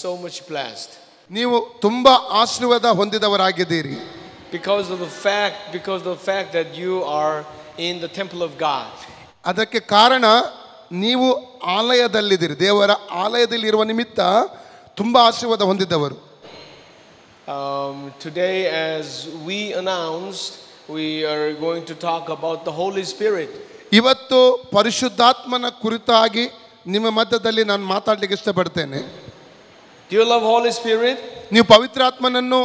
so much blessed. ನೀವು ತುಂಬಾ ಆಶೀರ್ವಾದ ಹೊಂದಿದವರಾಗಿದ್ದೀರಿ. Because of the fact that you are in the temple of God. ಅದಕ್ಕೆ ಕಾರಣ ನೀವು ಆಲಯದಲ್ಲಿದ್ದೀರಿ, ದೇವರ ಆಲಯದಲ್ಲಿ ಇರುವ ನಿಮಿತ್ತ ತುಂಬಾ ಆಶೀರ್ವಾದ ಹೊಂದಿದವರು. Today, as we announced, we are going to talk about the Holy Spirit. ಇವತ್ತು ಪರಿಶುದ್ಧಾತ್ಮನ ಕುರಿತಾಗಿ ನಿಮ್ಮ ಮಧ್ಯದಲ್ಲಿ ನಾನು ಮಾತಾಡಲಿಕ್ಕೆ ಇಷ್ಟಪಡ್ತೇನೆ. Do you love Holy Spirit? ನೀವು ಪವಿತ್ರಾತ್ಮನನ್ನು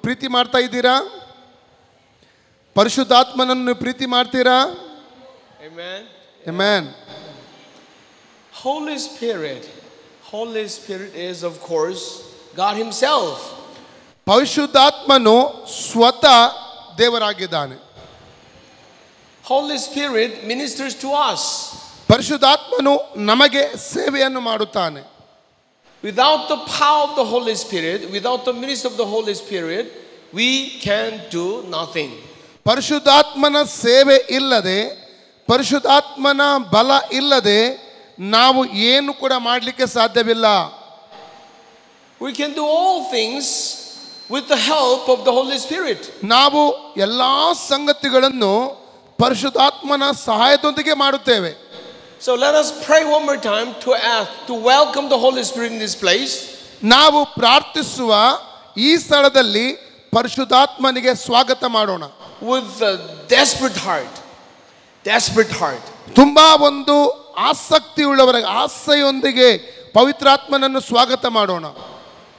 ಪ್ರೀತಿ ಮಾಡ್ತಾ ಇದ್ದೀರಾ? ಪರಿಶುದ್ಧಾತ್ಮನನ್ನು ಪ್ರೀತಿ ಮಾಡ್ತೀರಾ? Amen. Amen. Holy Spirit is of course God himself. ಪರಿಶುದ್ಧಾತ್ಮನು ಸ್ವತಃ ದೇವರಾಗಿದ್ದಾನೆ. Holy Spirit ministers to us. ಪರಿಶುದ್ಧಾತ್ಮನು ನಮಗೆ ಸೇವೆಯನ್ನು ಮಾಡುತ್ತಾನೆ. Without the power of the Holy Spirit, without the ministry of the Holy Spirit, we can do nothing. ಪರಿಶುದ್ಧಾತ್ಮನ ಸೇವೆ ಇಲ್ಲದೆ, ಪರಿಶುದ್ಧಾತ್ಮನ ಬಲ ಇಲ್ಲದೆ ನಾವು ಏನು ಕೂಡ ಮಾಡಲಿಕ್ಕೆ ಸಾಧ್ಯವಿಲ್ಲ. We can do all things with the help of the Holy Spirit. ನಾವು ಎಲ್ಲಾ ಸಂಗತಿಗಳನ್ನು ಪರಿಶುದ್ಧಾತ್ಮನ ಸಹಾಯದೊಂದಿಗೆ ಮಾಡುತ್ತೇವೆ. So let us pray one more time to welcome the Holy Spirit in this place. ನಾವು ಪ್ರಾರ್ಥಿಸುವ ಈ ಸ್ಥಳದಲ್ಲಿ ಪರಿಶುದ್ಧಾತ್ಮನಿಗೆ ಸ್ವಾಗತ ಮಾಡೋಣ. With a desperate heart. ತುಂಬಾ ಒಂದು ಆಸಕ್ತಿಯುಳ್ಳವರಾಗಿ ಆಸೆಯೊಂದಿಗೆ ಪವಿತ್ರಾತ್ಮನನ್ನು ಸ್ವಾಗತ ಮಾಡೋಣ.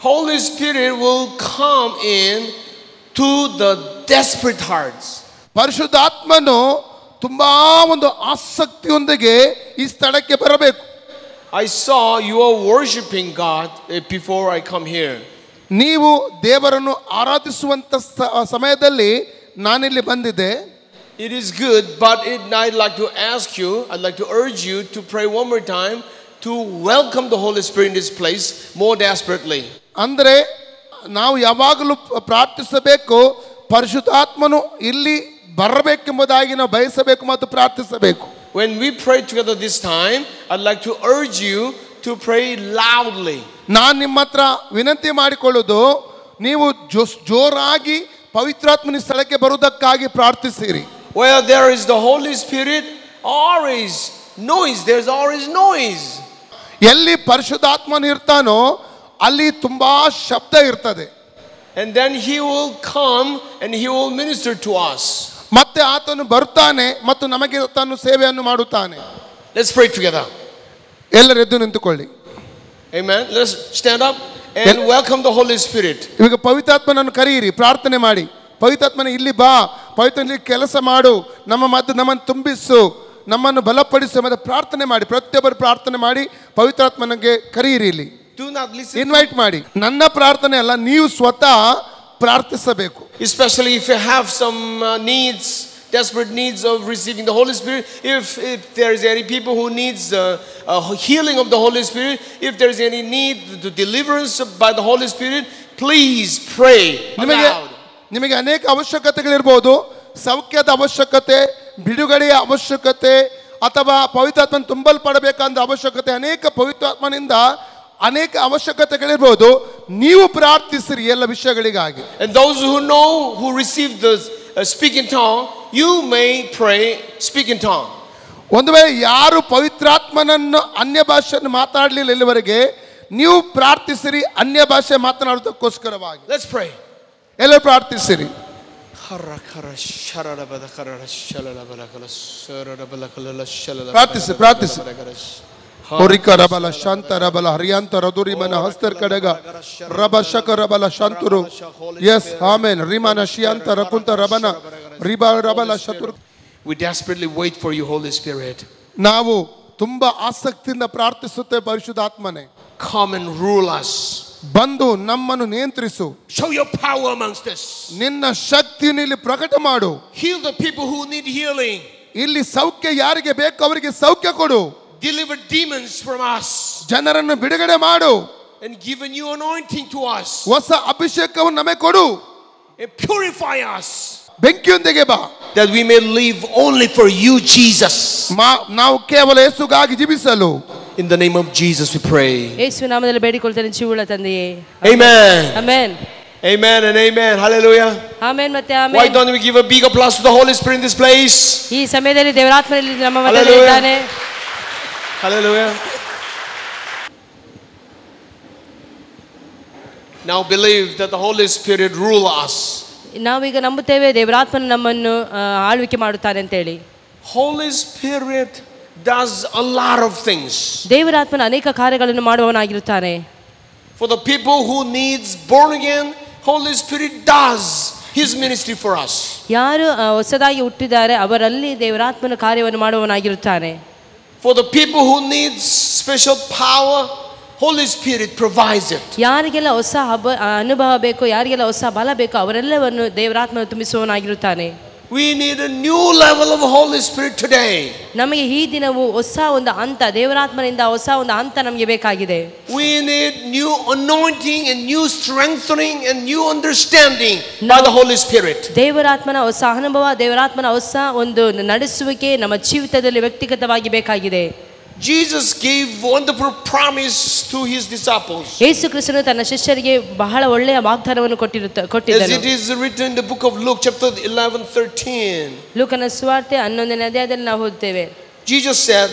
Holy Spirit will come in to the desperate hearts. ಪರಿಶುದ್ಧಾತ್ಮನು ತುಂಬಾ ಒಂದು ಆಸಕ್ತಿಯೊಂದಿಗೆ ಈ ಸ್ಥಳಕ್ಕೆ ಬರಬೇಕು. I saw you are worshiping God before I come here. ನೀವು ದೇವರನ್ನು ಆರಾಧಿಸುವಂತ ಸಮಯದಲ್ಲಿ ನಾನಿಲ್ಲಿ ಬಂದಿದ್ದೆ. It is good, but I'd like to ask you, I'd like to urge you to pray one more time to welcome the Holy Spirit in this place more desperately. ಅಂದರೆ ನಾವು ಯಾವಾಗಲೂ ಪ್ರಾರ್ಥಿಸಬೇಕು, ಪರಿಶುದ್ಧಾತ್ಮನು ಇಲ್ಲಿ ಬರಬೇಕೆಂಬುದಾಗಿ ನಾವು ಬಯಸಬೇಕು ಮತ್ತು ಪ್ರಾರ್ಥಿಸಬೇಕು. When we pray together this time, I'd like to urge you to pray loudly. ನಾನು ನಿಮ್ಮ ಹತ್ರ ವಿನಂತಿ ಮಾಡಿಕೊಳ್ಳುವುದು, ನೀವು ಜೋರಾಗಿ ಪವಿತ್ರಾತ್ಮನ ಸ್ಥಳಕ್ಕೆ ಬರುವುದಕ್ಕಾಗಿ ಪ್ರಾರ್ಥಿಸಿರಿ. Where there is the Holy Spirit, always noise. There's always noise. ಎಲ್ಲಿ ಪರಿಶುದ್ಧಾತ್ಮನು ಇರ್ತಾನೋ ಅಲ್ಲಿ ತುಂಬಾ ಶಬ್ದ ಇರ್ತದೆ. And then he will come and he will minister to us. ಮತ್ತೆ ಆತನು ಬರ್ತಾನೆ ಮತ್ತು ನಮಗೆ ತಾನು ಸೇವೆಯನ್ನು ಮಾಡುತ್ತಾನೆ. Let's pray together. ಎಲ್ಲರೂ ಎದ್ದು ನಿಂತುಕೊಳ್ಳಿ. Amen. Let's stand up and welcome the Holy Spirit. ಇವಾಗ ಪವಿತ್ರಾತ್ಮನನ್ನು ಕರೆಯಿರಿ, ಪ್ರಾರ್ಥನೆ ಮಾಡಿ. ಪವಿತ್ರಾತ್ಮನ ಇಲ್ಲಿ ಬಾ, ಪವಿತ್ರನಲ್ಲಿ ಕೆಲಸ ಮಾಡು, ನಮ್ಮ ಮಧ್ಯೆ ನಮ್ಮನ್ನು ತುಂಬಿಸು, ನಮ್ಮನ್ನು ಬಲಪಡಿಸು ಮತ್ತು ಪ್ರಾರ್ಥನೆ ಮಾಡಿ. ಪ್ರತಿಯೊಬ್ಬರು ಪ್ರಾರ್ಥನೆ ಮಾಡಿ ಪವಿತ್ರಾತ್ಮನಿಗೆ ಕರೆಯಿರಿ. ಇಲ್ಲಿ Do not listen. ಇನ್ವೈಟ್ ಮಾಡಿ. ನನ್ನ ಪ್ರಾರ್ಥನೆ ಅಲ್ಲ, ನೀವು ಸ್ವತಃ ಪ್ರಾರ್ಥಿಸಬೇಕು. Especially if you have some needs, desperate needs of receiving the Holy Spirit. If there is any people who needs healing of the Holy Spirit, if there is any need to deliverance by the Holy Spirit, please pray aloud. ನಿಮಗೆ ಅನೇಕ ಅವಶ್ಯಕತೆಗಳಿರ್ಬೋದು. ಸೌಖ್ಯದ ಅವಶ್ಯಕತೆ, ಬಿಡುಗಡೆಯ ಅವಶ್ಯಕತೆ, ಅಥವಾ ಪವಿತ್ರಾತ್ಮನ ತುಂಬಲ್ಪಡಬೇಕಂದ ಅವಶ್ಯಕತೆ, ಅನೇಕ ಪವಿತ್ರಾತ್ಮನಿಂದ ಅನೇಕ ಅವಶ್ಯಕತೆಗಳಿರ್ಬೋದು. ನೀವು ಪ್ರಾರ್ಥಿಸಿರಿ ಎಲ್ಲ ವಿಷಯಗಳಿಗಾಗಿ. And those who know, who receive the speak in tongue, you may pray speak in tongue. ಒಂದು ವೇಳೆ ಯಾರು ಪವಿತ್ರಾತ್ಮನನ್ನು ಅನ್ಯ ಭಾಷೆಯನ್ನು ಮಾತಾಡಲಿಲ್ಲ ಇಲ್ಲಿವರೆಗೆ, ನೀವು ಪ್ರಾರ್ಥಿಸಿರಿ ಅನ್ಯ ಭಾಷೆ ಮಾತನಾಡುವುದಕ್ಕೋಸ್ಕರವಾಗಿ. Let's pray. ಎಲ್ಲರೂ ಪ್ರಾರ್ಥಿಸಿರಿ. ಪ್ರಾರ್ಥಿಸಿ. ಹೊರಿಕ ರಬಲ ಶಾಂತ ರಬಲ ಹರಿಯಾಂತ ರದುರಿ ಮನ ಹಸ್ತರ್ ಕಡೆಗ ರಬ ಶಕ ರಬಲ ಶಾಂತರು. ಎಸ್ ಆಮೆನ್. ರಿಮನ ಶಿಯಾಂತ ರಕುಂತ ರಬನ ರಿಬ ರಬಲ ಶತುರ್. We desperately wait for you, Holy Spirit. ನಾವು ತುಂಬಾ ಆಸಕ್ತಿಯಿಂದ ಪ್ರಾರ್ಥಿಸುತ್ತೇವೆ, ಪರಿಶುದ್ಧಾತ್ಮನೇ come and rule us. ಬಂದು ನಮ್ಮನ್ನು ನಿಯಂತ್ರಿಸು. Show your power amongst us. ನಿನ್ನ ಶಕ್ತಿಯನ್ನು ಇಲ್ಲಿ ಪ್ರಕಟ ಮಾಡು. Heal the people who need healing. ಇಲ್ಲಿ ಸೌಖ್ಯ ಯಾರಿಗೆ ಬೇಕು ಅವರಿಗೆ ಸೌಖ್ಯ ಕೊಡು. Deliver demons from us. ಜನರನ್ನು ಬಿಡುಗಡೆ ಮಾಡು. And give a new anointing to us. ಹೊಸ ಅಭಿಷೇಕವನ್ನು ನಮಗೆ ಕೊಡು. And purify us. ಬೆಂಕಿಯೊಂದಿಗೆ ಬಾ. That we may live only for you, Jesus. ನಾವು ಕೇವಲ ಯೇಸುಗಾಗಿ ಜೀವಿಸಲು. In the name of Jesus we pray. ಯೇಸುವಿನ ನಾಮದಲ್ಲಿ ಬೇಡಿಕೊಳ್ಳುತ್ತೇನೆ ಜೀವವುಳ್ಳ ತಂದೆಯೇ. Amen. Amen. Amen and amen. Hallelujah. Amen ಮತ್ತೆ amen. Why don't we give a big applause to the Holy Spirit in this place? ಈ ಸಮಯದಲ್ಲಿ ದೇವರಾತ್ಮನಲ್ಲಿ ನಮ್ಮ ಮಧ್ಯದಲ್ಲಿ ಇದ್ದಾನೆ. Hallelujah. Now believe that the Holy Spirit rule us. ನಾವೀಗ ನಂಬುತ್ತೇವೆ ದೇವರಾತ್ಮನು ನಮ್ಮನ್ನು ಆಳ್ವಿಕೆ ಮಾಡುತ್ತಾನೆ ಅಂತ ಹೇಳಿ. Holy Spirit does a lot of things. ದೇವರಾತ್ಮನು ಅನೇಕ ಕಾರ್ಯಗಳನ್ನು ಮಾಡುವವನಾಗಿರುತ್ತಾನೆ. For the people who needs born again, Holy Spirit does his ministry for us. ಯಾರು ಹೊಸದಾಗಿ ಹುಟ್ಟಿದ್ದಾರೆ ಅವರಲ್ಲಿ ದೇವರಾತ್ಮನ ಕಾರ್ಯವನ್ನು ಮಾಡುವವನಾಗಿರುತ್ತಾನೆ. For the people who needs special power, Holy Spirit provides it. ಯಾರಿಗೆಲ್ಲ ಹೊಸ ಅನುಭವ ಬೇಕು, ಯಾರಿಗೆಲ್ಲ ಹೊಸ ಬಲ ಬೇಕು ಅವರೆಲ್ಲವನ್ನು ದೇವರಾತ್ಮನು ತುಂಬಿಸುವವನಾಗಿರುತ್ತಾನೆ. We need a new level of Holy Spirit today. ನಮಗೆ ಈ ದಿನವೂ ಹೊಸ ಒಂದು ಹಂತ ದೇವರಾತ್ಮನಿಂದ ಹೊಸ ಒಂದು ಹಂತ ನಮಗೆ ಬೇಕಾಗಿದೆ. We need new anointing and new strengthening and new understanding by the Holy Spirit. ದೇವರಾತ್ಮನ ಹೊಸ ಅನುಭವ, ದೇವರಾತ್ಮನ ಹೊಸ ಒಂದು ನಡೆಸುವಿಕೆ ನಮ್ಮ ಜೀವಿತದಲ್ಲಿ ವ್ಯಕ್ತಿಗತವಾಗಿ ಬೇಕಾಗಿದೆ. Jesus gave wonderful promise to his disciples. ಯೇಸು ಕ್ರಿಸ್ತನು ತನ್ನ ಶಿಷ್ಯರಿಗೆ ಬಹಳ ಒಳ್ಳೆಯ ವಾಗ್ದಾನವನ್ನು ಕೊಟ್ಟಿದ್ದನು. As it is written in the book of Luke chapter 11:13. ಲೂಕನ ಸುವಾರ್ತೆ 11ನೇ ಅಧ್ಯಾಯದಲ್ಲಿ ನಾವು ಓದುತ್ತೇವೆ. Jesus said,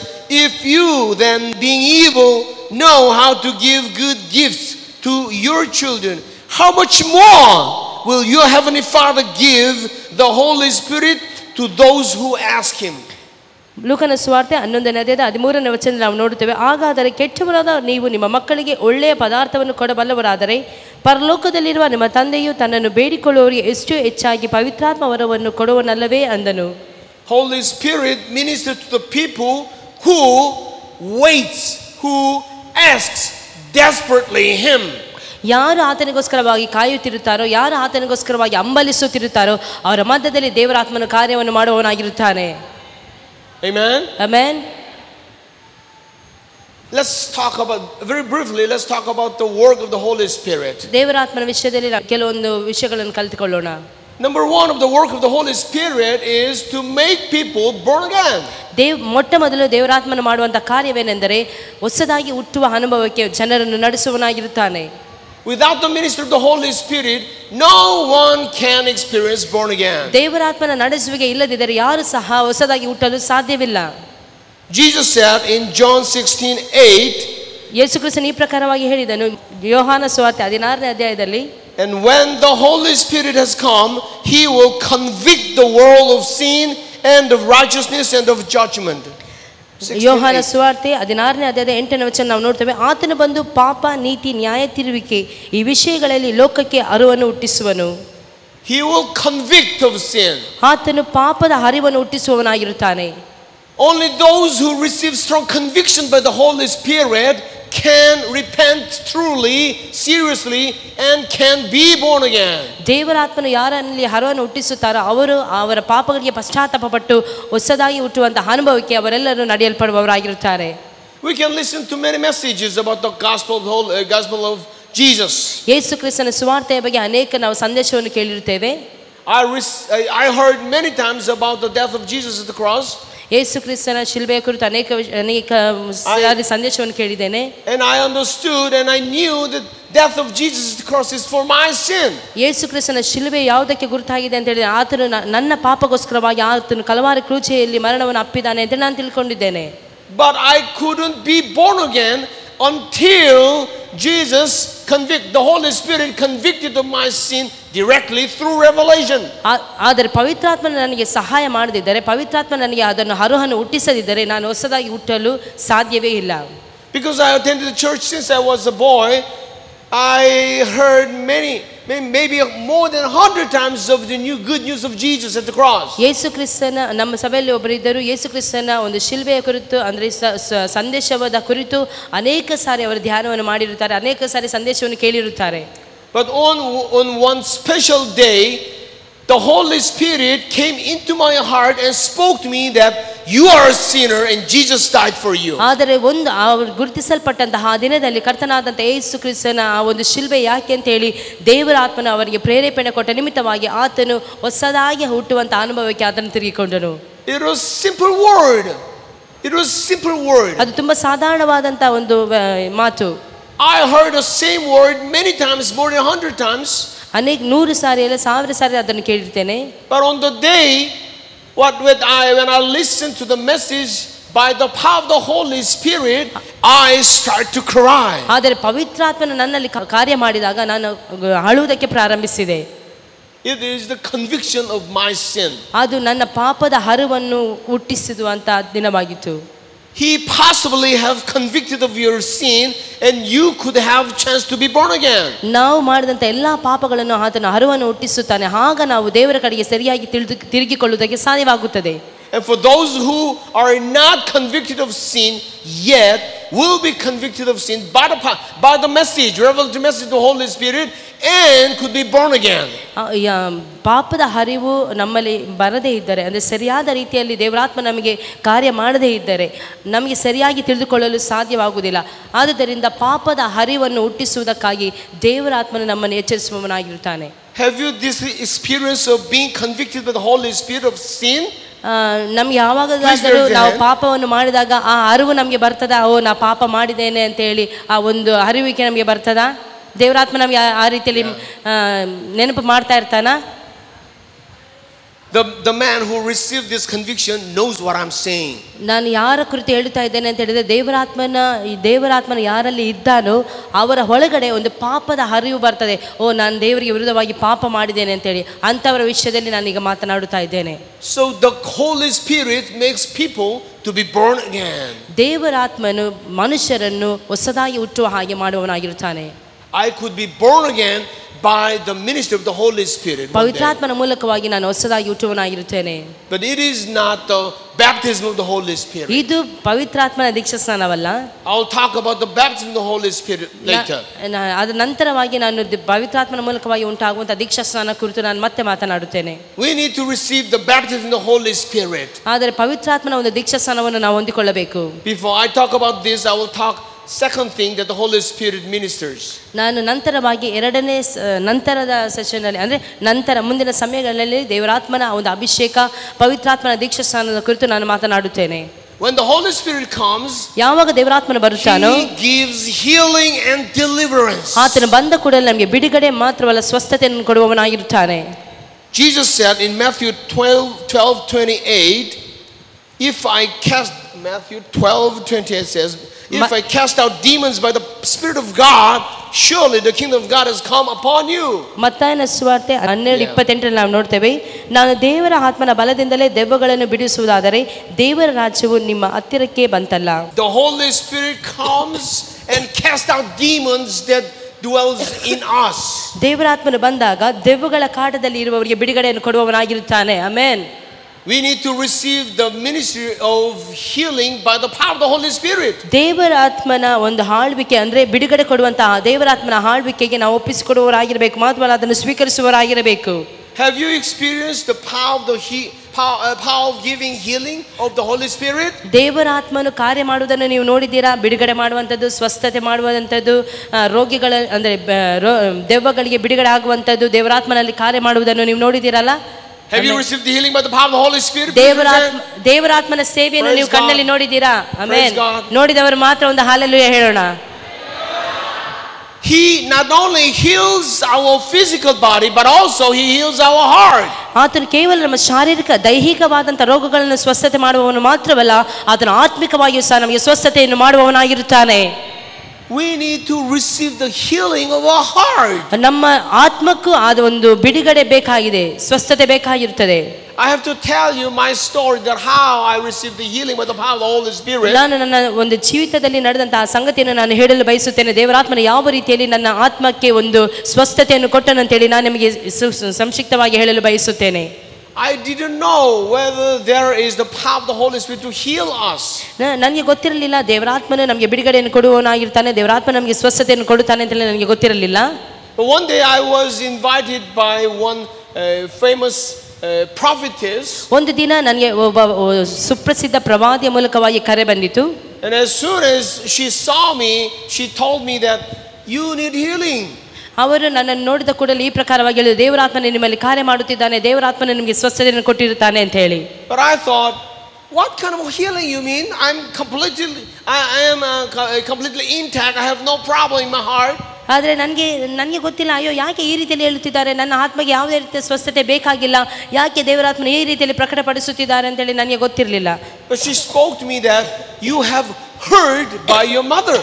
"If you then being evil know how to give good gifts to your children, how much more will your heavenly Father give the Holy Spirit to those who ask him?" ಲೂಕನ ಸುವಾರ್ತೆ 11ನೇ ಅಧ್ಯಾಯದ 13ನೇ ವಚನದಲ್ಲಿ ನಾವು ನೋಡುತ್ತೇವೆ. ಹಾಗಾದರೆ ಕೆಟ್ಟವರಾದ ನೀವು ನಿಮ್ಮ ಮಕ್ಕಳಿಗೆ ಒಳ್ಳೆಯ ಪದಾರ್ಥವನ್ನು ಕೊಡಬಲ್ಲವರಾದರೆ ಪರಲೋಕದಲ್ಲಿರುವ ನಿಮ್ಮ ತಂದೆಯು ತನ್ನನ್ನು ಬೇಡಿಕೊಳ್ಳುವವರಿಗೆ ಎಷ್ಟು ಹೆಚ್ಚಾಗಿ ಪವಿತ್ರಾತ್ಮ ವರವನ್ನು ಕೊಡುವನಲ್ಲವೇ ಅಂದನು. Holy Spirit ministers to the people who waits, who asks desperately him. ಯಾರು ಆತನಿಗೋಸ್ಕರವಾಗಿ ಕಾಯುತ್ತಿರುತ್ತಾರೋ, ಯಾರು ಆತನಿಗೋಸ್ಕರವಾಗಿ ಹಂಬಲಿಸುತ್ತಿರುತ್ತಾರೋ ಅವರ ಮಧ್ಯದಲ್ಲಿ ದೇವರಾತ್ಮನ ಕಾರ್ಯವನ್ನು ಮಾಡುವವನಾಗಿರುತ್ತಾನೆ. Amen. Amen. Let's talk about the work of the Holy Spirit. ದೇವರಾತ್ಮನ ವಿಷಯದಲ್ಲಿ ಕೆಲವೊಂದು ವಿಷಯಗಳನ್ನು ಕಲಿತುಕೊಳ್ಳೋಣ. Number one of the work of the Holy Spirit is to make people born again. ಮೊಟ್ಟ ಮೊದಲು ದೇವರಾತ್ಮನ ಮಾಡುವಂತ ಕಾರ್ಯವೇನೆಂದರೆ ಹೊಸದಾಗಿ ಹುಟ್ಟುವ ಅನುಭವಕ್ಕೆ ಜನರನ್ನು ನಡೆಸುವವನಾಗಿರುತ್ತಾನೆ. Without the ministry of the Holy Spirit, no one can experience born again. ದೇವರಾತ್ಮನ ನಡೆಸುವಿಕೆ ಇಲ್ಲದಿದ್ದರೆ ಯಾರು ಸಹ ಹೊಸದಾಗಿ ಹುಟ್ಟಲು ಸಾಧ್ಯವಿಲ್ಲ. Jesus said in John 16:8, ಯೇಸು ಕ್ರಿಸ್ತನು ಈ ಪ್ರಕಾರವಾಗಿ ಹೇಳಿದನು ಯೋಹಾನ ಸುವಾರ್ತೆ 16ನೇ ಅಧ್ಯಾಯದಲ್ಲಿ, and when the Holy Spirit has come, he will convict the world of sin and of righteousness and of judgment. ಯೋಹಾನ ಸುವಾರ್ತೆ 16ನೇ ಅಧ್ಯಾಯದ 8ನೇ ವಚನ ನಾವು ನೋಡ್ತೇವೆ. ಆತನು ಬಂದು ಪಾಪ, ನೀತಿ, ನ್ಯಾಯ ತೀರುವಿಕೆ ಈ ವಿಷಯಗಳಲ್ಲಿ ಲೋಕಕ್ಕೆ ಅರಿವನ್ನು ಹುಟ್ಟಿಸುವನು. He will convict of sin. ಆತನು ಪಾಪದ ಅರಿವನ್ನು ಹುಟ್ಟಿಸುವವನಾಗಿರುತ್ತಾನೆ. Only those who receive strong conviction by the Holy Spirit can repent truly, seriously, and can be born again. ದೇವರಾತ್ಮನು ಯಾರಲ್ಲಿ ಅರಿವನ್ನು ಹುಟ್ಟಿಸುತ್ತಾರೋ ಅವರು ಅವರ ಪಾಪಗಳಿಗೆ ಪಶ್ಚಾತ್ತಾಪಪಟ್ಟು ಹೊಸದಾಗಿ ಹುಟ್ಟುವಂತಹ ಅನುಭವಕ್ಕೆ ಅವರೆಲ್ಲರೂ ನಡೆಯಲ್ಪಡುವವರಾಗಿರುತ್ತಾರೆ. We can listen to many messages about the gospel of Jesus. ಯೇಸು ಕ್ರಿಸ್ತನ ಸುವಾರ್ತೆಯ ಬಗ್ಗೆ ಅನೇಕ ನಾವು ಸಂದೇಶವನ್ನು ಕೇಳಿರುತ್ತೇವೆ. I heard many times about the death of Jesus at the cross. ಯೇಸು ಕ್ರಿಸ್ತನ ಶಿಲುಬೆಯ ಕುರಿತು ಅನೇಕ ಸಂದೇಶವನ್ನು ಕೇಳಿದ್ದೇನೆ. And I understood and I knew that death of Jesus at the cross is for my sin. ಯೇಸು ಕ್ರಿಸ್ತನ ಶಿಲುಬೆ ಯಾವುದಕ್ಕೆ ಗುರುತಾಗಿದೆ ಅಂತ ಹೇಳಿದ್ರೆ ಆತನು ನನ್ನ ಪಾಪಗೋಸ್ಕರವಾಗಿ ಆತನು ಕಲ್ವಾರಿ ಕ್ರೂಜೆಯಲ್ಲಿ ಮರಣವನ್ನು ಅಪ್ಪಿದ್ದಾನೆ ಅಂತ ನಾನು ತಿಳ್ಕೊಂಡಿದ್ದೇನೆ. But I couldn't be born again until Jesus the Holy Spirit convicted of my sin directly through revelation. ಆದರೆ ಪವಿತ್ರಾತ್ಮ ನನಗೆ ಸಹಾಯ ಮಾಡದಿದ್ದರೆ, ಪವಿತ್ರಾತ್ಮ ನನಗೆ ಅದನ್ನು ಅರಿವನ್ನು ಹುಟ್ಟಿಸದಿದ್ದರೆ ನಾನು ಹೊಸದಾಗಿ ಹುಟ್ಟಲು ಸಾಧ್ಯವೇ ಇಲ್ಲ. Because I attended the church since I was a boy, I heard maybe more than 100 times of the good news of Jesus at the cross. ಯೇಸು ಕ್ರಿಸ್ತನ ನಮ್ಮ ಸಭೆಯಲ್ಲಿ ಒಬ್ಬರಿದ್ದರು. ಯೇಸು ಕ್ರಿಸ್ತನ ಒಂದು ಶಿಲುಬೆಯ ಕುರಿತು ಅಂದರೆ ಸಂದೇಶವಾದ ಕುರಿತು ಅನೇಕ ಸಾರಿ ಅವರು ಧ್ಯಾನವನ್ನು ಮಾಡಿರುತ್ತಾರೆ, ಅನೇಕ ಸಾರಿ ಸಂದೇಶವನ್ನು ಕೇಳಿರುತ್ತಾರೆ. But on one special day, the Holy Spirit came into my heart and spoke to me that you are a sinner and Jesus died for you. ಆದರೆ ಒಂದು ಗುರುತಿಸಲ್ಪಟ್ಟಂತಹ ಆ ದಿನದಲ್ಲಿ ಕರ್ತನಾದಂಥ ಯೇಸು ಕ್ರಿಸ್ತನ ಆ ಒಂದು ಶಿಲುಬೆ ಯಾಕೆ ಅಂತ ಹೇಳಿ ದೇವರ ಆತ್ಮನ ಅವರಿಗೆ ಪ್ರೇರೇಪಣೆ ಕೊಟ್ಟ ನಿಮಿತ್ತವಾಗಿ ಆತನು ಹೊಸದಾಗಿ ಹುಟ್ಟುವಂತಹ ಅನುಭವಕ್ಕೆ ಆತನು ತಿರುಗಿಕೊಂಡನು. It was simple word. It was a simple word. ಅದು ತುಂಬಾ ಸಾಧಾರಣವಾದಂತ ಒಂದು ಮಾತು. I heard the same word many times, more than 100 times. ಅನೇಕ 100 ಸಾರಿ ಅಲ್ಲ 1000 ಸಾರಿ ಅದನ್ನು ಕೇಳಿರ್ತೇನೆ. But on the day when I listened to the message by the power of the Holy Spirit, I start to cry. ಆದರೆ ಪವಿತ್ರಾತ್ಮನು ನನ್ನಲ್ಲಿ ಕಾರ್ಯ ಮಾಡಿದಾಗ ನಾನು ಅಳುವುದಕ್ಕೆ ಪ್ರಾರಂಭಿಸಿದೆ. It is the conviction of my sin. ಅದು ನನ್ನ ಪಾಪದ ಹರಿವನ್ನು ಹುಟ್ಟಿಸುವಂತ ದಿನವಾಗಿತ್ತು. He possibly have convicted of your sin and you could have chance to be born again. ನಾವು ಮಾಡಿದಂತ ಎಲ್ಲಾ ಪಾಪಗಳನ್ನು ಆತನ ಹರಿವನ್ನು ಹುಟ್ಟಿಸುತ್ತಾನೆ. ಆಗ ನಾವು ದೇವರ ಕಡೆಗೆ ಸರಿಯಾಗಿ ತಿರುಗಿಕೊಳ್ಳುವುದಕ್ಕೆ ಸಾಧ್ಯವಾಗುತ್ತದೆ. And for those who are not convicted of sin yet will be convicted of sin by the message, revelatory message of the Holy Spirit, and could be born again. ಪಾಪದ ಹರಿವು ನಮ್ಮಲ್ಲಿ ಬರದೇ ಇದ್ದರೆ, ಅಂದರೆ ಸರಿಯಾದ ರೀತಿಯಲ್ಲಿ ದೇವರಾತ್ಮ ನಮಗೆ ಕಾರ್ಯ ಮಾಡದೇ ಇದ್ದರೆ ನಮಗೆ ಸರಿಯಾಗಿ ತಿಳಿದುಕೊಳ್ಳಲು ಸಾಧ್ಯವಾಗುವುದಿಲ್ಲ. ಆದುದರಿಂದ ಪಾಪದ ಹರಿವನ್ನು ಹುಟ್ಟಿಸುವುದಕ್ಕಾಗಿ ದೇವರಾತ್ಮನು ನಮ್ಮನ್ನು ಎಚ್ಚರಿಸುವವನಾಗಿರುತ್ತಾನೆ. Have you this experience of being convicted by the Holy Spirit of sin? ನಮ್ಗೆ ಯಾವಾಗಾದರೂ ನಾವು ಪಾಪವನ್ನು ಮಾಡಿದಾಗ ಆ ಅರಿವು ನಮಗೆ ಬರ್ತದಾ? ನಾ ಪಾಪ ಮಾಡಿದ್ದೇನೆ ಅಂತ ಹೇಳಿ ಆ ಒಂದು ಅರಿವಿಕೆ ನಮಗೆ ಬರ್ತದಾ? ದೇವರಾತ್ಮ ನಮಗೆ ಆ ರೀತಿಯಲ್ಲಿ ನೆನಪು ಮಾಡ್ತಾ ಇರ್ತಾನ? The man who received this conviction knows what I'm saying. ನಾನು ಯಾರ ಕುರಿತು ಹೇಳ್ತಾ ಇದ್ದೇನೆ ಅಂತ ಹೇಳಿದ್ರೆ ದೇವರಾತ್ಮನ ಯಾರಲ್ಲಿ ಇದ್ದಾನೋ ಅವರ ಒಳಗಡೆ ಒಂದು ಪಾಪದ ಹರಿವು ಬರ್ತದೆ. ನಾನು ದೇವರಿಗೆ ವಿರುದ್ಧವಾಗಿ ಪಾಪ ಮಾಡಿದ್ದೇನೆ ಅಂತೇಳಿ ಅಂಥವರ ವಿಷಯದಲ್ಲಿ ನಾನೀಗ ಮಾತನಾಡುತ್ತಾ ಇದ್ದೇನೆ. So the Holy Spirit makes people to be born again. ದೇವರಾತ್ಮನು ಮನುಷ್ಯರನ್ನು ಹೊಸದಾಗಿ ಹುಟ್ಟುವ ಹಾಗೆ ಮಾಡುವವನಾಗಿರುತ್ತಾನೆ. I could be born again by the ministry of the Holy Spirit. ಪವಿತ್ರಾತ್ಮನ ಮೂಲಕವಾಗಿ ನಾನು ಹೊಸದಾಗಿ ಹುಟ್ಟುವವನಾಗಿರುತ್ತೇನೆ. But it is not the baptism of the Holy Spirit. ಇದು ಪವಿತ್ರಾತ್ಮನ ದೀಕ್ಷಾಸ್ನಾನವಲ್ಲ. I will talk about the baptism of the Holy Spirit later. ಅದರ ನಂತರವಾಗಿ ನಾನು ಪವಿತ್ರಾತ್ಮನ ಮೂಲಕವಾಗಿ ಉಂಟಾಗುವಂತ ದೀಕ್ಷಾಸ್ನಾನ ಕುರಿತು ನಾನು ಮತ್ತೆ ಮಾತನಾಡುತ್ತೇನೆ. We need to receive the baptism of the Holy Spirit. ಆದರೆ ಪವಿತ್ರಾತ್ಮನ ಒಂದು ದೀಕ್ಷಾಸ್ನಾನವನ್ನು ನಾವು ಹೊಂದಿಕೊಳ್ಳಬೇಕು. Before I talk about this, I will talk second thing that the Holy Spirit ministers. ನಾನು ನಂತರವಾಗಿ ನಂತರದ ಸೆಷನ್ ಅಲ್ಲಿ, ಅಂದ್ರೆ ಮುಂದಿನ ಸಮಯಗಳಲ್ಲಿ ದೇವರಾತ್ಮನ ಒಂದು ಅಭಿಷೇಕ, ಪವಿತ್ರಾತ್ಮನ ದೀಕ್ಷಾಸ್ನಾನದ ಕುರಿತು ನಾನು ಮಾತನಾಡುತ್ತೇನೆ. When the Holy Spirit comes, ಯಾವಾಗ ದೇವರಾತ್ಮನ ಬರುತ್ತಾನೋ He gives healing and deliverance. ಆತನು ಬಂದ ಕೂಡಲೇ ನಮಗೆ ಬಿಡುಗಡೆ ಮಾತ್ರವಲ್ಲ ಸ್ವಸ್ಥತೆಯನ್ನು ಕೊಡುವವನಾಗಿರುತ್ತಾನೆ. Jesus said in Matthew 12:28, Matthew 12:28 says, if I cast out demons by the Spirit of God, surely the kingdom of God has come upon you. ಮತ್ತಾಯನ ಸುವಾರ್ತೆ 12:28 ನಾವು ನೋಡ್ತೇವೆ, ನಾನು ದೇವರ ಆತ್ಮನ ಬಲದಿಂದಲೇ ದೆವ್ವಗಳನ್ನು ಬಿಡಿಸುವುದಾದರೆ ದೇವರ ರಾಜ್ಯವು ನಿಮ್ಮ ಹತ್ತಿರಕ್ಕೆ ಬಂತಲ್ಲ. The Holy Spirit comes and casts out demons that dwells in us. ದೇವರಾತ್ಮನು ಬಂದಾಗ ದೆವ್ವಗಳ ಕಾಟದಲ್ಲಿ ಇರುವವರಿಗೆ ಬಿಡುಗಡೆಯನ್ನು ಕೊಡುವವನಾಗಿರುತ್ತಾನೆ. Amen. We need to receive the ministry of healing by the power of the Holy Spirit. ದೇವರಾತ್ಮನ ಒಂದು ಆಳ್ವಿಕೆ, ಅಂದ್ರೆ ಬಿಡುಗಡೆ ಕೊಡುವಂತಹ ದೇವರಾತ್ಮನ ಆಳ್ವಿಕೆಗೆ ನಾವು ಒಪ್ಪಿಸಿಕೊಡುವವರಾಗಿರಬೇಕು, ಮಾತ್ರವಲ್ಲ ಅದನ್ನು ಸ್ವೀಕರಿಸುವವರಾಗಿರಬೇಕು. Have you experienced the power of giving healing of the Holy Spirit? ದೇವರಾತ್ಮನು ಕಾರ್ಯ ಮಾಡುವುದನ್ನು ನೀವು ನೋಡಿದ್ದೀರಾ? ಬಿಡುಗಡೆ ಮಾಡುವಂಥದ್ದು, ಸ್ವಸ್ಥತೆ ಮಾಡುವಂಥದ್ದು, ರೋಗಿಗಳ ಅಂದ್ರೆ ದೆವ್ವಗಳಿಗೆ ಬಿಡುಗಡೆ ಆಗುವಂಥದ್ದು, ದೇವರಾತ್ಮನಲ್ಲಿ ಕಾರ್ಯ ಮಾಡುವುದನ್ನು ನೀವು ನೋಡಿದ್ದೀರಲ್ಲ? Have you received the healing by the power of the Holy Spirit? ದೇವರಾತ್ಮನ ಸೇವೆಯನ್ನು ನೀವು ಕಣ್ಣಲ್ಲಿ ನೋಡಿದ್ದೀರಾ? ಆಮೆನ್. ನೋಡಿದವರು ಮಾತ್ರ ಒಂದು ಹಲ್ಲೆಲೂಯಾ ಹೇಳೋಣ. He not only heals our physical body but also he heals our heart. ಆತನು ಕೇವಲ ನಮ್ಮ ಶಾರೀರಿಕ ದೈಹಿಕವಾದಂತ ರೋಗಗಳನ್ನು ಸ್ವಸ್ಥತೆ ಮಾಡುವವನು ಮಾತ್ರವಲ್ಲ, ಆತನು ಆತ್ಮಿಕವಾಗಿಯೂ ಸಹ ನಮಗೆ ಸ್ವಸ್ಥತೆಯನ್ನು ಮಾಡುವವನಾಗಿರುತ್ತಾನೆ. We need to receive the healing of our heart. ನಮ್ಮ ಆತ್ಮಕ್ಕೂ ಆದ ಒಂದು ಬಿಡುಗಡೆ ಬೇಕಾಗಿದೆ, ಸ್ವಸ್ಥತೆ ಬೇಕಾಗಿರುತ್ತದೆ. I have to tell you my story that how I received the healing by the power of the Holy Spirit. ನಾನು ನನ್ನ ಒಂದು ಜೀವಿತದಲ್ಲಿ ನಡೆದಂತಹ ಸಂಗತಿಯನ್ನು ನಾನು ಹೇಳಲು ಬಯಸುತ್ತೇನೆ. ದೇವರಾತ್ಮನ ಯಾವ ರೀತಿಯಲ್ಲಿ ನನ್ನ ಆತ್ಮಕ್ಕೆ ಒಂದು ಸ್ವಸ್ಥತೆಯನ್ನು ಕೊಟ್ಟನಂತೇಳಿ ನಾನು ನಿಮಗೆ ಸಂಕ್ಷಿಪ್ತವಾಗಿ ಹೇಳಲು ಬಯಸುತ್ತೇನೆ. I didn't know whether there is the power of the Holy Spirit to heal us. ನನಗೆ ಗೊತ್ತಿರಲಿಲ್ಲ ದೇವರಾತ್ಮನು ನಮಗೆ ಬಿಡುಗಡೆಯನ್ನು ಕೊಡುವವನಾಗಿರ್ತಾನೆ, ದೇವರಾತ್ಮ ನಮಗೆ ಸ್ವಸ್ಥತೆಯನ್ನು ಕೊಡುತ್ತಾನೆ ಅಂತ ನನಗೆ ಗೊತ್ತಿರಲಿಲ್ಲ. But one day I was invited by one famous prophetess. ಒಂದು ದಿನ ನನಗೆ ಒಬ್ಬ ಸುಪ್ರಸಿದ್ಧ ಪ್ರವಾದಿಯ ಮೂಲಕವಾಗಿ ಕರೆ ಬಂದಿತು. And as soon as she saw me, she told me that you need healing. ಅವರು ನನ್ನನ್ನು ನೋಡಿದ ಕೂಡಲೇ ಈ ಪ್ರಕಾರವಾಗಿ ಹೇಳಿದರು, ದೇವರಾತ್ಮನೇ ನಿಮ್ಮಲ್ಲಿ ಕಾರ್ಯ ಮಾಡುತ್ತಿದ್ದಾನೆ, ದೇವರಾತ್ಮನೇ ನಿಮಗೆ ಸ್ವಸ್ಥತೆಯನ್ನು ಕೊಟ್ಟಿರುತ್ತಾನೆ ಅಂತ ಹೇಳಿ. But I thought, What kind of healing you mean? I am completely intact. I have no problem in my heart. ಆದರೆ ನನಗೆ ಗೊತ್ತಿಲ್ಲ, ಅಯ್ಯೋ ಯಾಕೆ ಈ ರೀತಿಯಲ್ಲಿ ಹೇಳುತ್ತಿದ್ದಾರೆ, ನನ್ನ ಆತ್ಮಗೆ ಯಾವುದೇ ರೀತಿಯ ಸ್ವಸ್ಥತೆ ಬೇಕಾಗಿಲ್ಲ, ಯಾಕೆ ದೇವರಾತ್ಮನ ಈ ರೀತಿಯಲ್ಲಿ ಪ್ರಕಟಪಡಿಸುತ್ತಿದ್ದಾರೆ ಅಂತೇಳಿ ನನಗೆ ಗೊತ್ತಿರಲಿಲ್ಲ. But she spoke to me that you have heard by your mother.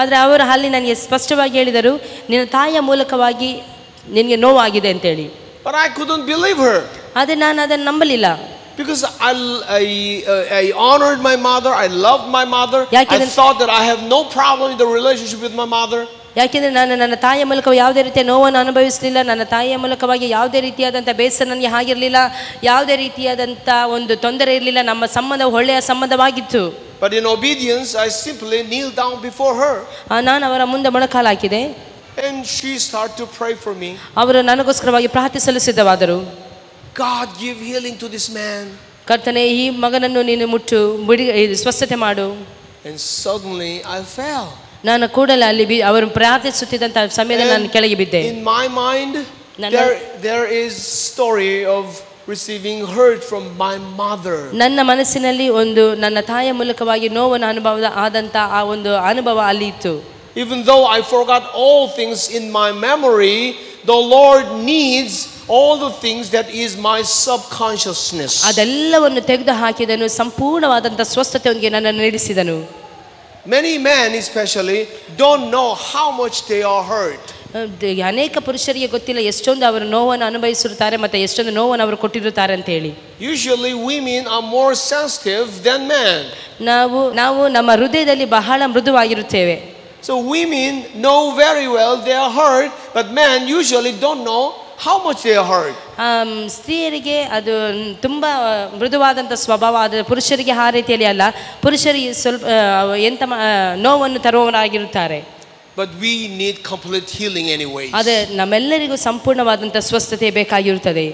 ಆದರೆ ಅವರು ಅಲ್ಲಿ ನನಗೆ ಸ್ಪಷ್ಟವಾಗಿ ಹೇಳಿದರು, ನಿನ್ನ ತಾಯಿಯ ಮೂಲಕವಾಗಿ ನಿನಗೆ ನೋವಾಗಿದೆ ಅಂತೇಳಿ. But I couldn't believe her. ಆದರೆ ನಾನು ಅದನ್ನು ನಂಬಲಿಲ್ಲ. Because I honored my mother, I loved my mother. I thought that I have no problem in the relationship with my mother. ಯಾಕೆಂದರೆ ನಾನು ನನ್ನ ತಾಯಿಯ ಮೂಲಕ ಯಾವುದೇ ರೀತಿಯ ನೋವನ್ನು ಅನುಭವಿಸಲಿಲ್ಲ, ನನ್ನ ತಾಯಿಯ ಮೂಲಕವಾಗಿ ಯಾವುದೇ ರೀತಿಯಾದಂಥ ಬೇಸರ ನನಗೆ ಆಗಿರಲಿಲ್ಲ, ಯಾವುದೇ ರೀತಿಯಾದಂಥ ಒಂದು ತೊಂದರೆ ಇರಲಿಲ್ಲ, ನಮ್ಮ ಸಂಬಂಧ ಒಳ್ಳೆಯ ಸಂಬಂಧವಾಗಿತ್ತು. But in obedience, I simply kneeled down before her. ನಾನು ಅವರ ಮುಂದೆ ಮೊಣಕಾಲು ಹಾಕಿದೆ. And she started to pray for me. ಅವರು ನನಗೋಸ್ಕರವಾಗಿ ಪ್ರಾರ್ಥಿಸಲು ಸಿದ್ಧವಾದರು. God, give healing to this man. ಕರ್ತನೇ, ಈ ಮಗನನ್ನು ನೀನು ಮುಟ್ಟು ಸ್ವಸ್ಥತೆ ಮಾಡು. And suddenly I fell. ನಾನು ಕೂಡಲೇ ಅಲ್ಲಿ ಅವರು ಪ್ರಾರ್ಥಿಸುತ್ತಿದ್ದಂಥ ಸಮಯದಲ್ಲಿ ನಾನು ಕೆಳಗೆ ಬಿದ್ದೆ. In my mind, there is story of receiving hurt from my mother. ನನ್ನ ಮನಸ್ಸಿನಲ್ಲಿ ಒಂದು ನನ್ನ ತಾಯಿಯ ಮೂಲಕವಾಗಿ ನೋವನ್ನು ಅನುಭವ ಆದಂಥ ಆ ಒಂದು ಅನುಭವ ಅಲ್ಲಿ ಇತ್ತು. Even though I forgot all things in my memory, the Lord needs all the things that is my subconsciousness. ಅದೆಲ್ಲವನ್ನು ತೆಗೆದು ಹಾಕಿದನು, ಸಂಪೂರ್ಣವಾದಂಥ ಸ್ವಸ್ಥತೆಯೊಂದಿಗೆ ನನ್ನನ್ನು ನಡೆಸಿದನು. Many men especially don't know how much they are hurt. ಅನೇಕ ಪುರುಷರಿಗೆ ಗೊತ್ತಿಲ್ಲ ಎಷ್ಟೊಂದು ಅವರು ನೋವನ್ನು ಅನುಭವಿಸಿರುತ್ತಾರೆ ಮತ್ತು ಎಷ್ಟೊಂದು ನೋವನ್ನು ಅವರು ಕೊಟ್ಟಿರುತ್ತಾರೆ ಅಂತ ಹೇಳಿ. Usually women are more sensitive than men. ನಾವು ನಮ್ಮ ಹೃದಯದಲ್ಲಿ ಬಹಳ ಮೃದುವಾಗಿರುತ್ತೇವೆ. So women know very well they are hurt, but men usually don't know how much they are hurt. ಸ್ತ್ರೀಯರಿಗೆ ಅದು ತುಂಬ ಮೃದುವಾದಂಥ ಸ್ವಭಾವ, ಅದು ಪುರುಷರಿಗೆ ಆ ರೀತಿಯಲ್ಲಿ ಅಲ್ಲ. ಪುರುಷರಿಗೆ ಸ್ವಲ್ಪ ಎಂತ ನೋವನ್ನು ತರುವವರಾಗಿರುತ್ತಾರೆ. But we need complete healing anyways. ಅದೇ ನಮ್ಮೆಲ್ಲರಿಗೂ ಸಂಪೂರ್ಣವಾದಂಥ ಸ್ವಸ್ಥತೆ ಬೇಕಾಗಿರುತ್ತದೆ.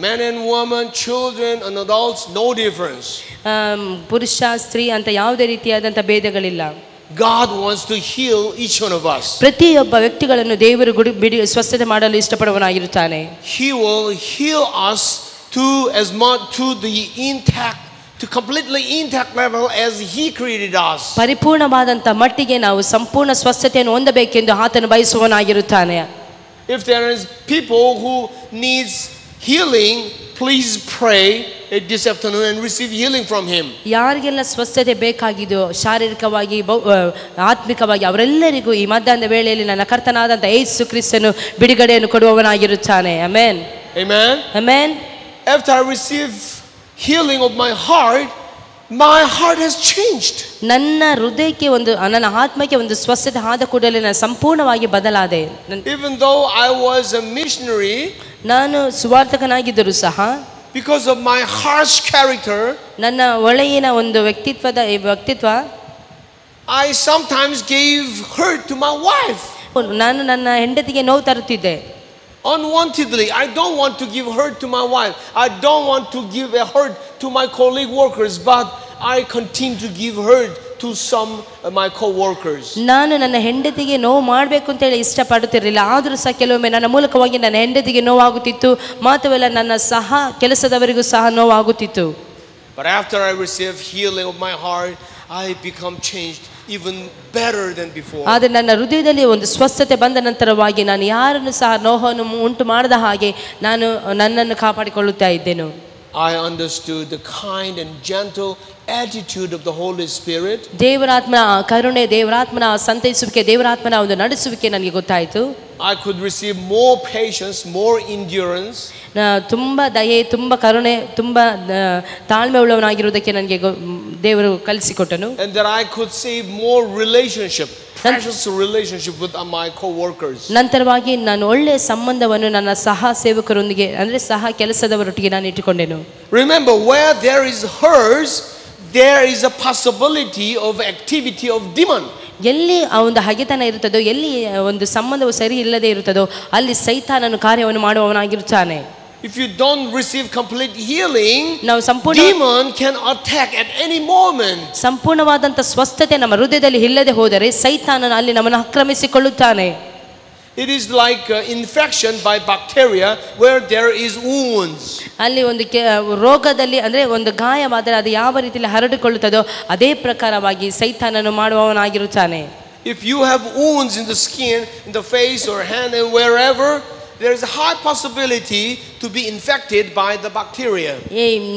Men and women, children and adults, no difference. ಪುರುಷ ಸ್ತ್ರೀ ಅಂತ ಯಾವುದೇ ರೀತಿಯಾದಂಥ ಭೇದಗಳಿಲ್ಲ. God wants to heal each one of us. ಪ್ರತಿಯೊಬ್ಬ ವ್ಯಕ್ತಿಗಳನ್ನು ದೇವರು ಸ್ವಸ್ಥತೆ ಮಾಡಲು ಇಷ್ಟಪಡುವವನಾಗಿರುತ್ತಾನೆ. He will heal us to as much to the intact, to completely intact level as He created us. ಪರಿಪೂರ್ಣವಾದಂಥ ಮಟ್ಟಿಗೆ ನಾವು ಸಂಪೂರ್ಣ ಸ್ವಸ್ಥತೆಯನ್ನು ಹೊಂದಬೇಕೆಂದು ಆತನು ಬಯಸುವವನಾಗಿರುತ್ತಾನೆ. If there is people who needs healing, please pray this afternoon and receive healing from Him. ಯಾರಿಗೆಲ್ಲ ಸ್ವಸ್ಥತೆ ಬೇಕಾಗಿದೆಯೋ ಶಾರೀರಿಕವಾಗಿ ಆತ್ಮಿಕವಾಗಿ ಅವರೆಲ್ಲರಿಗೂ ಈ ಮಧ್ಯಾಹ್ನದ ವೇಳೆಯಲ್ಲಿ ನನ್ನ ಕರ್ತನಾದಂಥ ಯೇಸು ಕ್ರಿಸ್ತನು ಬಿಡುಗಡೆಯನ್ನು ಕೊಡುವವನಾಗಿರುತ್ತಾನೆ. Amen. Amen. Amen. After I receive healing of my heart has changed. ನನ್ನ ಹೃದಯಕ್ಕೆ ನನ್ನ ಆತ್ಮಕ್ಕೆ ಒಂದು ಸ್ವಸ್ಥತೆ ಆದ ಕೂಡಲೇ ನಾನು ಸಂಪೂರ್ಣವಾಗಿ ಬದಲಾದೆ. Even though I was a missionary, ನಾನು ಸುವಾರ್ತಕನಾಗಿದ್ದರೂ ಸಹ, because of my harsh character, ನನ್ನ ಒಳ್ಳೆಯ ಒಂದು ವ್ಯಕ್ತಿತ್ವ, I sometimes gave hurt to my wife. ನಾನು ನನ್ನ ಹೆಂಡತಿಗೆ ನೋವು ತರುತ್ತಿದ್ದೆ. Unwantedly, I don't want to give hurt to my wife. I don't want to give a hurt to my colleague workers, but I continue to give hurt to some of my co-workers. ನಾನು ನನ್ನ ಹೆಂಡತಿಗೆ ನೋವು ಮಾಡಬೇಕು ಅಂತ ಹೇಳಿ ಇಷ್ಟಪಡುತ್ತಿರಲಿಲ್ಲ. ಆದರೂ ಸಹ ಕೆಲವೊಮ್ಮೆ ನನ್ನ ಮೂಲಕವಾಗಿ ನನ್ನ ಹೆಂಡತಿಗೆ ನೋವಾಗುತ್ತಿತ್ತು, ಮಾತ್ರವಲ್ಲ ನನ್ನ ಸಹ ಕೆಲಸದವರಿಗೂ ಸಹ ನೋವಾಗುತ್ತಿತ್ತು. But after I received healing of my heart, I become changed even better than before. ಆದರೆ ನನ್ನ ಹೃದಯದಲ್ಲಿ ಒಂದು ಸ್ವಸ್ಥತೆ ಬಂದ ನಂತರವಾಗಿ ನಾನು ಯಾರನ್ನು ಸಹ ನೋವನ್ನು ಉಂಟು ಮಾಡದ ಹಾಗೆ ನಾನು ನನ್ನನ್ನು ಕಾಪಾಡಿಕೊಳ್ಳುತ್ತಾ ಇದ್ದೇನೆ. I understood the kind and gentle attitude of the Holy Spirit. ದೇವರಾತ್ಮನ ಕರುಣೆ, ದೇವರಾತ್ಮನ ಸಂತೈಸುವಿಕೆ, ದೇವರಾತ್ಮನ ಒಂದು ನಡೆಸುವಿಕೆ ನನಗೆ ಗೊತ್ತಾಯಿತು. I could receive more patience, more endurance. ತುಂಬ ದಯೆ, ತುಂಬ ಕರುಣೆ, ತುಂಬ ತಾಳ್ಮೆ ಉಳ್ಳವನಾಗಿರುವುದಕ್ಕೆ ನನಗೆ ದೇವರು ಕಲಿಸಿಕೊಟ್ಟನು. And that I could save more precious relationship with my co-workers. ನಂತರವಾಗಿ ನಾನು ಒಳ್ಳೆಯ ಸಂಬಂಧವನ್ನು ನನ್ನ ಸಹ ಸೇವಕರೊಂದಿಗೆ ಅಂದರೆ ಸಹ ಕೆಲಸದವರೊಟ್ಟಿಗೆ ನಾನು ಇಟ್ಟುಕೊಂಡೆನು. Remember, where there is hurt, there is a possibility of activity of demon. ಎಲ್ಲಿ ಆ ಒಂದು ಹಗೆತನ ಇರುತ್ತದೋ, ಎಲ್ಲಿ ಒಂದು ಸಂಬಂಧವು ಸರಿ ಇಲ್ಲದೆ ಇರುತ್ತದೋ ಅಲ್ಲಿ ಸೈತಾನನು ಕಾರ್ಯವನ್ನು ಮಾಡುವವನಾಗಿರುತ್ತಾನೆ. If you don't receive complete healing, demon can attack at any moment. ಸಂಪೂರ್ಣವಾದಂತ ಸ್ವಸ್ಥತೆ ನಮ್ಮ ಹೃದಯದಲ್ಲಿ ಇಲ್ಲದೆ ಹೋದರೆ ಸೈತಾನನು ಅಲ್ಲಿ ನಮ್ಮನ್ನು ಆಕ್ರಮಿಸಿಕೊಳ್ಳುತ್ತಾನೆ. It is like infection by bacteria where there is wounds. ಅಲ್ಲಿ ಒಂದು ರೋಗದಲ್ಲಿ ಅಂದರೆ ಒಂದು ಗಾಯವಾದರೆ ಅದು ಯಾವ ರೀತಿಯಲ್ಲಿ ಹರಡಿಕೊಳ್ಳುತ್ತದೋ ಅದೇ ಪ್ರಕಾರವಾಗಿ ಸೈತಾನನು ಮಾಡುವವನಾಗಿರುತ್ತಾನೆ. If you have wounds in the skin, in the face or hand and wherever, there is a high possibility to be infected by the bacteria.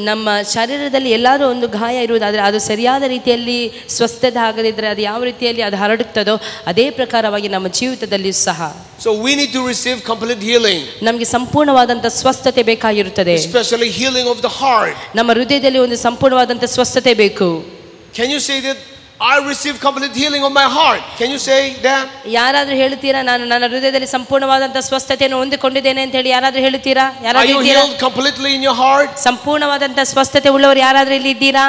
ನಮ್ಮ ಶರೀರದಲ್ಲಿ ಎಲ್ಲಾದರೂ ಒಂದು ಗಾಯ ಇರುವುದಾದರೆ ಅದು ಸರಿಯಾದ ರೀತಿಯಲ್ಲಿ ಸ್ವಸ್ಥತೆ ಆಗದಿದ್ದರೆ ಅದು ಯಾವ ರೀತಿಯಲ್ಲಿ ಅದು ಹರಡುತ್ತದೋ ಅದೇ ಪ್ರಕಾರವಾಗಿ ನಮ್ಮ ಜೀವಿತದಲ್ಲಿ ಸಹ. So we need to receive complete healing. ನಮಗೆ ಸಂಪೂರ್ಣವಾದಂಥ ಸ್ವಸ್ಥತೆ ಬೇಕಾಗಿರುತ್ತದೆ. Especially healing of the heart. ನಮ್ಮ ಹೃದಯದಲ್ಲಿ ಒಂದು ಸಂಪೂರ್ಣವಾದಂಥ ಸ್ವಸ್ಥತೆ ಬೇಕು. Can you say that? I receive complete healing of my heart. Can you say that? ಯಾರಾದರೂ ಹೇಳ್ತೀರಾ ನಾನು ನನ್ನ ಹೃದಯದಲ್ಲಿ ಸಂಪೂರ್ಣವಾದಂಥ ಸ್ವಸ್ಥತೆಯನ್ನು ಹೊಂದಿಕೊಂಡಿದ್ದೇನೆ ಅಂತ ಹೇಳಿ ಯಾರಾದರೂ ಹೇಳ್ತೀರಾ? Are you healed completely in your heart? ಸಂಪೂರ್ಣವಾದಂಥ ಸ್ವಸ್ಥತೆ ಉಳ್ಳವರು ಯಾರಾದರೂ ಇಲ್ಲಿ ಇದ್ದೀರಾ?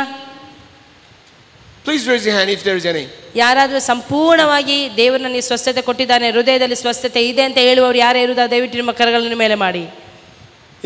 Please raise your hand if there is any. ಯಾರಾದರೂ ಸಂಪೂರ್ಣವಾಗಿ ದೇವರು ನನಗೆ ಸ್ವಸ್ಥತೆ ಕೊಟ್ಟಿದ್ದಾನೆ, ಹೃದಯದಲ್ಲಿ ಸ್ವಸ್ಥತೆ ಇದೆ ಅಂತ ಹೇಳುವವರು ಯಾರೇ ಇರುವುದಾ ದಯವಿಟ್ಟು ನಿಮ್ಮ ಕರಗಳನ್ನು ಮೇಲೆ ಮಾಡಿ.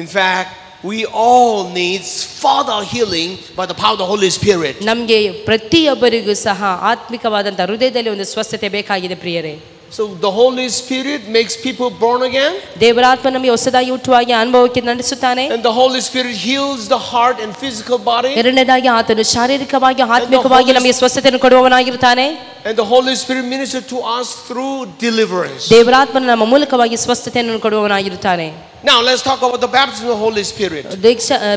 In fact, we all need further healing by the power of the Holy Spirit. ನಮಗೆ ಪ್ರತಿಯೊಬ್ಬರಿಗೂ ಸಹ ಆತ್ಮಿಕವಾದಂಥ ಹೃದಯದಲ್ಲಿ ಒಂದು ಸ್ವಸ್ಥತೆ ಬೇಕಾಗಿದೆ ಪ್ರಿಯರೇ. So the Holy Spirit makes people born again. ದೇವರಾತ್ಮ ನಮಗೆ ಹೊಸದಾಗಿ ಹುಟ್ಟುವಾಗಿ ಅನುಭವಕ್ಕೆ ನಡೆಸುತ್ತಾನೆ. And the Holy Spirit heals the heart and physical body. ಎರಡನೇದಾಗಿ ಆತನು ಶಾರೀರಿಕವಾಗಿ ಆತ್ಮಿಕವಾಗಿ ನಮಗೆ ಸ್ವಸ್ಥತೆಯನ್ನು ಕೊಡುವವನಾಗಿರುತ್ತಾನೆ. And the Holy Spirit ministers to us through deliverance. ದೇವರಾತ್ಮನು ನಮ್ಮ ಮೂಲಕವಾಗಿ ಸ್ವಸ್ಥತೆಯನ್ನು ಕೊಡುವವನಾಗಿರುತ್ತಾನೆ. Now let's talk about the baptism of the Holy Spirit.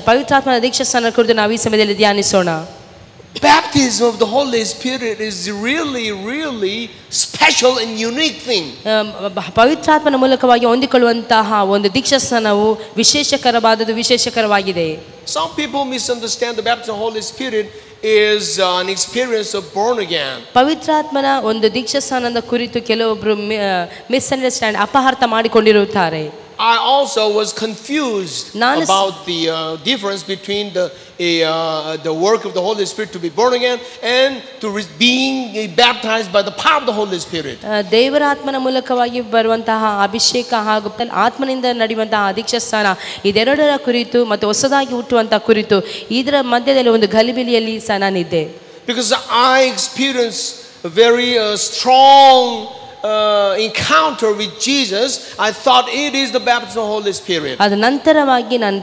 ಪವಿತ್ರಾತ್ಮನ ದೀಕ್ಷಾಸ್ನಾನ ಕುರಿತು ನಾವು ಈ ಸಮಯದಲ್ಲಿ ಧ್ಯಾನಿಸೋಣ. Baptism of the Holy Spirit is really special and unique thing. ಪವಿತ್ರಾತ್ಮನ ಮೂಲಕವಾಗಿ ಹೊಂದಿಕೊಳ್ಳುವಂತಹ ಒಂದು ದೀಕ್ಷಾಸ್ನಾನವು ವಿಶೇಷಕರವಾಗಿದೆ. Some people misunderstand the baptism of the Holy Spirit is an experience of born again. ಪವಿತ್ರಾತ್ಮನ ಒಂದು ದೀಕ್ಷಾಸ್ನಾನದ ಕುರಿತು ಕೆಲವೊಬ್ಬರು misunderstand ಅಪಹಾರ್ಥ ಮಾಡಿಕೊಂಡಿರುತ್ತಾರೆ. I also was confused about the difference between the work of the Holy Spirit to be born again and to being baptized by the power of the Holy Spirit. ದೇವರಾತ್ಮನ ಮೂಲಕವಾಗಿ ಬರುವಂತಹ ಅಭಿಷೇಕ ಹಾಗೂ ಆತ್ಮನಿಂದ ನಡೆಯುವಂತಹ ದೀಕ್ಷಾಸ್ನಾನ ಇದೆರಡರ ಕುರಿತು ಮತ್ತು ಹೊಸದಾಗಿ ಹುಟ್ಟುವಂತಹ ಕುರಿತು ಇದರ ಮಧ್ಯದಲ್ಲಿ ಒಂದು ಗಲಿಬಿಲಿಯಲ್ಲಿ ಸಹ ನಾನಿದ್ದೆ. Because I experienced a very strong encounter with Jesus, I thought it is the baptism of the Holy Spirit. ಅದ ನಂತರವಾಗಿ ನಾನು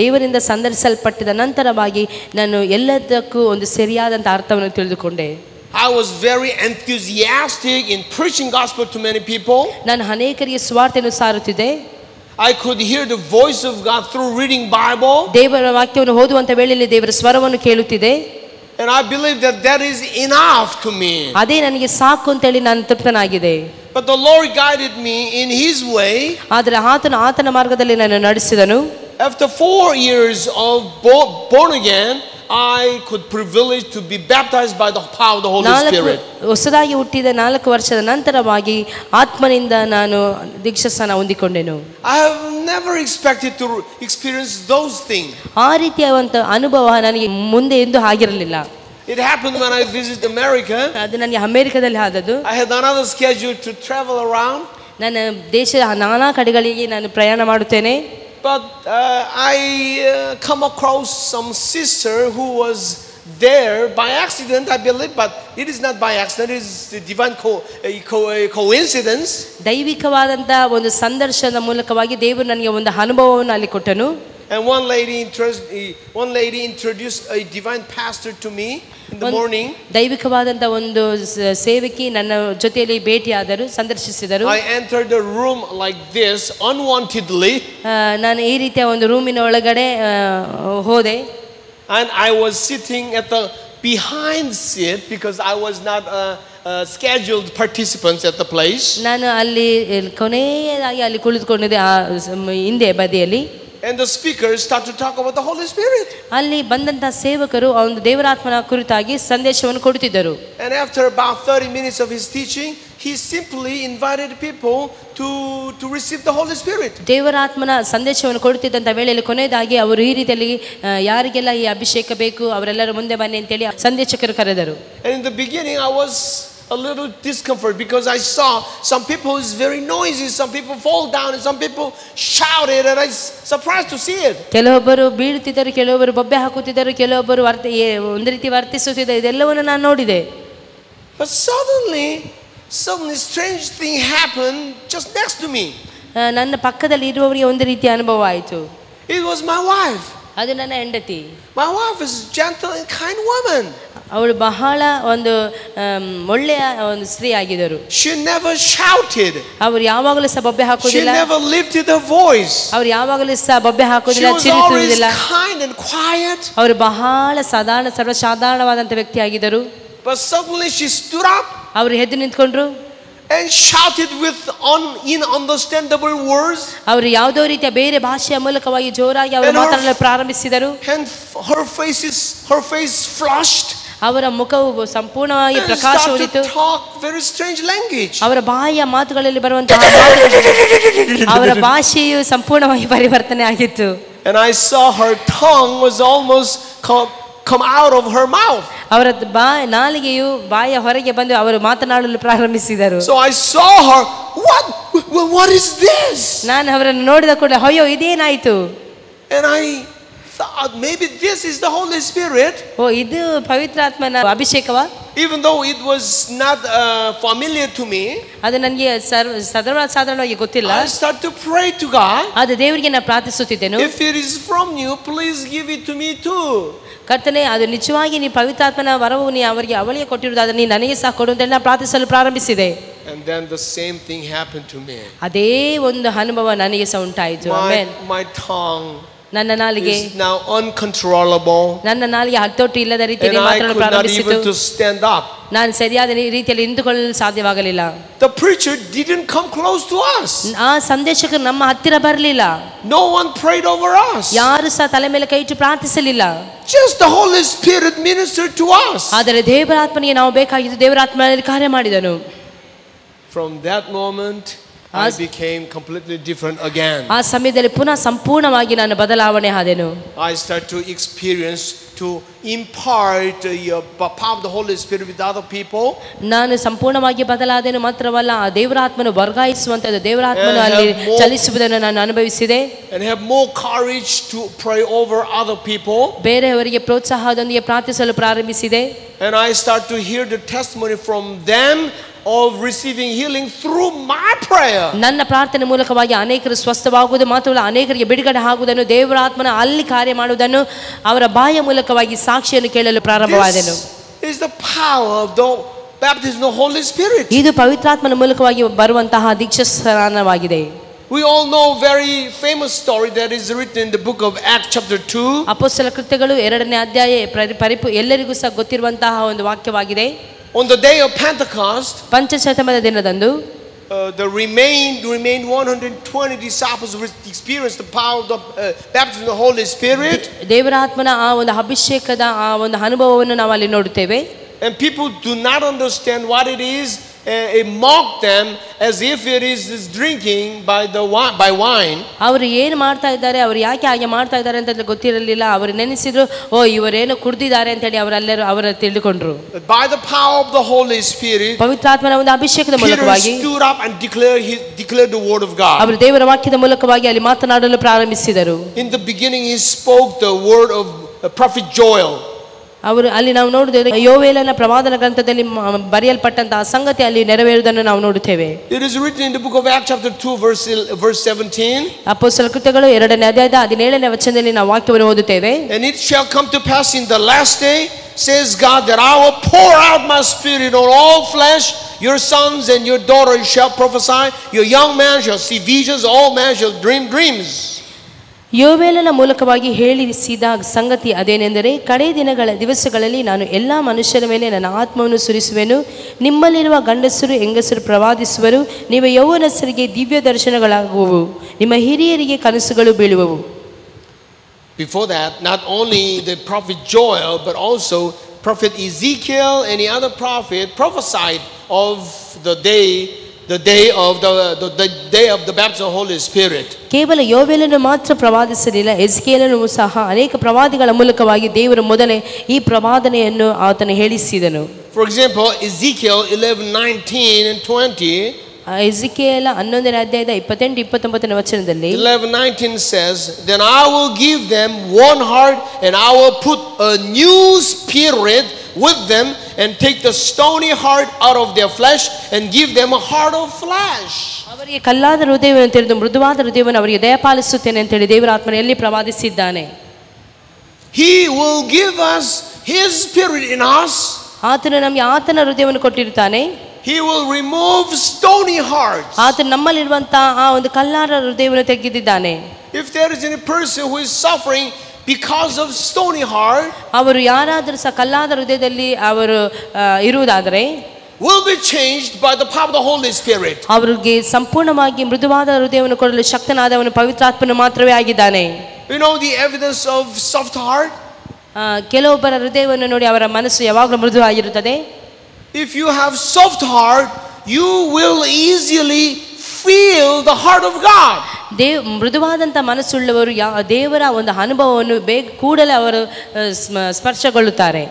ದೇವರಿಂದ ಸಂದರ್ಶಿಸಲ್ಪಟ್ಟಿದ ನಂತರವಾಗಿ ನಾನು ಎಲ್ಲದಕ್ಕೂ ಒಂದು ಸರಿಯಾದಂತ ಅರ್ಥವನ್ನು ತಿಳಿದುಕೊಂಡೆ. I was very enthusiastic in preaching gospel to many people. ನಾನು ಅನೇಕರಿಗೆ ಸುವಾರ್ತೆಯನ್ನು ಸಾರುತ್ತಿದ್ದೆ. I could hear the voice of God through reading Bible. ದೇವರ ವಾಕ್ಯವನ್ನು ಓದುವಂತ ವೇಳೆಯಲ್ಲಿ ದೇವರ ಸ್ವರವನ್ನು ಕೇಳುತ್ತಿದ್ದೆ. And I believe that is enough to me. ಅದೇ ನನಗೆ ಸಾಕು ಅಂತ ಹೇಳಿ ನಾನು ತೃಪ್ತನಾಗಿದೆ. But the Lord guided me in His way. ಆದರೆ ಆತನ ಮಾರ್ಗದಲ್ಲಿ ನಾನು ನಡೆಸಿದನು. After 4 years of born again, I could privilege to be baptized by the power of the Holy Spirit. ಹೊಸದಾಗಿ ಹುಟ್ಟಿದ 4 ವರ್ಷದ ನಂತರವಾಗಿ ಆತ್ಮನಿಂದ ನಾನು ದೀಕ್ಷಾಸ್ನಾನ ಹೊಂದಿಕೊಂಡೆನು. I have never expected to experience those things. ಆ ರೀತಿಯಾದಂತ ಅನುಭವ ನನಗೆ ಮುಂದೆ ಎಂದೂ ಆಗಿರಲಿಲ್ಲ. It happened when I visited America. ಅದು ನನಗೆ ಅಮೆರಿಕದಲ್ಲಿ ಆದದ್ದು. I had another schedule to travel around. ನನ್ನ ದೇಶದ ನಾನಾ ಕಡೆಗಳಿಗೆ ನಾನು ಪ್ರಯಾಣ ಮಾಡುತ್ತೇನೆ. But I come across some sister who was there by accident, I believe, but it is not by accident, it is a divine coincidence. ದೈವಿಕವಾದಂತ ಒಂದು ಸಂದರ್ಶನದ ಮೂಲಕವಾಗಿ ದೇವರು ನನಗೆ ಒಂದು ಅನುಭವವನ್ನು ಅಲ್ಲಿ ಕೊಟ್ಟನು. And one lady introduced a divine pastor to me in the morning. ದೈವಿಕವಾದಂತ ಒಂದು ಸೇವಕಿ ನನ್ನ ಜೊತೆಯಲ್ಲಿ ಭೇಟಿಯಾದರು, ಸಂದರ್ಶಿಸಿದರು. I entered the room like this unwantedly. ನಾನು ಈ ರೀತಿಯ ಒಂದು ರೂಮಿನ ಒಳಗಡೆ ಹೋದೆ. And I was sitting at the behind seat because I was not scheduled participants at the place. ನಾನು ಅಲ್ಲಿ ಕೊನೆಯದಾಗಿ ಅಲ್ಲಿ ಕುಳಿತುಕೊಂಡಿದ್ದೆ ಹಿಂದೆ ಬದಿಯಲ್ಲಿ. And the speakers start to talk about the Holy Spirit. ಅಲ್ಲಿ ಬಂದಂತ ಸೇವಕರು ಒಂದು ದೇವರಾತ್ಮನ ಕುರಿತಾಗಿ ಸಂದೇಶವನ್ನು ಕೊಡುತ್ತಿದ್ದರು. And after about 30 minutes of his teaching, he simply invited people to receive the Holy Spirit. ದೇವರಾತ್ಮನ ಸಂದೇಶವನ್ನು ಕೊಡುತ್ತಿದ್ದಂತ ವೇಳೆಯಲ್ಲಿ ಕೊನೆಯದಾಗಿ ಅವರು ಈ ರೀತಿಯಲ್ಲಿ ಯಾರಿಗೆಲ್ಲ ಈ ಅಭಿಷೇಕ ಬೇಕು ಅವರೆಲ್ಲರೂ ಮುಂದೆ ಬನ್ನಿ ಅಂತ ಹೇಳಿ ಸಂದೇಶಕರು ಕರೆದರು. And in the beginning I was a little discomfort because I saw some people is very noisy, some people fall down and some people shouted, and I was surprised to see it. ಕೆಲವೊಬ್ಬರು ಬೀಳುತ್ತಿದ್ದರು, ಕೆಲವೊಬ್ಬರು ಬೊಬ್ಬೆ ಹಾಕುತ್ತಿದ್ದರು, ಕೆಲವೊಬ್ಬರು ಒಂದು ರೀತಿ ವರ್ತಿಸುತ್ತಿದ್ದರು, ಇದೆಲ್ಲವನ್ನು ನಾನು ನೋಡಿದೆ. But suddenly suddenly strange thing happened just next to me. ನನ್ನ ಪಕ್ಕದಲ್ಲಿ ಇರುವವರಿಗೆ ಒಂದು ರೀತಿಯ ಅನುಭವ ಆಯಿತು. It was my wife. ಅದು ನನ್ನ ಹೆಂಡತಿ. My wife is a gentle and kind woman. ಅವಳು ಬಹಳ ಒಂದು ಒಳ್ಳೆಯ ಒಂದು ಸ್ತ್ರೀ ಆಗಿದ್ದರು. She never shouted. ಅವರು ಯಾವಾಗಲೂ ಸಹ ಬೊಬ್ಬೆ ಹಾಕುವುದಿಲ್ಲ. She never lifted her voice. ಅವರು ಯಾವಾಗಲೂ ಸಹ ಬೊಬ್ಬೆ ಹಾಕುವುದಿಲ್ಲ, She was ಚಿರಿಸುವುದಿಲ್ಲ. always kind and quiet. ಅವರು ಬಹಳ ಸರ್ವಸಾಧಾರಣವಾದಂಥ ವ್ಯಕ್ತಿ ಆಗಿದ್ದರು. But suddenly she stood up. ಅವರು ಎದ್ದು ನಿಂತ್ಕೊಂಡ್ರು. And shouted with ununderstandable words. ಅವರು ಯಾವುದೋ ರೀತಿಯ ಬೇರೆ ಭಾಷೆಯ ಮೂಲಕವಾಗಿ ಜೋರಾಗಿ ಅವರು ಮಾತನಾಡಲು ಪ್ರಾರಂಭಿಸಿದರು. And her face flushed. ಅವರ ಮುಖವು ಸಂಪೂರ್ಣವಾಗಿ ಪ್ರಕಾಶವಿತ್ತು. Talk very strange language. ಅವರ ಬಾಯಿಯ ಮಾತುಗಳಲ್ಲಿ ಬರುವಂತಹ ಅವರ ಭಾಷೆಯು ಸಂಪೂರ್ಣವಾಗಿ ಪರಿವರ್ತನೆ ಆಗಿತ್ತು. And I saw her tongue was almost come out of her mouth. ಅವರ ನಾಲಿಗೆಯು ಬಾಯಿಯ ಹೊರಗೆ ಬಂದು ಅವರು ಮಾತನಾಡಲು ಪ್ರಾರಂಭಿಸಿದರು. So I saw her. What is this? ನಾನು ಅವರನ್ನು ನೋಡಿದ ಕೂಡಲೇ ಅಯ್ಯೋ ಇದೇನಾಯಿತು? And I thought maybe this is the Holy Spirit. ಓ ಇದು ಪವಿತ್ರಾತ್ಮನ ಅಭಿಷೇಕವಾ? Even though it was not familiar to me, ಅದು ನನಗೆ ಸಾಧಾರಣವಾಗಿ ಗೊತ್ತಿಲ್ಲ. I started to pray to God. ಅದು ದೇವರಿಗೆ ನಾನು ಪ್ರಾರ್ಥಿಸುತ್ತಿದ್ದೆನು. If it is from you, please give it to me too. ಕರ್ತನೇ, ಅದು ನಿಜವಾಗಿ ನೀ ಪವಿತ್ರಾತ್ಮನ ವರವು ನೀ ಅವಳಿಗೆ ಕೊಟ್ಟಿರುವುದಾದರೆ ನೀ ನನಗೆ ಸಹ ಕೊಡು ಅಂತ ನಾನು ಪ್ರಾರ್ಥಿಸಲು ಪ್ರಾರಂಭಿಸಿದೆ. And then the same thing happened to me. ಅದೇ ಒಂದು ಅನುಭವ ನನಗೆ ಸಹ ಉಂಟಾಯಿತು. My tongue ನನ್ನ ನಾಲಿಗೆ is now uncontrollable. ನನ್ನ ನಾಲಿಗೆ ಹತೋಟಿ ಇಲ್ಲದ ರೀತಿಯಲ್ಲಿ ಮಾತನಾಡಲು ಪ್ರಾರಂಭಿಸಿತು. I could not even to stand up. ನಾನು ಸರಿಯಾದ ರೀತಿಯಲ್ಲಿ ನಿಂತುಕೊಳ್ಳಲು ಸಾಧ್ಯವಾಗಲಿಲ್ಲ. The preacher didn't come close to us. ಆ ಸಂದೇಶಕರು ನಮ್ಮ ಹತ್ತಿರ ಬರಲಿಲ್ಲ. No one prayed over us. ಯಾರು ಸಹ ತಲೆ ಮೇಲೆ ಕೈ ಇಟ್ಟು ಪ್ರಾರ್ಥಿಸಲಿಲ್ಲ. Just the Holy Spirit ministered to us. ಆದರೆ ದೇವರ ಆತ್ಮನಿಗೆ ನಾವು ಬೇಕಾಗಿದ್ದು ದೇವರ ಆತ್ಮನಲ್ಲಿ ಕಾರ್ಯ ಮಾಡಿದನು. From that moment I became completely different again. ಆ ಸಮಯದಲ್ಲಿ ಪುನಃ ಸಂಪೂರ್ಣವಾಗಿ ನಾನು ಬದಲಾವಣೆ ಆದೆನು. I started to experience to impart the power of the Holy Spirit with other people. ನಾನು ಸಂಪೂರ್ಣವಾಗಿ ಬದಲಾದೆನು ಮಾತ್ರವಲ್ಲ, ಆ ದೇವರ ಆತ್ಮನು ವರ್ಗಾಯಿಸುವಂತದ್ದು ದೇವರ ಆತ್ಮನು ಅಲ್ಲಿ ಚಲಿಸುವುದನ್ನು ನಾನು ಅನುಭವಿಸಿದೆ. And have more courage to pray over other people. ಬೇರೆಯವರಿಗೆ ಪ್ರೋತ್ಸಾಹದೊಂದಿಗೆ ಪ್ರಾರ್ಥಿಸಲು ಪ್ರಾರಂಭಿಸಿದೆ. And I start to hear the testimony from them of receiving healing through my prayer. ನನ್ನ ಪ್ರಾರ್ಥನೆ ಮೂಲಕವಾಗಿ ಅನೇಕರು ಸ್ವಸ್ಥವಾಗುವುದು ಮಾತ್ರವಲ್ಲ, ಅನೇಕರಿಗೆ ಬಿಡುಗಡೆ ಆಗುವುದನ್ನು ದೇವರ ಆತ್ಮನ ಅಲ್ಲಿ ಕಾರ್ಯ ಮಾಡುವುದನ್ನು ಅವರ ಬಾಯ ಮೂಲಕವಾಗಿ ಸಾಕ್ಷಿಯನ್ನು ಕೇಳಲು ಪ್ರಾರಂಭವಾದೆನು. This is the power of the baptism of the Holy Spirit. ಇದು ಪವಿತ್ರಾತ್ಮನ ಮೂಲಕವಾಗಿ ಬರುವಂತಹ ದೀಕ್ಷಾಸ್ನಾನವಾಗಿದೆ. We all know very famous story that is written in the book of Acts chapter 2. ಅಪೊಸ್ತಲ ಕೃತ್ಯಗಳು 2ನೇ ಅಧ್ಯಾಯ ಎಲ್ಲರಿಗೂ ಸಹ ಗೊತ್ತಿರುವಂತಹ ಒಂದು ವಾಕ್ಯವಾಗಿದೆ. On the day of Pentecost, ಪಂಚಶತಮದ ದಿನದಂದು the remained 120 disciples experienced the power of the baptism of the Holy Spirit. ದೇವರ ಆತ್ಮನ ಆ ಒಂದು ಅಭಿಷೇಕದ ಆ ಒಂದು ಅನುಭವವನ್ನು ನಾವು ಅಲ್ಲಿ ನೋಡುತ್ತೇವೆ. And people do not understand what it is. It mocked them as if it is drinking by wine. ಅವರು ಏನು ಮಾಡ್ತಾ ಇದ್ದಾರೆ, ಅವರು ಯಾಕೆ ಹಾಗೆ ಮಾಡ್ತಾ ಇದ್ದಾರೆ ಅಂತ ಗೊತ್ತಿರಲಿಲ್ಲ. ಅವರು ನೆನೆಸಿದ್ರು, ಓ ಇವರೇನು ಕುಡಿದಿದ್ದಾರೆ ಅಂತ ಹೇಳಿ ಅವರ ತಿಳಿದುಕೊಂಡ್ರು. By the power of the Holy Spirit, ಪವಿತ್ರಾತ್ಮನ ಒಂದು ಅಭಿಷೇಕದ ಮೂಲಕವಾಗಿ Peter stood up and declared the word of God. ಅವರು ದೇವರ ವಾಕ್ಯದ ಮೂಲಕವಾಗಿ ಅಲ್ಲಿ ಮಾತನಾಡಲು ಪ್ರಾರಂಭಿಸಿದರು. In the beginning he spoke the word of prophet Joel. ಅವರು ಅಲ್ಲಿ ನಾವು ನೋಡುತ್ತೇವೆ, ಯೋವೇಲನ ಪ್ರವಾದನ ಗ್ರಂಥದಲ್ಲಿ ಬರೆಯಲ್ಪಟ್ಟಂತಹ ಸಂಗತಿ ಅಲ್ಲಿ ನೆರವೇರುವುದನ್ನು ನಾವು ನೋಡುತ್ತೇವೆ. It is written in the book of Acts chapter 2 verse 17. ಅಪೊಸ್ತಲ ಕೃತ್ಯಗಳು 2ನೇ ಅಧ್ಯಾಯದ 17ನೇ ವಚನದಲ್ಲಿ ನಾವು ವಾಕ್ಯವನ್ನು ಓದುತ್ತೇವೆ. And it shall come to pass in the last day, says God, that I will pour out my spirit on all flesh. Your sons and your daughters shall prophesy. Your young man shall see visions. Old man shall dream dreams. ಯೋವೇಲನ ಮೂಲಕವಾಗಿ ಹೇಳಿಸಿದ ಸಂಗತಿ ಅದೇನೆಂದರೆ, ಕಡೇ ದಿವಸಗಳಲ್ಲಿ ನಾನು ಎಲ್ಲ ಮನುಷ್ಯರ ಮೇಲೆ ನನ್ನ ಆತ್ಮವನ್ನು ಸುರಿಸುವೆನು. ನಿಮ್ಮಲ್ಲಿರುವ ಗಂಡಸರು ಹೆಂಗಸರು ಪ್ರವಾದಿಸುವರು. ನಿಮ್ಮ ಯೌವನಸ್ಥರಿಗೆ ದಿವ್ಯ ದರ್ಶನಗಳಾಗುವವು. ನಿಮ್ಮ ಹಿರಿಯರಿಗೆ ಕನಸುಗಳು ಬೀಳುವವು. Before that, not only the prophet Joel, but also prophet Ezekiel and the other prophet prophesied of the day of the baptism of the Holy Spirit. ಕೇವಲ ಯೋವೇಲನು ಮಾತ್ರ ಪ್ರವಾದಿಸಲಿಲ್ಲ, ಎಜ್ಕೇಲನು ಸಹ ಅನೇಕ ಪ್ರವಾದಿಗಳ ಮೂಲಕವಾಗಿ ದೇವರು ಮೊದಲೇ ಈ ಪ್ರವಾದನೆಯನ್ನು ಆತನು ಹೇಳಿಸಿದನು. For example, Ezekiel 11:19 and 20. ಎಜ್ಕೇಲ 11ನೇ ಅಧ್ಯಾಯದ 28-29ನೇ ವಚನದಲ್ಲಿ 11:19 says, Then I will give them one heart, and I will put a new spirit with them and take the stony heart out of their flesh and give them a heart of flesh. ಅವರಿಗೆ ಕಲ್ಲಾದ ಹೃದಯವನ್ನು ತೆರೆದು ಮೃದುವಾದ ಹೃದಯವನ್ನು ಅವರಿಗೆ ದಯಪಾಲಿಸುತ್ತೇನೆ ಅಂತ ಹೇಳಿ ದೇವರ ಆತ್ಮನಲ್ಲಿ ಪ್ರವಾದಿಸಿದ್ದಾನೆ. He will give us his spirit in us. ಆತನು ನಮಗೆ ಆತನ ಹೃದಯವನ್ನು ಕೊಟ್ಟಿರುತ್ತಾನೆ. He will remove stony hearts. ಆತನು ನಮ್ಮಲ್ಲಿರುವಂತಹ ಆ ಒಂದು ಕಲ್ಲಾದ ಹೃದಯವನ್ನು ತೆಗೆದಿದ್ದಾನೆ. If there is any person who is suffering because of stony heart, ಅವರು ಯಾರಾದರೂ ಸಹ ಕಲ್ಲಾದ ಹೃದಯದಲ್ಲಿ ಅವರು ಇರುವುದಾದರೆ will be changed by the power of the Holy Spirit. ಅವರಿಗೆ ಸಂಪೂರ್ಣವಾಗಿ ಮೃದುವಾದ ಹೃದಯವನ್ನು ಕೊಡಲು ಶಕ್ತನಾದವನು ಪವಿತ್ರಾತ್ಮನು ಮಾತ್ರವೇ ಆಗಿದ್ದಾನೆ. You know the evidence of soft heart? ಕೆಲವೊಬ್ಬರ ಹೃದಯವನ್ನು ನೋಡಿ ಅವರ ಮನಸ್ಸು ಯಾವಾಗಲೂ ಮೃದುವಾಗಿರುತ್ತದೆ. If you have soft heart, you will easily feel the heart of God. ಮೃದುವಾದಂಥ ಮನಸ್ಸುಳ್ಳವರು ದೇವರ ಒಂದು ಅನುಭವವನ್ನು ಕೂಡಲೇ ಅವರು ಸ್ಪರ್ಶಗೊಳ್ಳುತ್ತಾರೆ.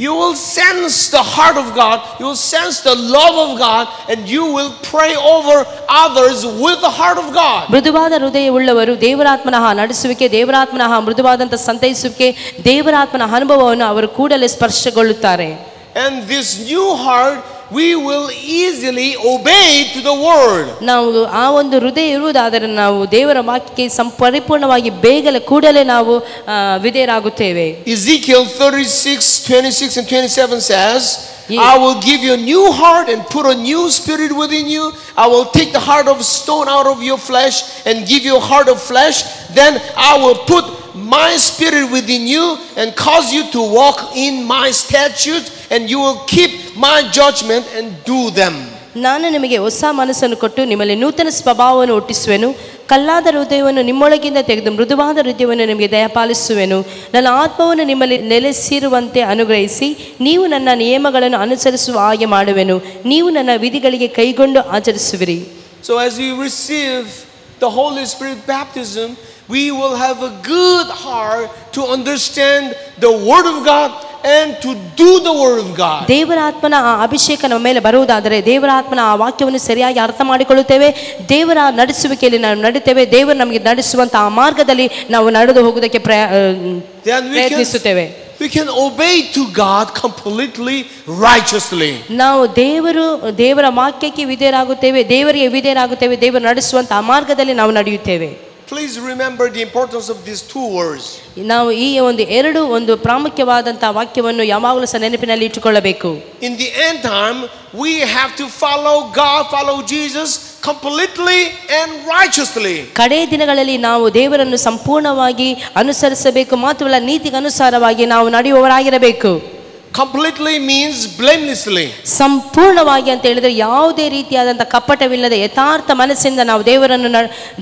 You will sense the heart of God, you will sense the love of God, and you will pray over others with the heart of God. ಮೃದುವಾದ ಹೃದಯವುಳ್ಳವರು ದೇವರಾತ್ಮನ ನಡೆಸುವಿಕೆ, ದೇವರಾತ್ಮನ ಮೃದುವಾದಂಥ ಸಂತೈಸುವಿಕೆ, ದೇವರಾತ್ಮನ ಅನುಭವವನ್ನು ಅವರು ಕೂಡಲೇ ಸ್ಪರ್ಶಗೊಳ್ಳುತ್ತಾರೆ. And this new heart we will easily obey to the word. ನಾವು ಆ ಒಂದು ಹೃದಯ ಇರುವುದಾದರೆ ನಾವು ದೇವರ ವಾಕ್ಯಕ್ಕೆ ಪರಿಪೂರ್ಣವಾಗಿ ಬೇಗನೆ ಕೂಡಲೇ ನಾವು ವಿಧೇಯರಾಗುತ್ತೇವೆ. Ezekiel 36:26 and 27 says, I will give you a new heart and put a new spirit within you. I will take the heart of stone out of your flesh and give you a heart of flesh. Then I will put my spirit within you and cause you to walk in my statutes, and you will keep my judgment and do them. ನಾನು ನಿಮಗೆ ಹೊಸ ಮನಸ್ಸನ್ನು ಕೊಟ್ಟು ನಿಮ್ಮಲ್ಲಿ ನೂತನ ಸ್ವಭಾವವನ್ನು ಹುಟ್ಟಿಸುವೆನು. ಕಲ್ಲಾದ ಹೃದಯವನ್ನು ನಿಮ್ಮೊಳಗಿಂದ ತೆಗೆದು ಮೃದುವಾದ ಹೃದಯವನ್ನು ನಿಮಗೆ ದಯಪಾಲಿಸುವೆನು. ನನ್ನ ಆತ್ಮವನ್ನು ನಿಮ್ಮಲ್ಲಿ ನೆಲೆಸಿರುವಂತೆ ಅನುಗ್ರಹಿಸಿ ನೀವು ನನ್ನ ನಿಯಮಗಳನ್ನು ಅನುಸರಿಸುವ ಹಾಗೆ ಮಾಡುವೆನು. ನೀವು ನನ್ನ ವಿಧಿಗಳಿಗೆ ಕೈಗೊಂಡು ಆಚರಿಸುವಿರಿ. So as we receive the Holy Spirit baptism, we will have a good heart to understand the Word of God and to do the Word of God. ದೇವರ ಆತ್ಮನ ಅಭಿಷೇಕ ನಮ್ಮ ಮೇಲೆ ಬರುವುದಾದರೆ ದೇವರ ಆತ್ಮನ ಆ ವಾಕ್ಯವನ್ನು ಸರಿಯಾಗಿ ಅರ್ಥ ಮಾಡಿಕೊಳ್ಳುತ್ತೇವೆ. ದೇವರ ನಡೆಸುವಿಕೆಯಲ್ಲಿ ನಾವು ನಡೀತೇವೆ. ದೇವರು ನಮಗೆ ನಡೆಸುವಂತಹ ಆ ಮಾರ್ಗದಲ್ಲಿ ನಾವು ನಡೆದು ಹೋಗುವುದಕ್ಕೆ ಪ್ರಯತ್ನಿಸುತ್ತೇವೆ. We can obey to God completely righteously. ನಾವು ದೇವರ ವಾಕ್ಯಕ್ಕೆ ವಿಧೇಯರಾಗುತ್ತೇವೆ, ದೇವರಿಗೆ ವಿಧೇಯರಾಗುತ್ತೇವೆ. ದೇವರು ನಡೆಸುವಂತಹ ಆ ಮಾರ್ಗದಲ್ಲಿ ನಾವು ನಡೆಯುತ್ತೇವೆ. Please remember the importance of these two words. ನಾವು ಈ ಒಂದು ಪ್ರಾಮುಖ್ಯವಾದಂತಹ ವಾಕ್ಯವನ್ನು ಯಾವಾಗಲೂ ಸಹ ನೆನಪಿನಲ್ಲಿ ಇಟ್ಟುಕೊಳ್ಳಬೇಕು. In the end time, we have to follow God, follow Jesus completely and righteously. ಕಡೆ ದಿನಗಳಲ್ಲಿ ನಾವು ದೇವರನ್ನು ಸಂಪೂರ್ಣವಾಗಿ ಅನುಸರಿಸಬೇಕು, ಮಾತ್ರವಲ್ಲ ನೀತಿಗೆ ಅನುಸಾರವಾಗಿ ನಾವು ನಡೆಯುವವರಾಗಿರಬೇಕು. Completely means blamelessly. ಸಂಪೂರ್ಣವಾಗಿ ಅಂತ ಹೇಳಿದ್ರೆ ಯಾವುದೇ ರೀತಿಯಾದಂಥ ಕಪಟವಿಲ್ಲದೆ ಯಥಾರ್ಥ ಮನಸ್ಸಿಂದ ನಾವು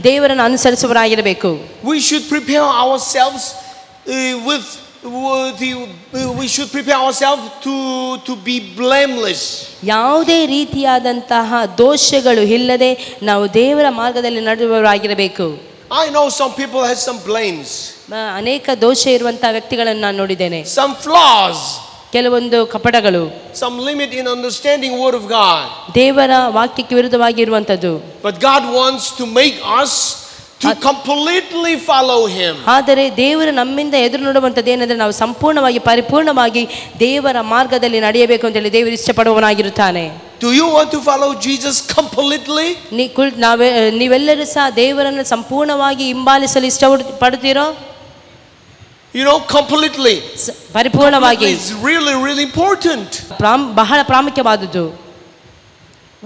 ದೇವರನ್ನು ಅನುಸರಿಸುವವರಾಗಿರಬೇಕು. We should prepare ourselves to be blameless. ಯಾವುದೇ ರೀತಿಯಾದಂತಹ ದೋಷಗಳು ಇಲ್ಲದೆ ನಾವು ದೇವರ ಮಾರ್ಗದಲ್ಲಿ ನಡೆಯುವವರಾಗಿರಬೇಕು. I know some people have some blames. ಅನೇಕ ದೋಷ ಇರುವಂತಹ ವ್ಯಕ್ತಿಗಳನ್ನು ನಾನು ನೋಡಿದ್ದೇನೆ. Some flaws. ಕೆಲವೊಂದು ಕಪಟಗಳು. Some limit in understanding word of God. ದೇವರ ವಾಕ್ಯಕ್ಕೆ ವಿರುದ್ಧವಾಗಿ ಇರುವಂತದ್ದು. But God wants to make us to completely follow him. ಆದರೆ ದೇವರು ನಮ್ಮಿಂದ ಎದುರು ನೋಡುವಂತದ್ದು ಏನಂದ್ರೆ ನಾವು ಸಂಪೂರ್ಣವಾಗಿ ಪರಿಪೂರ್ಣವಾಗಿ ದೇವರ ಮಾರ್ಗದಲ್ಲಿ ನಡೆಯಬೇಕು ಅಂತ ಹೇಳಿ ದೇವರು ಇಷ್ಟಪಡುವವನಾಗಿರುತ್ತಾನೆ. Do you want to follow Jesus completely? ನೀವೆಲ್ಲರೂ ಸಹ ದೇವರನ್ನು ಸಂಪೂರ್ಣವಾಗಿ ಹಿಂಬಾಲಿಸಲು ಇಷ್ಟಪಡುತ್ತೀರೋ? You know, completely. ಪರಿಪೂರ್ಣವಾಗಿ. It's really, really important. ಬಹಳ ಪ್ರಾಮುಖ್ಯವಾದದ್ದು.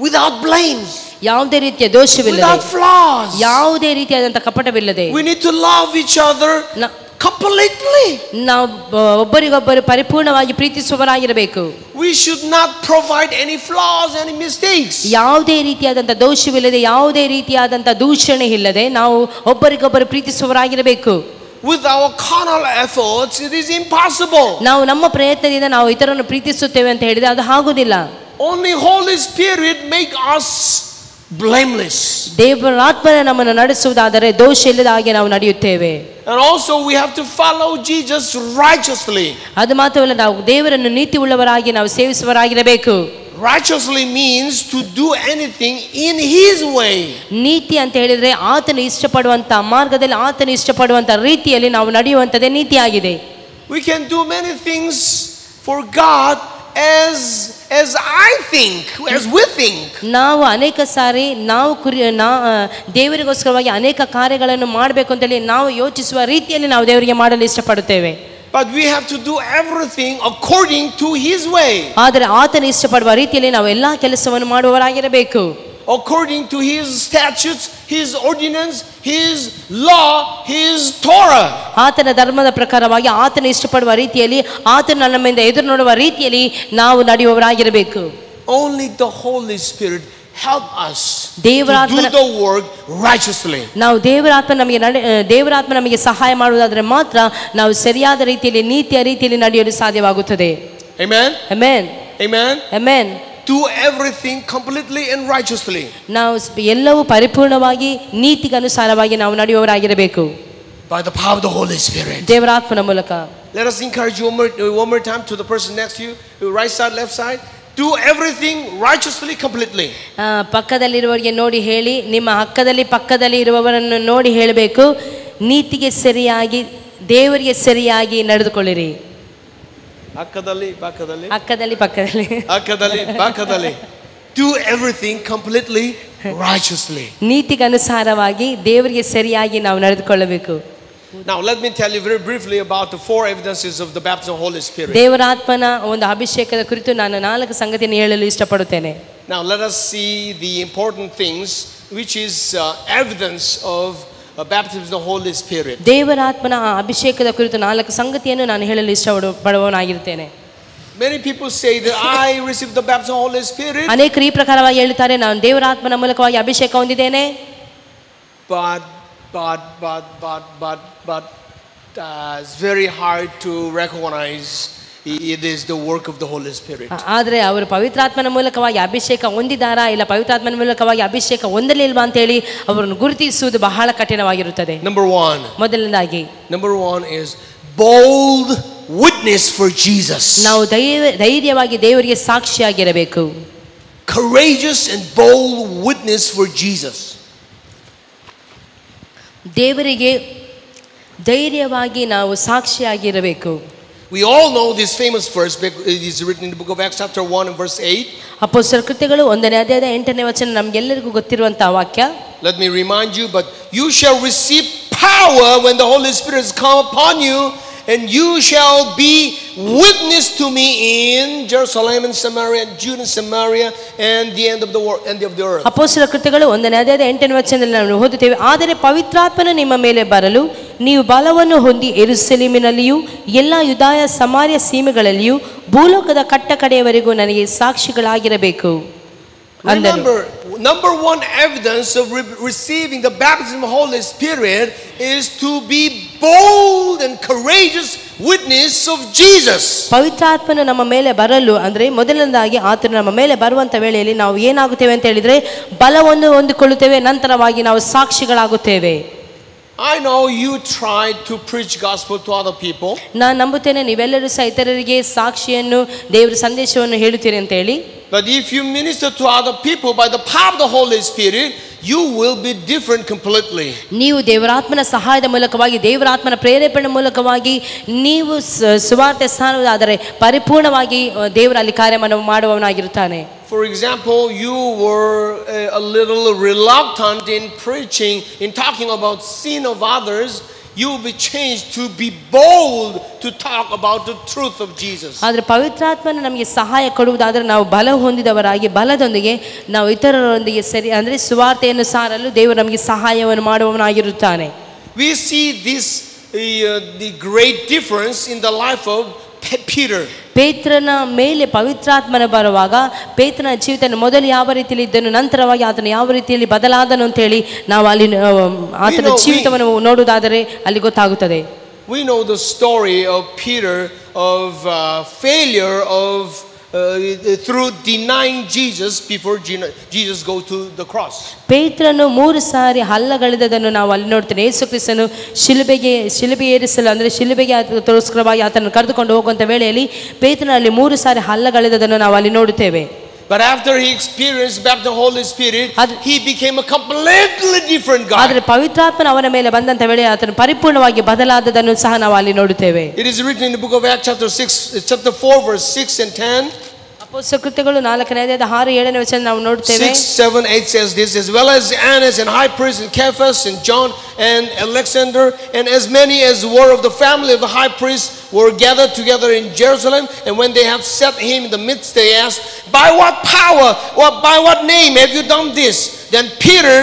Without blames. ಯಾವುದೇ ರೀತಿಯ ದೋಷವಿಲ್ಲದೆ. Without flaws. ಯಾವುದೇ ರೀತಿಯಾದಂತಹ ಕಪಟವಿಲ್ಲದೆ. We need to love each other completely. ನಾವು ಒಬ್ಬರಿಗೊಬ್ಬರು ಪರಿಪೂರ್ಣವಾಗಿ ಪ್ರೀತಿಸುವವರಾಗಿರಬೇಕು. We should not provide any flaws, any mistakes. ಯಾವುದೇ ರೀತಿಯಾದಂತಹ ದೋಷವಿಲ್ಲದೆ, ಯಾವುದೇ ರೀತಿಯಾದಂತಹ ದೂಷಣೆ ಇಲ್ಲದೆ ನಾವು ಒಬ್ಬರಿಗೊಬ್ಬರು ಪ್ರೀತಿಸುವವರಾಗಿರಬೇಕು. With our carnal efforts, it is impossible. ನಾವು ನಮ್ಮ ಪ್ರಯತ್ನದಿಂದ ನಾವು ಇತರರನ್ನು ಪ್ರೀತಿಸುತ್ತೇವೆ ಅಂತ ಹೇಳಿದ್ರೆ ಅದು ಆಗುವುದಿಲ್ಲ. Only Holy Spirit make us blameless. ದೇವರ ಆತ್ಮನೇ ನಮ್ಮನ್ನು ನಡೆಸುವುದಾದರೆ ದೋಷ ಇಲ್ಲದ ಹಾಗೆ ನಾವು ನಡೆಯುತ್ತೇವೆ. And also we have to follow Jesus righteously. ಅದು ಮಾತ್ರವಲ್ಲ, ನಾವು ದೇವರನ್ನು ನೀತಿ ಉಳ್ಳವರಾಗಿ ನಾವು ಸೇವಿಸುವವರಾಗಿರಬೇಕು. Righteously means to do anything in his way. ನೀತಿ ಅಂತ ಹೇಳಿದ್ರೆ ಆತನು ಇಷ್ಟಪಡುವಂತ ಮಾರ್ಗದಲ್ಲಿ, ಆತನು ಇಷ್ಟಪಡುವಂತ ರೀತಿಯಲ್ಲಿ ನಾವು ನಡೆಯುವಂತದೇ ನೀತಿಯಾಗಿದೆ. We can do many things for God as I think, as we think. ನಾವು ಅನೇಕ ಸಾರಿ ನಾವು ದೇವರಿಗೋಸ್ಕರವಾಗಿ ಅನೇಕ ಕಾರ್ಯಗಳನ್ನು ಮಾಡಬೇಕು ಅಂತೇಳಿ ನಾವು ಯೋಚಿಸುವ ರೀತಿಯಲ್ಲಿ ನಾವು ದೇವರಿಗೆ ಮಾಡಲು ಇಷ್ಟಪಡುತ್ತೇವೆ. But we have to do everything according to His way. ಆದರೆ ಆತನ ಇಷ್ಟಪಡುವ ರೀತಿಯಲ್ಲಿ ನಾವು ಎಲ್ಲಾ ಕೆಲಸವನ್ನು ಮಾಡುವವರಾಗಿರಬೇಕು. According to His statutes, His ordinance, His law, His Torah. ಆತನ ಧರ್ಮದ ಪ್ರಕಾರವಾಗಿ ಆತನ ಇಷ್ಟಪಡುವ ರೀತಿಯಲ್ಲಿ ಆತನ ನಮ್ಮಿಂದ ಎದುರು ನೋಡುವ ರೀತಿಯಲ್ಲಿ ನಾವು ನಡೆಯುವವರಾಗಿರಬೇಕು. Only the Holy Spirit help us to ದೇವರಾತ್ಮ do the work righteously. ನಾವು ದೇವರಾತ್ಮ ನಮಗೆ ಸಹಾಯ ಮಾಡುವುದಾದರೆ ಮಾತ್ರ ನಾವು ಸರಿಯಾದ ರೀತಿಯಲ್ಲಿ ನೀತಿಯ ರೀತಿಯಲ್ಲಿ ನಡೆಯಲು ಸಾಧ್ಯವಾಗುತ್ತದೆ. Amen. Amen. Amen. Amen. Do everything completely and righteously. ನಾವು ಎಲ್ಲವೂ ಪರಿಪೂರ್ಣವಾಗಿ ನೀತಿಗೆ ಅನುಸಾರವಾಗಿ ನಾವು ನಡೆಯುವವರಾಗಿರಬೇಕು. By the power of the Holy Spirit. ದೇವರಾತ್ಮನ ಮೂಲಕ. Let us encourage you one more time to the person next to you, right side, left side. Do everything righteously, completely. ಪಕ್ಕದಲ್ಲಿರುವವರಿಗೆ ನೋಡಿ ಹೇಳಿ, ನಿಮ್ಮ ಪಕ್ಕದಲ್ಲಿ ಇರುವವರನ್ನು ನೋಡಿ ಹೇಳಬೇಕು, ನೀತಿಗೆ ಸರಿಯಾಗಿ ದೇವರಿಗೆ ಸರಿಯಾಗಿ ನಡೆದುಕೊಳ್ಳಿರಿ. ಅಕ್ಕದಲ್ಲಿ ಪಕ್ಕದಲ್ಲಿ do everything completely righteously. ನೀತಿಗೆ ಅನುಸಾರವಾಗಿ ದೇವರಿಗೆ ಸರಿಯಾಗಿ ನಾವು ನಡೆದುಕೊಳ್ಳಬೇಕು. Now let me tell you very briefly about the 4 evidences of the baptism of the Holy Spirit. ದೇವರಾತ್ಮನ ಒಂದು ಅಭಿಷೇಕದ ಕುರಿತು ನಾನು 4 ಸಂಗತಿಯನ್ನು ಹೇಳಲು ಇಷ್ಟಪಡುತ್ತೇನೆ. Now let us see the important things which is evidence of baptism of the Holy Spirit. ದೇವರಾತ್ಮನ ಅಭಿಷೇಕದ ಕುರಿತು 4 ಸಂಗತಿಯನ್ನು ನಾನು ಹೇಳಲು ಇಷ್ಟಪಡುವವನಾಗಿರುತ್ತೇನೆ. Many people say that I received the baptism of the Holy Spirit. ಅನೇಕರು ಈ ಪ್ರಕಾರವಾಗಿ ಹೇಳುತ್ತಾರೆ, ನಾನು ದೇವರಾತ್ಮನ ಮೂಲಕವಾಗಿ ಅಭಿಷೇಕ ಹೊಂದಿದ್ದೇನೆ. But it's very hard to recognize it is the work of the Holy Spirit. ಆದರೆ ಅವರು ಪವಿತ್ರಾತ್ಮನ ಮೂಲಕವಾಗಿ ಅಭಿಷೇಕ ಹೊಂದಿದಾರಾ ಇಲ್ಲ ಪವಿತ್ರಾತ್ಮನ ಮೂಲಕವಾಗಿ ಅಭಿಷೇಕ ಹೊಂದಲಿಲ್ವಾ ಅಂತ ಹೇಳಿ ಅವರನ್ನು ಗುರುತಿಸುವುದು ಬಹಳ ಕಠಿಣವಾಗಿರುತ್ತದೆ. ಮೊದಲನೇದಾಗಿ Number 1 is bold witness for Jesus. ನಾವು ಧೈರ್ಯವಾಗಿ ದೇವರಿಗೆ ಸಾಕ್ಷಿಯಾಗಿರಬೇಕು. Courageous and bold witness for Jesus. ದೇವರಿಗೆ ಧೈರ್ಯವಾಗಿ ನಾವು ಸಾಕ್ಷಿಯಾಗಿರಬೇಕು. We all know this famous verse. It is written in the book of Acts chapter 1 and verse 8. ಅಪೊಸ್ತಲರ ಕೃತ್ಯಗಳು 1ನೇ ಅಧ್ಯಾಯದ 8ನೇ ವಚನ ನಮಗೆಲ್ಲರಿಗೂ ಗೊತ್ತಿರುವಂತಹ ವಾಕ್ಯ. Let me remind you, but you shall receive power when the Holy Spirit has come upon you, and you shall be witness to me in Jerusalem and Samaria and Judah and Samaria and the end of the world, end of the earth. ಅಪೊಸ್ತಲರ ಕೃತ್ಯಗಳು 1ನೇ ಅಧ್ಯಾಯದ 8ನೇ ವಚನದಲ್ಲಿ ನಾವು ಓದುತ್ತೇವೆ, ಆದರೆ ಪವಿತ್ರಾತ್ಮನು ನಿಮ್ಮ ಮೇಲೆ ಬರಲು ನೀವು ಬಲವನ್ನು ಹೊಂದಿ ಯೆರೂಸಲೇಮಿನಲ್ಲಿಯೂ ಎಲ್ಲ ಯೂದಾಯ ಸಮಾರ್ಯ ಸೀಮೆಗಳಲ್ಲಿಯೂ ಭೂಲೋಕದ ಕಟ್ಟಕಡೆಯವರೆಗೂ ನನಗೆ ಸಾಕ್ಷಿಗಳಾಗಿರಬೇಕು. Number 1 evidence of receiving the baptism of the Holy Spirit is to be bold and courageous witness of Jesus. ಪವಿತ್ರಾತ್ಮನು ನಮ್ಮ ಮೇಲೆ ಬರಲು ಅಂದ್ರೆ ಮೊದಲನೇದಾಗಿ ಆತನು ನಮ್ಮ ಮೇಲೆ ಬರುವಂತ ವೇಳೆಯಲ್ಲಿ ನಾವು ಏನಾಗುತ್ತೇವೆ ಅಂತ ಹೇಳಿದ್ರೆ ಬಲವನ್ನು ಹೊಂದಿಕೊಳ್ಳುತ್ತೇವೆ, ನಂತರವಾಗಿ ನಾವು ಸಾಕ್ಷಿಗಳಾಗುತ್ತೇವೆ. I know you try to preach gospel to other people. ನಾನು ನಂಬುತ್ತೇನೆ ನೀವೆಲ್ಲರೂ ಸಹ ಇತರರಿಗೆ ಸಾಕ್ಷಿಯನ್ನು ದೇವರ ಸಂದೇಶವನ್ನು ಹೇಳುತ್ತೀರಿ ಅಂತ ಹೇಳಿ. But if you minister to other people by the power of the Holy Spirit, you will be different completely. ನೀವು ದೇವರಾತ್ಮನ ಸಹಾಯದ ಮೂಲಕವಾಗಿ ದೇವರಾತ್ಮನ ಪ್ರೇರೇಪಣೆ ಮೂಲಕವಾಗಿ ನೀವು ಸುವಾರ್ತೆ ಸಾರುವುದಾದರೆ ಪರಿಪೂರ್ಣವಾಗಿ ದೇವರಲ್ಲಿ ಕಾರ್ಯವನ್ನು ಮಾಡುವವನಾಗಿರುತ್ತಾನೆ. For example, you were a little reluctant in preaching, in talking about sin of others. You will be changed to be bold to talk about the truth of Jesus. ಆದರೆ ಪವಿತ್ರಾತ್ಮನ ನಮಗೆ ಸಹಾಯ ಕೊಡುವುದಾದರೆ ನಾವು ಬಲ ಹೊಂದಿದವರಾಗಿ ಬಲದೊಂದಿಗೆ ನಾವು ಇತರರೊಂದಿಗೆ ಸರಿ ಅಂದರೆ ಸುವಾರ್ತೆಯನ್ನು ಸಾರಲು ದೇವರು ನಮಗೆ ಸಹಾಯವನ್ನು ಮಾಡುವವನಾಗಿರುತ್ತಾನೆ. We see this the great difference in the life of Peter. ಪೇತ್ರನ ಮೇಲೆ ಪವಿತ್ರಾತ್ಮನ ಬರುವಾಗ ಪೇತ್ರನ ಜೀವಿತ ಮೊದಲು ಯಾವ ರೀತಿಯಲ್ಲಿ ಇದ್ದನು, ನಂತರವಾಗಿ ಆತನು ಯಾವ ರೀತಿಯಲ್ಲಿ ಬದಲಾದನು ಅಂತ ಹೇಳಿ ನಾವು ಅಲ್ಲಿ ಆತನ ಜೀವಿತವನ್ನು ನೋಡುವುದಾದರೆ ಅಲ್ಲಿ ಗೊತ್ತಾಗುತ್ತದೆ. We know the story of Peter of failure of through denying Jesus before Jesus go to the cross. ಪೇತ್ರನು 3 ಸಾರಿ ಹಲ್ಲಗಳೆದದನ್ನು ನಾವು ಅಲ್ಲಿ ನೋಡ್ತೇವೆ. ಯೇಸು ಕ್ರಿಸ್ತನು ಶಿಲುಬೆ ಏರಿಸಲು ಅಂದರೆ ಶಿಲುಬೆಗೆ ತೋರಿಸ್ಕರವಾಗಿ ಆತನನ್ನು ಕರೆದುಕೊಂಡು ಹೋಗುವಂತ ವೇಳೆಯಲ್ಲಿ ಪೇತ್ರನಲ್ಲಿ 3 ಸಾರಿ ಹಲ್ಲಗಳೆದದನ್ನು ನಾವು ಅಲ್ಲಿ ನೋಡುತ್ತೇವೆ. But after he experienced baptism of the Holy Spirit, Ad- he became a completely different ಆದರೆ guy. ಪವಿತ್ರಾತ್ಮನ ಅವನ ಮೇಲೆ ಬಂದಂತ ವೇಳೆ ಆತನು ಪರಿಪೂರ್ಣವಾಗಿ ಬದಲಾದದನ್ನು ಸಹ ನಾವು ಅಲ್ಲಿ ನೋಡುತ್ತೇವೆ. It is written in the book of Acts chapter 4 verse 6 and 10. ಅಪೊಸ್ತಲ ಕೃತ್ಯಗಳು 4ನೇ ಅಧ್ಯಾಯ 6, 7ನೇ ವಚನ ನಾವು ನೋಡುತ್ತೇವೆ. 6, 7, 8 says this, as well as Annas and high priest and Caiaphas and John and Alexander and as many as were of the family of the high priest were gathered together in Jerusalem. And when they had set him in the midst, they asked, by what power or by what name have you done this? Then Peter,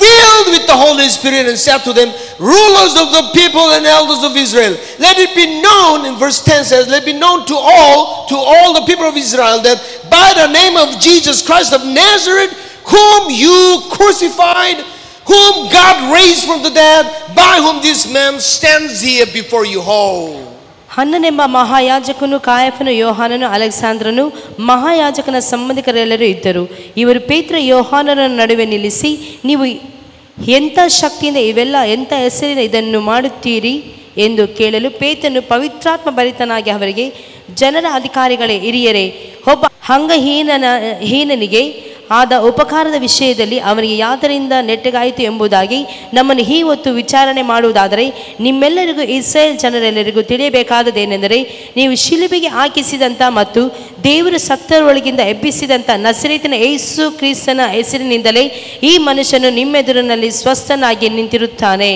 filled with the Holy Spirit, and said to them, rulers of the people and elders of Israel, let it be known, in verse 10 says, let it be known to all the people of Israel, that by the name of Jesus Christ of Nazareth, whom you crucified, whom God raised from the dead, by whom this man stands here before you whole. ಹನ್ನನೆಂಬ ಮಹಾಯಾಜಕನು, ಕಾಯಫನು, ಯೋಹಾನನು, ಅಲೆಕ್ಸಾಂದ್ರನು, ಮಹಾಯಾಜಕನ ಸಂಬಂಧಿಕರೆಲ್ಲರೂ ಇದ್ದರು. ಇವರು ಪೇತ್ರ ಯೋಹಾನನ ನಡುವೆ ನಿಲ್ಲಿಸಿ, ನೀವು ಎಂಥ ಶಕ್ತಿಯಿಂದ ಎಂಥ ಹೆಸರಿನ ಇದನ್ನು ಮಾಡುತ್ತೀರಿ ಎಂದು ಕೇಳಲು, ಪೇತ್ರನು ಪವಿತ್ರಾತ್ಮ ಭರಿತನಾಗಿ ಅವರಿಗೆ, ಜನರ ಅಧಿಕಾರಿಗಳೇ, ಹಿರಿಯರೇ, ಒಬ್ಬ ಹೀನನಿಗೆ ಆದ ಉಪಕಾರದ ವಿಷಯದಲ್ಲಿ ಅವನಿಗೆ ಯಾದರಿಂದ ನೆಟ್ಟಗಾಯಿತು ಎಂಬುದಾಗಿ ನಮ್ಮನ್ನು ಈ ಹೊತ್ತು ವಿಚಾರಣೆ ಮಾಡುವುದಾದರೆ, ನಿಮ್ಮೆಲ್ಲರಿಗೂ ಇಸ್ರಾಯೇಲ್ ಜನರೆಲ್ಲರಿಗೂ ತಿಳಿಯಬೇಕಾದದೇನೆಂದರೆ, ನೀವು ಶಿಲುಬೆಗೆ ಹಾಕಿಸಿದಂಥ ಮತ್ತು ದೇವರು ಸತ್ತರೊಳಗಿಂದ ಎಬ್ಬಿಸಿದಂಥ ನಸರೇತಿನ ಯೇಸು ಕ್ರಿಸ್ತನ ಹೆಸರಿನಿಂದಲೇ ಈ ಮನುಷ್ಯನು ನಿಮ್ಮೆದುರಿನಲ್ಲಿ ಸ್ವಸ್ಥನಾಗಿ ನಿಂತಿರುತ್ತಾನೆ.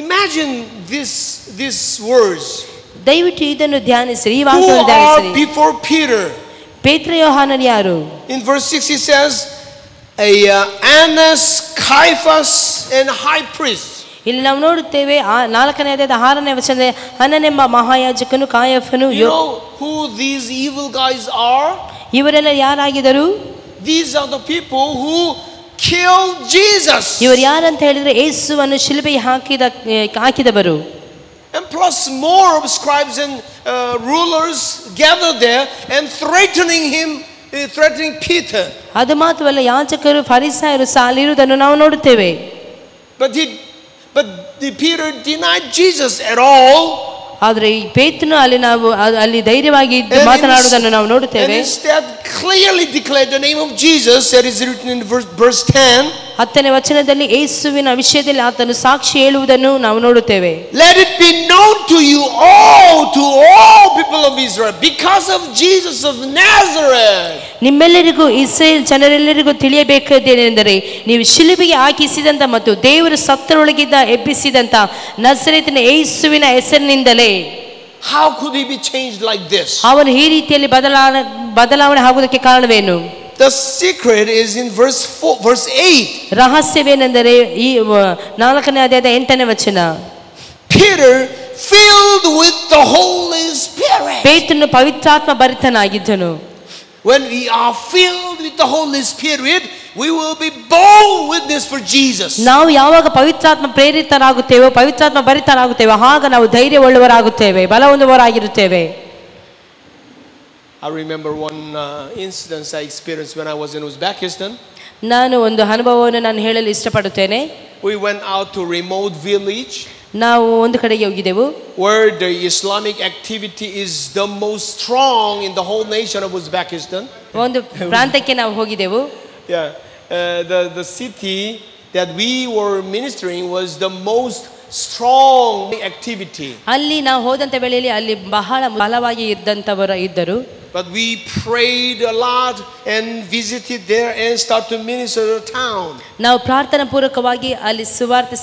Imagine these words. ದಯವಿಟ್ಟು ಇದನ್ನು ಧ್ಯಾನಿಸಿರಿ, ಈ ವಾಕ್ಯವನ್ನು ಧ್ಯಾನಿಸಿರಿ. Before Peter. ಪೇತ್ರ ಯೋಹಾನನು ಯಾರು? In verse 6 he says, Annas, Caiaphas and high priest. ಇಲ್ಲಿ ನಾವು ನೋಡುತ್ತೇವೆ 4ನೇ ಅಧ್ಯಾಯದ 6ನೇ ವಚನದಲ್ಲಿ ಹನ್ನನೆಂಬ ಮಹಾಯಾಜಕನು, ಕಾಯಫನು. You know who these evil guys are? ಇವರೆಲ್ಲ ಯಾರಾಗಿದ್ದರು? These are the people who killed Jesus. ಇವರು ಯಾರಂತ ಹೇಳಿದ್ರೆ ಯೇಸುವನ್ನು ಶಿಲುಬೆಗೆ ಹಾಕಿದವರು. And plus more of scribes and rulers gathered there and threatening Peter. ಅದು ಮಾತ್ರವಲ್ಲ, ಯಾಜಕರು ಫರಿಸಾಯರು ಸಹ ಅಲ್ಲಿರುವುದನ್ನು ನಾವು ನೋಡುತ್ತೇವೆ. But Peter denied Jesus at all. ಆದರೆ ಈ ಪೇತ್ರನು ಅಲ್ಲಿ ಧೈರ್ಯವಾಗಿ ಮಾತನಾಡುವುದನ್ನು ನಾವು ನೋಡುತ್ತೇವೆ. And instead clearly declared the name of Jesus, that is written in verse 10. 10ನೇ ವಚನದಲ್ಲಿ ಯೇಸುವಿನ ವಿಷಯದಲ್ಲಿ ಆತನು ಸಾಕ್ಷಿ ಹೇಳುವುದನ್ನು ನಾವು ನೋಡುತ್ತೇವೆ. Let it be known to you all, to all people of Israel, because of Jesus of Nazareth. ನಿಮ್ಮೆಲ್ಲರಿಗೂ ಇಸ್ರಾಯೇಲ್ ಜನರೆಲ್ಲರಿಗೂ ತಿಳಿಯಬೇಕಾದೇನೆಂದರೆ, ನೀವು ಶಿಲುಬೆಗೆ ಹಾಕಿಸಿದಂತ ಮತ್ತು ದೇವರು ಸತ್ತರೊಳಗಿದ್ದ ಎಬ್ಬಿಸಿದಂತ ನಜರೇತಿನ ಯೇಸುವಿನ ಹೆಸರಿನಿಂದಲೇ. How could he be changed like this? ಅವನು ಈ ರೀತಿಯಲ್ಲಿ ಬದಲಾವಣೆ ಆಗುವುದಕ್ಕೆ ಕಾರಣವೇನು? The secret is in verse 8. ರಹಸ್ಯವೇನೆಂದರೆ ಈ 4ನೇ ಅಧ್ಯಾಯದ 8ನೇ ವಚನ. Peter filled with the Holy Spirit. ಪೇತ್ರನು ಪವಿತ್ರಾತ್ಮ ಭರಿತನಾಗಿದ್ದನು. When we are filled with the Holy Spirit, we will be bold witness for Jesus. ನಾವು ಯಾವಾಗ ಪವಿತ್ರಾತ್ಮ ಪ್ರೇರಿತರಾಗುತ್ತೇವೋ, ಪವಿತ್ರಾತ್ಮ ಭರಿತರಾಗುತ್ತೇವೋ, ಆಗ ನಾವು ಧೈರ್ಯವುಳ್ಳವರಾಗುತ್ತೇವೆ, ಬಲಹೊಂದುವವರಾಗಿರುತ್ತೇವೆ. I remember one incident I experienced when I was in Uzbekistan. ನಾನು ಒಂದು ಅನುಭವವನ್ನು ನಾನು ಹೇಳಲು ಇಷ್ಟಪಡುತ್ತೇನೆ. We went out to remote village. ನಾವು ಒಂದು ಕಡೆಗೆ ಹೋಗಿದ್ದೆವು, where the Islamic activity is the most strong in the whole nation of Uzbekistan. ಒಂದು ಪ್ರಾಂತ್ಯಕ್ಕೆ ನಾವು ಹೋಗಿದ್ದೆವು. Yeah, the city that we were ministering was the most strong activity. ಅಲ್ಲಿ ನಾವು ಹೋದಂತ ವೇಳೆಯಲ್ಲಿ ಅಲ್ಲಿ ಬಹಳ ಬಲವಾಗಿ ಇದ್ದಂತವರು ಇದ್ದರು. But we prayed a lot and visited there and started to minister the town. ನಾವು ಪ್ರಾರ್ಥನಾ ಪೂರ್ವಕವಾಗಿ ಅಲ್ಲಿ ಸುವಾರ್ತೆ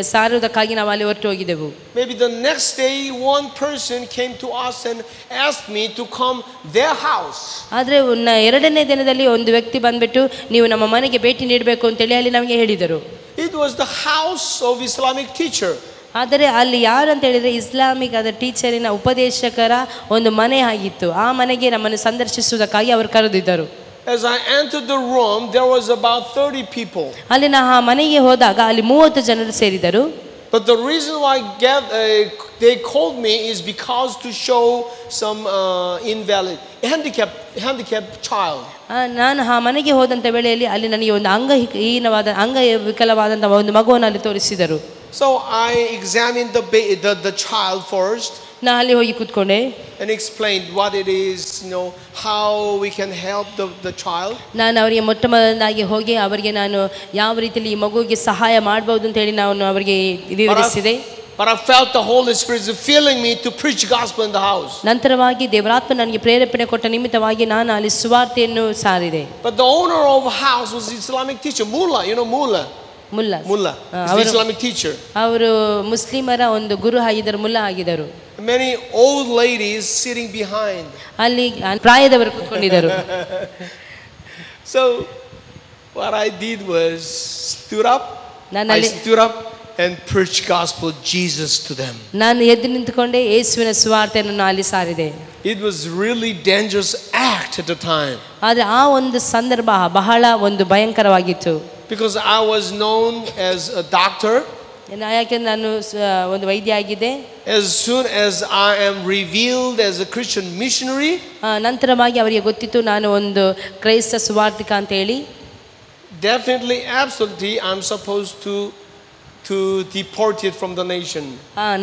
ಸಾರುವುದಕ್ಕಾಗಿ ನಾವು ಅಲ್ಲಿ ಹೊರಟು ಹೋಗಿದ್ದೆವು. Maybe the next day one person came to us and asked me to come their house. ಆದರೆ 2ನೇ ದಿನದಲ್ಲಿ ಒಂದು ವ್ಯಕ್ತಿ ಬಂದ್ಬಿಟ್ಟು ನೀವು ನಮ್ಮ ಮನೆಗೆ ಭೇಟಿ ನೀಡಬೇಕು ಅಂತ ಹೇಳಿ ಅಲ್ಲಿ ನಮಗೆ ಹೇಳಿದರು. It was the house of Islamic teacher. ಆದರೆ ಅಲ್ಲಿ ಯಾರು ಅಂತ ಹೇಳಿದ್ರೆ ಇಸ್ಲಾಮಿಕ್ ಆದ ಟೀಚರಿನ ಉಪದೇಶಕರ ಒಂದು ಮನೆ ಆಗಿತ್ತು. ಆ ಮನೆಗೆ ನಮ್ಮನ್ನು ಸಂದರ್ಶಿಸುವುದಕ್ಕಾಗಿ ಅವರು ಕರೆದಿದ್ದರು. As I entered the room, there was about 30 people. ಅಲ್ಲಿ ನಾವು ಆ ಮನೆಗೆ ಹೋದಾಗ ಅಲ್ಲಿ 30 ಜನರು ಸೇರಿದರು. But the reason why they called me is because to show some handicapped child. ನಾನು ಆ ಮನೆಗೆ ಹೋದಂತ ವೇಳೆಯಲ್ಲಿ ಅಲ್ಲಿ ನನಗೆ ಒಂದು ಅಂಗವಿಕಲವಾದಂತಹ ಒಂದು ಮಗುವನ್ನು ಅಲ್ಲಿ ತೋರಿಸಿದರು. So I examined the child first. ನಾ ಅಲ್ಲಿ ಹೋಗಿ ಕೂತ್ಕೊಂಡೆ and explained what it is, how we can help the child. ನಾನು ಅವರಿಗೆ ಮೊಟ್ಟ ಮೊದಲನಾಗಿ ಹೋಗಿ ಅವರಿಗೆ ನಾನು ಯಾವ ರೀತಿಯಲ್ಲಿ ಈ ಮಗುವಿಗೆ ಸಹಾಯ ಮಾಡಬಹುದು ಅಂತ ಹೇಳಿ ನಾನು ಅವರಿಗೆ ವಿವರಿಸಿದೆ. But I felt the Holy Spirit filling me to preach gospel in the house. ನಂತರವಾಗಿ ದೇವರಾತ್ಮ ನನಗೆ ಪ್ರೇರೇಪಣೆ ಕೊಟ್ಟ ನಿಮಿತ್ತವಾಗಿ ನಾನು ಅಲ್ಲಿ ಸುವಾರ್ತೆಯನ್ನು ಸಾರಿದೆ. But the owner of the house was Islamic teacher, mullah, mullah. He's Islamic teacher. ಅವರು ಮುಸ್ಲಿಮರ ಒಂದು ಗುರು ಆಗಿದ್ದರು, ಮುಲ್ಲಾ ಆಗಿದ್ದರು. Many old ladies sitting behind. ಅಲ್ಲಿ ಪ್ರಾಯದವರು ಕೂತ್ಕೊಂಡಿದ್ದರು. So what I did was stood up and preached gospel Jesus to them. ನಾನು ಎದ್ದು ನಿಂತುಕೊಂಡೆ ಯೇಸುವಿನ ಸುವಾರ್ತೆಯನ್ನು ಅಲ್ಲಿ ಸಾರಿದೆ. It was really dangerous act at the time. ಆದರೆ ಆ ಒಂದು ಸಂದರ್ಭ ಬಹಳ ಒಂದು ಭಯಂಕರವಾಗಿತ್ತು. Because I was known as a doctor. ಯಾಕೆಂದ್ರೆ ನಾನು ಒಂದು ವೈದ್ಯ ಆಗಿದ್ದೆ. As soon as I am revealed as a Christian missionary, ನಂತರವಾಗಿ ಅವರಿಗೆ ಗೊತ್ತಿತ್ತು ನಾನು ಒಂದು ಕ್ರೈಸ್ತ ಸುವಾರ್ತಿಕ ಅಂತ ಹೇಳಿ. Definitely, absolutely, I'm supposed to deported from the nation.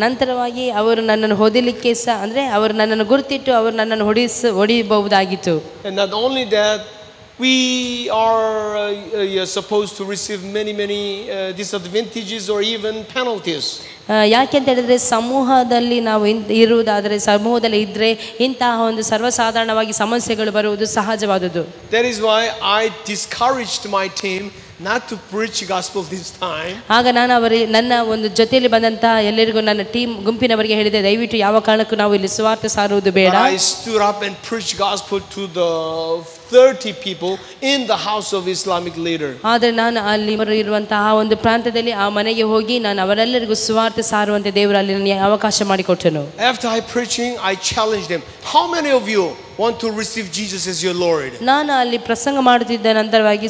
ನಂತರವಾಗಿ ಅವರು ನನ್ನನ್ನು ಹೊದಿಲಿಕ್ಕೆ ಅಂದ್ರೆ ಅವರು ನನ್ನನ್ನು ಗುರುತಿಟ್ಟು ಅವರು ನನ್ನನ್ನು ಹೊಡಿಬಹುದಾಗಿತ್ತು. And not only that, we are supposed to receive many disadvantages or even penalties. ಯಾಕೆಂತ ಹೇಳಿದ್ರೆ ಸಮೂಹದಲ್ಲಿ ನಾವು ಇರುವುದಾದರೆ ಸಮೂಹದಲ್ಲಿ ಇದ್ರೆ ಇಂತಹ ಒಂದು ಸರ್ವಸಾಧಾರಣವಾಗಿ ಸಮಸ್ಯೆಗಳು ಬರುವುದು ಸಹಜವಾದುದು. That is why I discouraged my team not to preach gospel this time. ಆಗ ನಾನು ನನ್ನ ಒಂದು ಜೊತೆಯಲ್ಲಿ ಬಂದಂತಹ ಎಲ್ಲರಿಗೂ ನನ್ನ ಟೀಮ್ ಗುಂಪಿನವರಿಗೆ ಹೇಳಿದೆ, ದಯವಿಟ್ಟು ಯಾವ ಕಾರಣಕ್ಕೂ ನಾವು ಇಲ್ಲಿ ಸುವಾರ್ತೆ ಸಾರುವುದು ಬೇಡ. I stood up and preached gospel to the 30 people in the house of Islamic leader. ಆದರೆ ನಾನು ಅಲ್ಲಿ ಇರುವಂತಹ ಒಂದು ಪ್ರಾಂತ್ಯದಲ್ಲಿ ಆ ಮನೆಗೆ ಹೋಗಿ ನಾನು ಅವರೆಲ್ಲರಿಗೂ ಸುವಾರ್ತೆ ಸಾರುವಂತೆ ದೇವರು ಅಲ್ಲಿ ನನಗೆ ಅವಕಾಶ ಮಾಡಿಕೊಟ್ಟನು. After I preaching, I challenged them. How many of you want to receive Jesus as your Lord? ನಾನು ಅಲ್ಲಿ ಪ್ರಸಂಗ ಮಾಡುತ್ತಿದ್ದ ನಂತರವಾಗಿ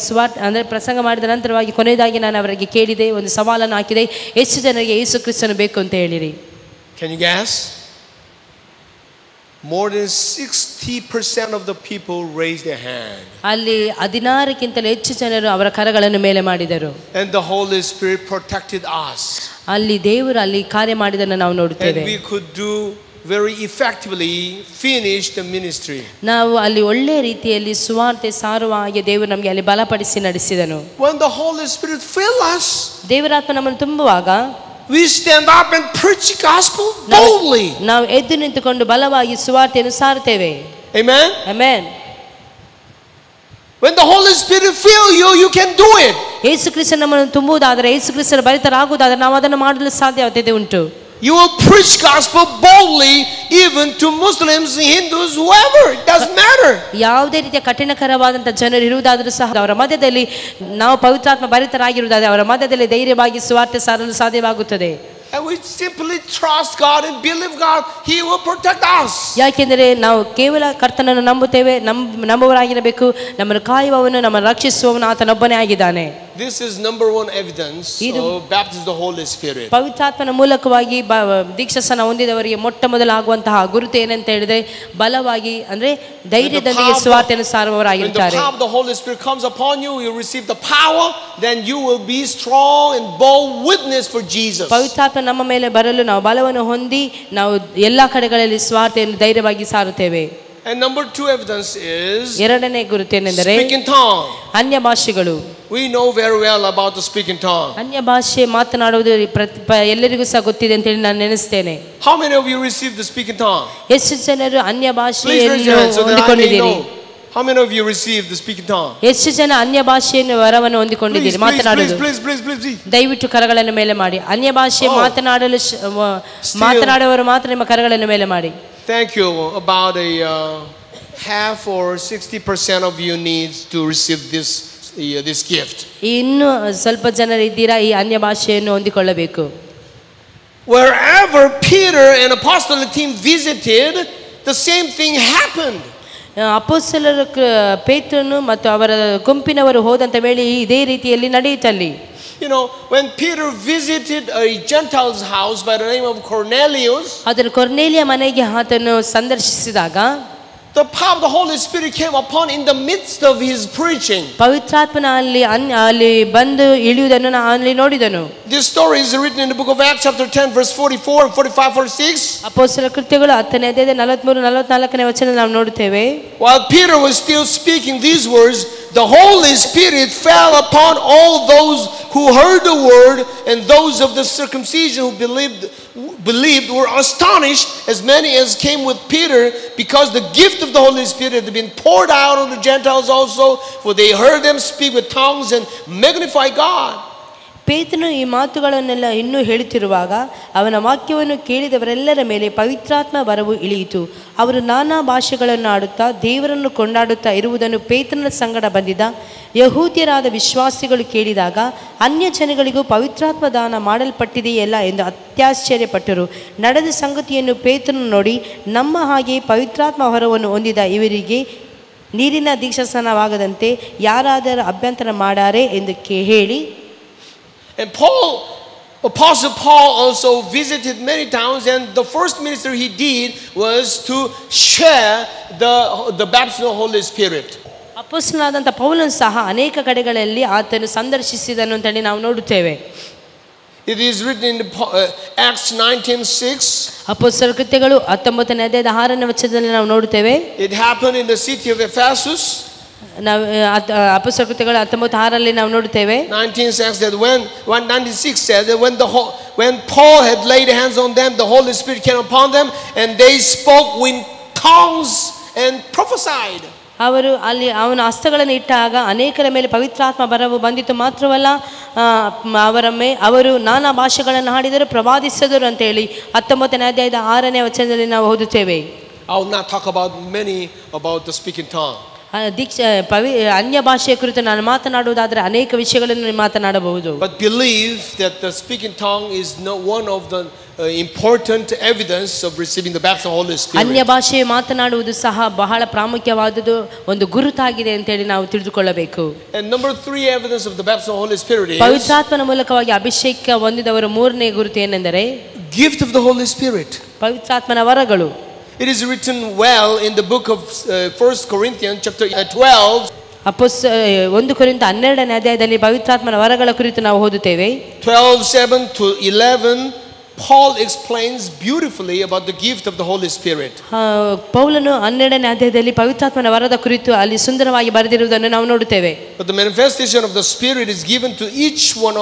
ಅಂದ್ರೆ ಪ್ರಸಂಗ ಮಾಡಿದ ನಂತರವಾಗಿ ಕೊನೆಯದಾಗಿ ನಾನು ಅವರಿಗೆ ಕೇಳಿದೆ, ಒಂದು ಸವಾಲನ್ನು ಹಾಕಿದೆ, ಎಷ್ಟು ಜನರಿಗೆ ಯೇಸು ಕ್ರಿಸ್ತನು ಬೇಕು ಅಂತ ಹೇಳಿರಿ. Can you guess? More than 60% of the people raised their hand. ಅಲ್ಲಿ 16ಕ್ಕಿಂತಲೂ ಹೆಚ್ಚು ಜನರು ಅವರ ಕರಗಳನ್ನು ಮೇಲೆ ಮಾಡಿದರು. And the Holy Spirit protected us. ಅಲ್ಲಿ ದೇವರು ಅಲ್ಲಿ ಕಾರ್ಯ ಮಾಡಿದನ್ನು ನಾವು ನೋಡುತ್ತೇವೆ. And we could do very effectively finish the ministry. ನಾವು ಅಲ್ಲಿ ಒಳ್ಳೆ ರೀತಿಯಲ್ಲಿ ಸುವಾರ್ತೆ ಸಾರುವ ಹಾಗೆ ದೇವರು ನಮಗೆ ಅಲ್ಲಿ ಬಲಪಡಿಸಿ ನಡೆಸಿದನು. When the Holy Spirit fill us, ದೇವರಾತ್ಮ ನಮ್ಮನ್ನು ತುಂಬುವಾಗ we stand up and preach gospel boldly. ನಾವು ಎದ್ದು ನಿಂತುಕೊಂಡು ಬಲವಾಗಿ ಸುವಾರ್ತೆಯನ್ನು ಸಾರುತ್ತೇವೆ. Amen. Amen. When the Holy Spirit fill you, you can do it. ಯೇಸು ಕ್ರಿಸ್ತನು ನಮ್ಮನ್ನು ತುಂಬುವುದಾದರೆ, ಯೇಸು ಕ್ರಿಸ್ತನ ಭರಿತರಾಗುವುದಾದರೆ ನಾವು ಅದನ್ನು ಮಾಡಲು ಸಾಧ್ಯತೆ ಉಂಟು. You will preach gospel boldly even to Muslims, Hindus, whoever. It doesn't matter. ಯಾವುದೇ ರೀತಿಯ ಕಠಿಣಕರವಾದಂತಹ ಜನರು ಇರುವುದಾದರೂ ಸಹ ಅವರ ಮಧ್ಯದಲ್ಲಿ ನಾವು ಪವಿತ್ರಾತ್ಮ ಭರಿತರಾಗಿರುವುದಾದರೆ ಅವರ ಮಧ್ಯದಲ್ಲಿ ಧೈರ್ಯವಾಗಿ ಸುವಾರ್ತೆ ಸಾರಲು ಸಾಧ್ಯವಾಗುತ್ತದೆ. And we simply trust God and believe God. He will protect us. ಯಾಕೆಂದರೆ ನಾವು ಕೇವಲ ಕರ್ತನನ್ನು ನಂಬುತ್ತೇವೆ, ನಂಬುವರಾಗಿರಬೇಕು. ನಮ್ಮನ್ನು ಕಾಯುವವನು, ನಮ್ಮನ್ನು ರಕ್ಷಿಸುವವನು ಆತನೊಬ್ಬನೇ ಆಗಿದ್ದಾನೆ. This is number one evidence of baptism of the Holy Spirit. ಪವಿತ್ರಾತ್ಮನ ಮೂಲಕವಾಗಿ ದೀಕ್ಷಾಸ್ನಾನ ಹೊಂದಿದವರಿಗೆ ಮೊಟ್ಟ ಮೊದಲು ಆಗುವಂತಹ ಗುರುತು ಏನಂತ ಹೇಳಿದ್ರೆ ಬಲವಾಗಿ ಅಂದ್ರೆ ಧೈರ್ಯದೊಂದಿಗೆ ಸುವಾರ್ತೆಯನ್ನು ಸಾರುವವರಾಗಿರ್ತಾರೆ. When the power of the Holy Spirit comes upon you, you receive the power, then you will be strong and bold witness for Jesus. ಪವಿತ್ರಾತ್ಮ ನಮ್ಮ ಮೇಲೆ ಬರಲು ನಾವು ಬಲವನ್ನು ಹೊಂದಿ ನಾವು ಎಲ್ಲಾ ಕಡೆಗಳಲ್ಲಿ ಸುವಾರ್ತೆಯನ್ನು ಧೈರ್ಯವಾಗಿ ಸಾರುತ್ತೇವೆ. And number two evidence is ಎರಡನೇ ಗುರುತು ಏನೆಂದರೆ speaking tongue. ಅನ್ಯ ಭಾಷೆಗಳು. We know very well about the speaking tongue. ಅನ್ಯ ಭಾಷೆ ಮಾತನಾಡುವುದು ಎಲ್ಲರಿಗೂ ಸಹ ಗೊತ್ತಿದೆ ಅಂತ ಹೇಳಿ ನಾನು ನೆನೆಸ್ತೇನೆ. How many of you received the speaking tongue? ಎಷ್ಟು ಜನರು ಅನ್ಯ ಭಾಷೆಯನ್ನು ಹೊಂದಿಕೊಂಡಿದ್ದೀರಿ? How many of you received the speaking tongue? ಎಷ್ಟು ಜನ ಅನ್ಯ ಭಾಷೆಯನ್ನು ವರವನ್ನು ಹೊಂದಿಕೊಂಡಿದ್ದೀರಿ ಮಾತನಾಡುವುದು? Please. ದಯವಿಟ್ಟು ಕರಗಳನ್ನು ಮೇಲೆ ಮಾಡಿ. ಅನ್ಯ ಭಾಷೆ ಮಾತನಾಡುವವರು ಮಾತ್ರ ನಿಮ್ಮ ಕರಗಳನ್ನು ಮೇಲೆ ಮಾಡಿ. Thank you. About a half or 60% of you needs to receive this gift. ಇನ್ನು ಸ್ವಲ್ಪ ಜನರು ಇದ್ದೀರಾ ಈ ಅನ್ಯ ಭಾಷೆಯನ್ನು ಹೊಂದಿಕೊಳ್ಳಬೇಕು. Wherever Peter and apostolic team visited, the same thing happened. ಅಪೊಸ್ತಲರ ಪೇತ್ರನು ಮತ್ತು ಅವರ ಗುಂಪಿನವರು ಹೋದಂತ ವೇಳೆ ಇದೇ ರೀತಿಯಲ್ಲಿ ನಡೆಯಿತಲ್ಲಿ. You know, when Peter visited a Gentile's house by the name of Cornelius, ಅದರ ಕೊರ್ನೇಲಿಯ ಮನೆಗೆ ಆತನು ಸಂದರ್ಶಿಸಿದಾಗ the power of the Holy Spirit came upon in the midst of his preaching. ಪವಿತ್ರಾತ್ಮನ ಅಲ್ಲಿ ಬಂದು ಇಳಿಯುವುದನ್ನು ನಾನು ಅಲ್ಲಿ ನೋಡಿದನು. This story is written in the book of Acts chapter 10 verse 44 and 45 46. ಅಪೊಸ್ತಲರ ಕೃತ್ಯಗಳು 10ನೇ ಅಧ್ಯಾಯದ 43 44ನೇ ವಚನ ನಾವು ನೋಡುತ್ತೇವೆ. While Peter was still speaking these words, the Holy Spirit fell upon all those who heard the word, and those of the circumcision who believed were astonished, as many as came with Peter, because the gift of the Holy Spirit had been poured out on the Gentiles also, for they heard them speak with tongues and magnify God. ಪೇತ್ರನು ಈ ಮಾತುಗಳನ್ನೆಲ್ಲ ಇನ್ನೂ ಹೇಳುತ್ತಿರುವಾಗ ಅವನ ವಾಕ್ಯವನ್ನು ಕೇಳಿದವರೆಲ್ಲರ ಮೇಲೆ ಪವಿತ್ರಾತ್ಮ ವರವು ಇಳಿಯಿತು. ಅವರು ನಾನಾ ಭಾಷೆಗಳನ್ನು ಆಡುತ್ತಾ ದೇವರನ್ನು ಕೊಂಡಾಡುತ್ತಾ ಇರುವುದನ್ನು ಪೇತ್ರನ ಸಂಗಡ ಬಂದಿದ್ದ ಯಹೂದ್ಯರಾದ ವಿಶ್ವಾಸಿಗಳು ಕೇಳಿದಾಗ, ಅನ್ಯ ಜನಗಳಿಗೂ ಪವಿತ್ರಾತ್ಮ ದಾನ ಮಾಡಲ್ಪಟ್ಟಿದೆಯಲ್ಲ ಎಂದು ಅತ್ಯಾಶ್ಚರ್ಯಪಟ್ಟರು. ನಡೆದ ಸಂಗತಿಯನ್ನು ಪೇತ್ರನು ನೋಡಿ, ನಮ್ಮ ಹಾಗೆ ಪವಿತ್ರಾತ್ಮ ವರವನ್ನು ಹೊಂದಿದ ಇವರಿಗೆ ನೀರಿನ ದೀಕ್ಷಾಸ್ನಾನವಾಗದಂತೆ ಯಾರಾದರೂ ಅಭ್ಯಂತರ ಮಾಡಾರೆ ಎಂದು ಹೇಳಿ, and Apostle Paul also visited many towns, and the first ministry he did was to share the baptism of the Holy Spirit. ಅಪೊಸ್ತಲನಾದಂಥ ಪೌಲನು ಸಹ ಅನೇಕ ಕಡೆಗಳಲ್ಲಿ ಆತನು ಸಂದರ್ಶಿಸಿದನು ಅಂತೇಳಿ ನಾವು ನೋಡುತ್ತೇವೆ. It is written in Acts 19:6. ಅಪೊಸ್ತಲರ ಕೃತ್ಯಗಳು 19ನೇ ಅಧ್ಯಾಯದ 6ನೇ ವಚನದಲ್ಲಿ ನಾವು ನೋಡುತ್ತೇವೆ. It happened in the city of Ephesus. ನಾವು ಅಪೊಸ್ತಲರ ಕೃತ್ಯಗಳು 19:6ರಲ್ಲಿ ನಾವು ನೋಡುತ್ತೇವೆ. 19:6 that when 96 says that when Paul had laid hands on them, the Holy Spirit came upon them, and they spoke with tongues and prophesied. ಅವರು ಅಲ್ಲಿ ಅವನ ಹಸ್ತಗಳನ್ನು ಇಟ್ಟಾಗ ಅನೇಕರ ಮೇಲೆ ಪವಿತ್ರಾತ್ಮ ಬರವು ಬಂದಿತು. ಮಾತ್ರವಲ್ಲ, ಅವರು ನಾನಾ ಭಾಷೆಗಳನ್ನು ಹಾಡಿದರು, ಪ್ರವಾದಿಸಿದರು ಅಂತೇಳಿ 19ನೇ ಅಧ್ಯಾಯದ 6ನೇ ವಚನದಲ್ಲಿ ನಾವು ಓದುತ್ತೇವೆ. I will not talk about the speaking tongue. ಅನ್ಯ ಭಾಷೆಯ ಕುರಿತು ನಾನು ಮಾತನಾಡುವುದಾದರೆ ಅನೇಕ ವಿಷಯಗಳನ್ನು ಮಾತನಾಡಬಹುದು. But believe that the speaking tongue is not one of the important evidence of receiving the baptism of the Holy Spirit. ಅನ್ಯ ಭಾಷೆ ಮಾತನಾಡುವುದು ಸಹ ಬಹಳ ಪ್ರಾಮುಖ್ಯವಾದುದು, ಒಂದು ಗುರುತಾಗಿದೆ ಅಂತ ಹೇಳಿ ನಾವು ತಿಳಿದುಕೊಳ್ಳಬೇಕು. And number 3 evidence of the baptism of the Holy Spirit is ಪವಿತ್ರಾತ್ಮನ ಮೂಲಕವಾಗಿ ಅಭಿಷೇಕ ಹೊಂದಿದವರ ಮೂರನೇ ಗುರುತು ಏನೆಂದರೆ gift of the Holy Spirit. ಪವಿತ್ರಾತ್ಮನ ವರಗಳು. It is written well in the book of 1 Corinthians chapter 12. 1 ಕೊರಿಂಥ 12ನೇ ಅಧ್ಯಾಯದಲ್ಲಿ ಪವಿತ್ರಾತ್ಮನ ವರಗಳ ಕುರಿತು ನಾವು ಓದುತ್ತೇವೆ. 12:7 to 11 Paul explains beautifully about the gift of the Holy Spirit. ಪೌಲನು 12ನೇ ಅಧ್ಯಾಯದಲ್ಲಿ ಪವಿತ್ರಾತ್ಮನ ವರದ ಕುರಿತು ಅಲ್ಲಿ ಸುಂದರವಾಗಿ ಬರೆದಿರುವುದನ್ನು ನಾವು ನೋಡುತ್ತೇವೆ. But the manifestation of the Spirit is given to each one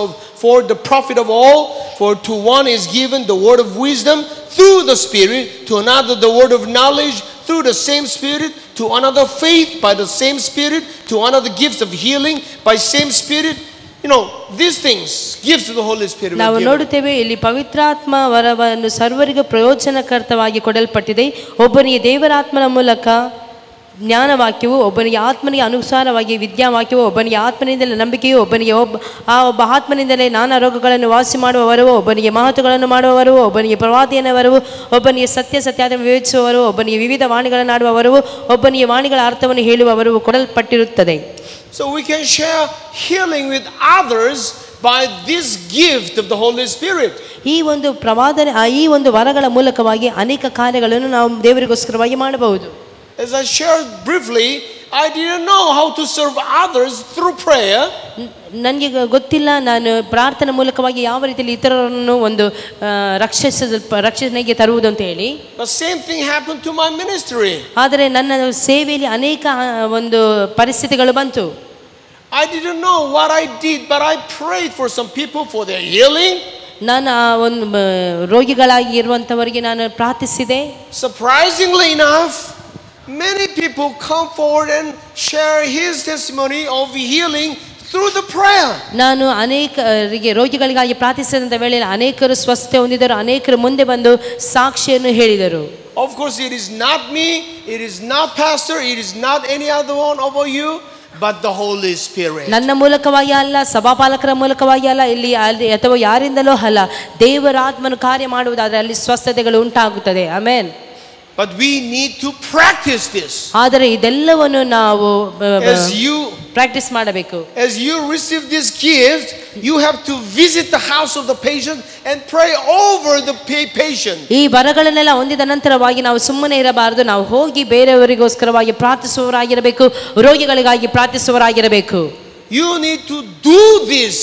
for the profit of all, for to one is given the word of wisdom through the Spirit, to another the word of knowledge through the same Spirit, to another faith by the same Spirit, to another gifts of healing by same Spirit. You know, these things, gifts of the Holy Spirit. ನಾವು ನೋಡುತ್ತೇವೆ ಇಲ್ಲಿ ಪವಿತ್ರಾತ್ಮ ವರವನ್ನು ಸರ್ವರಿಗೂ ಪ್ರಯೋಜನಕರ್ತವಾಗಿ ಕೊಡಲ್ಪಟ್ಟಿದೆ. ಒಬ್ಬನಿಗೆ ದೇವರಾತ್ಮನ ಮೂಲಕ ಜ್ಞಾನವಾಕ್ಯವು, ಒಬ್ಬನಿಗೆ ಆತ್ಮನಿಗೆ ಅನುಸಾರವಾಗಿ ವಿದ್ಯಾವಾಕ್ಯವು, ಒಬ್ಬನಿಗೆ ಆತ್ಮನಿಂದಲೇ ನಂಬಿಕೆಯು, ಒಬ್ಬನಿಗೆ ಒಬ್ಬ ಆತ್ಮನಿಂದಲೇ ನಾನಾ ರೋಗಗಳನ್ನು ವಾಸಿ ಮಾಡುವವರು, ಒಬ್ಬನಿಗೆ ಮಹತ್ವಗಳನ್ನು ಮಾಡುವವರು, ಒಬ್ಬನಿಗೆ ಪ್ರವಾದಿಯನ್ನು ವರವು, ಒಬ್ಬನಿಗೆ ಸತ್ಯಾದ ವಿವೇಚಿಸುವವರು, ಒಬ್ಬನಿಗೆ ವಿವಿಧ ವಾಣಿಗಳನ್ನು ಆಡುವವರು, ಒಬ್ಬನಿಗೆ ವಾಣಿಗಳ ಅರ್ಥವನ್ನು ಹೇಳುವವರು ಕೊಡಲ್ಪಟ್ಟಿರುತ್ತದೆ. So we can share healing with others by this gift of the Holy Spirit. ಈ ಒಂದು ಪ್ರವಾದನೆ, ಈ ಒಂದು ವರಗಳ ಮೂಲಕವಾಗಿ ಅನೇಕ ಕಾರ್ಯಗಳನ್ನು ನಾವು ದೇವರಿಗೋಸ್ಕರವಾಗಿ ಮಾಡಬಹುದು. As I shared briefly, I didn't know how to serve others through prayer. ನನಗೆ ಗೊತ್ತಿಲ್ಲ ನಾನು ಪ್ರಾರ್ಥನೆ ಮೂಲಕವಾಗಿ ಯಾವ ರೀತಿಯಲ್ಲಿ ಇತರರನ್ನು ಒಂದು ರಕ್ಷಣೆಗೆ ತರುವುದು ಅಂತ ಹೇಳಿ. The same thing happened to my ministry. ಆದರೆ ನನ್ನ ಸೇವೆಯಲ್ಲಿ ಅನೇಕ ಒಂದು ಪರಿಸ್ಥಿತಿಗಳು ಬಂತು. I didn't know what I did, but I prayed for some people for their healing. ನಾನು ಒಂದು ರೋಗಿಗಳಾಗಿ ಇರುವಂತವರಿಗೆ ನಾನು ಪ್ರಾರ್ಥಿಸಿದೆ. Surprisingly enough, many people come forward and share his testimony of healing through the prayer. ನಾನು ಅನೇಕರಿಗೆ ರೋಗಿಗಳಿಗಾಗಿ ಪ್ರಾರ್ಥಿಸಿದಂತ ವೇಳೆಯಲ್ಲಿ ಅನೇಕರು ಸ್ವಸ್ಥತೆ ಹೊಂದಿದರು, ಅನೇಕರು ಮುಂದೆ ಬಂದು ಸಾಕ್ಷಿಯನ್ನು ಹೇಳಿದರು. Of course, it is not me, it is not pastor, it is not any other one over you, but the Holy Spirit. ನನ್ನ ಮೂಲಕವಾಗಿ ಅಲ್ಲ, ಸಭಾಪಾಲಕರ ಮೂಲಕವಾಗಿ ಅಲ್ಲ, ಇಲ್ಲಿ ಅಥವಾ ಯಾರಿಂದಲೋ ಅಲ್ಲ, ದೇವರ ಆತ್ಮನು ಕಾರ್ಯ ಮಾಡುವುದಾದರೆ ಅಲ್ಲಿ ಸ್ವಸ್ಥತೆಗಳು ಉಂಟಾಗುತ್ತದೆ. Amen. But we need to practice this. ಆದರೆ ಇದೆಲ್ಲವನ್ನು ನಾವು As you ಪ್ರಾಕ್ಟೀಸ್ ಮಾಡಬೇಕು. As you receive this gift, you have to visit the house of the patient and pray over the patient. ಈ ವರಗಳನ್ನೆಲ್ಲ ಹೊಂದಿದ ನಂತರವಾಗಿ ನಾವು ಸುಮ್ಮನೆ ಇರಬಾರದು. ನಾವು ಹೋಗಿ ಬೇರೆಯವರಿಗೋಸ್ಕರವಾಗಿ ಪ್ರಾರ್ಥಿಸುವವರಾಗಿರಬೇಕು, ರೋಗಿಗಳಿಗಾಗಿ ಪ್ರಾರ್ಥಿಸುವವರಾಗಿರಬೇಕು. You need to do this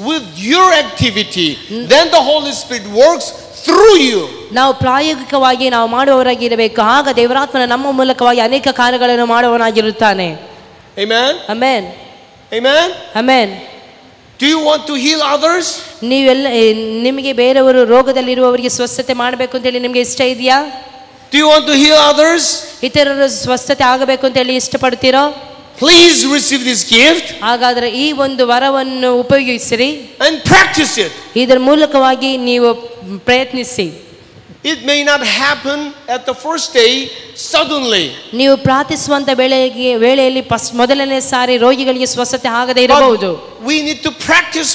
with your activity. Then the Holy Spirit works through you. ನಾವು ಪ್ರಾಯೋಗಿಕವಾಗಿ ನಾವು ಮಾಡುವವರಾಗಿರಬೇಕು. ಆಗ ದೇವರಾತ್ಮನ ನಮ್ಮ ಮೂಲಕವಾಗಿ ಅನೇಕ ಕಾರ್ಯಗಳನ್ನು ಮಾಡುವವನಾಗಿರುತ್ತಾನೆ. Amen. Amen. Amen. Amen. Do you want to heal others? ನೀವೆಲ್ಲ ನಿಮಗೆ ಬೇರೆಯವರು ರೋಗದಲ್ಲಿರುವವರಿಗೆ ಸ್ವಸ್ಥತೆ ಮಾಡಬೇಕು ಅಂತ ಹೇಳಿ ನಿಮಗೆ ಇಷ್ಟ ಇದೆಯಾ? Do you want to heal others? ಇತರರು ಸ್ವಸ್ಥತೆ ಆಗಬೇಕು ಅಂತ ಹೇಳಿ ಇಷ್ಟಪಡ್ತೀರೋ? Please receive this gift. ಹಾಗಾದರೆ ಈ ಒಂದು ವರವನ್ನು ಉಪಯೋಗಿಸಿರಿ and practice it. ಇದರ ಮೂಲಕವಾಗಿ ನೀವು ಪ್ರಯತ್ನಿಸಿ. It may not happen at the first day suddenly. ನೀವು ಪ್ರಾರ್ಥಿಸುವಂತ ವೇಳೆಯಲ್ಲಿ ಮೊದಲನೇ ಸಾರಿ ರೋಗಿಗಳಿಗೆ ಸ್ವಸ್ಥತೆ ಆಗದೇ ಇರಬಹುದು. We need to practice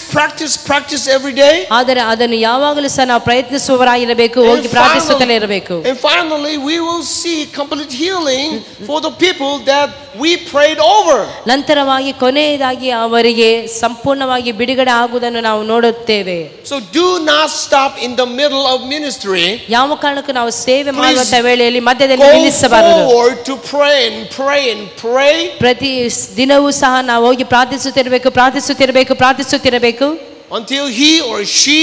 every day. ಆದರೆ ಅದನ್ನು ಯಾವಾಗಲೂ ಸಹ ನಾವು ಪ್ರಯತ್ನಿಸುವವರಾಗಿರಬೇಕು, ಹೋಗಿ ಪ್ರಾರ್ಥಿಸುತ್ತಲೇ ಇರಬೇಕು. And finally we will see complete healing for the people that we prayed over. ನಂತರವಾಗಿ ಕೊನೆಯದಾಗಿ ಅವರಿಗೆ ಸಂಪೂರ್ಣವಾಗಿ ಬಿಡುಗಡೆ ಆಗುವುದನ್ನು ನಾವು ನೋಡುತ್ತೇವೆ. So do not stop in the middle of ministry. ಯಾವ ಕಾರಣಕ್ಕೂ ನಾವು ಸೇವೆ ಮಾಡುವಂತ ವೇಳೆಯಲ್ಲಿ ಮಧ್ಯದಲ್ಲಿ ನಿಲ್ಲಿಸಬಾರದು. Go forward to pray and pray. ಪ್ರತಿ ದಿನವೂ ಸಹ ನಾವು ಹೋಗಿ ಪ್ರಾರ್ಥಿಸುತ್ತಿರಬೇಕು until he or she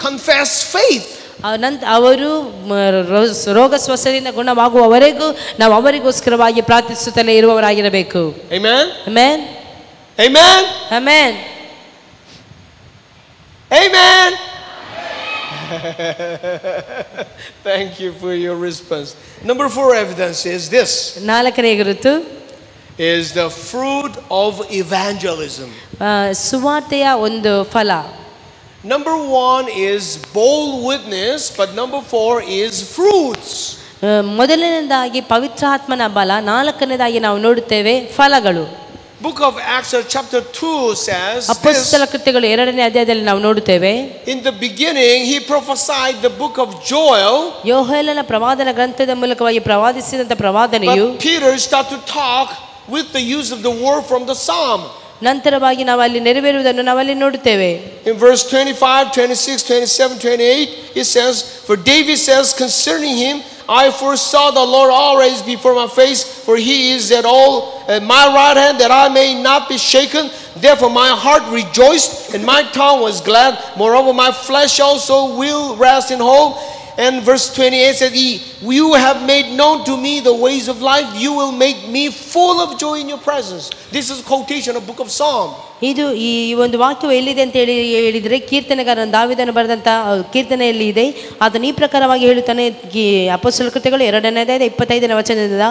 confess faith. ಅವರು ರೋಗ ಸ್ವಸ್ಥದಿಂದ ಗುಣವಾಗುವವರೆಗೂ ನಾವು ಅವರಿಗೋಸ್ಕರವಾಗಿ ಪ್ರಾರ್ಥಿಸುತ್ತಲೇ ಇರುವವರಾಗಿರಬೇಕು. Amen. Amen. Amen. Amen. Amen. Thank you for your response. Number 4 evidence is this. ನಾಲ್ಕನೇ ಗುರುತು is the fruit of evangelism. ಸುವಾರ್ತೆಯ ಒಂದು ಫಲ. Number 1 is bold witness, but number 4 is fruits. ಮೊದಲನೇದಾಗಿ ಪವಿತ್ರಾತ್ಮನ ಬಲ, ನಾಲ್ಕನೇದಾಗಿ ನಾವು ನೋಡುತ್ತೇವೆ ಫಲಗಳು. Book of Acts chapter 2 says ಅಪೊಸ್ತಲ ಕೃತ್ಯಗಳು 2ನೇ ಅಧ್ಯಾಯದಲ್ಲಿ ನಾವು ನೋಡುತ್ತೇವೆ. In the beginning he prophesied the book of Joel. ಯೋಹೇಲನ ಪ್ರವಾದನ ಗ್ರಂಥದ ಮೂಲಕವಾಗಿ ಪ್ರವಾದಿಸಿದಂತ ಪ್ರವಾದನೆಯು But Peter started to talk with the use of the word from the psalm. ನಂತರವಾಗಿ ನಾವು ಅಲ್ಲಿ ನೆರವೇರುವುದನ್ನು ನಾವು ಅಲ್ಲಿ ನೋಡುತ್ತೇವೆ. In verse 25, 26, 27, 28 it says, for David says concerning him, I foresaw the Lord always before my face, for he is at my right hand, that I may not be shaken. Therefore my heart rejoiced and my tongue was glad. Moreover my flesh also will rest in hope. And verse 28 says, you have made known to me the ways of life. You will make me full of joy in your presence. This is a quotation of book of Psalm. ಇದು ಈ ಒಂದು ವಾಕ್ಯವು ಎಲ್ಲಿದೆ ಅಂತ ಹೇಳಿದರೆ ಕೀರ್ತನೆಗಾರನ ದಾವೀದನು ಬರೆದಂತ ಕೀರ್ತನೆಯಲ್ಲಿ ಇದೆ. ಅದನ್ನು ಈ ಪ್ರಕಾರವಾಗಿ ಹೇಳುತ್ತಾನೆ. ಅಪೊಸ್ತಲ ಕೃತ್ಯಗಳು 2ನೇ ಅಧ್ಯಾಯದ 25ನೇ ವಚನದಿಂದ,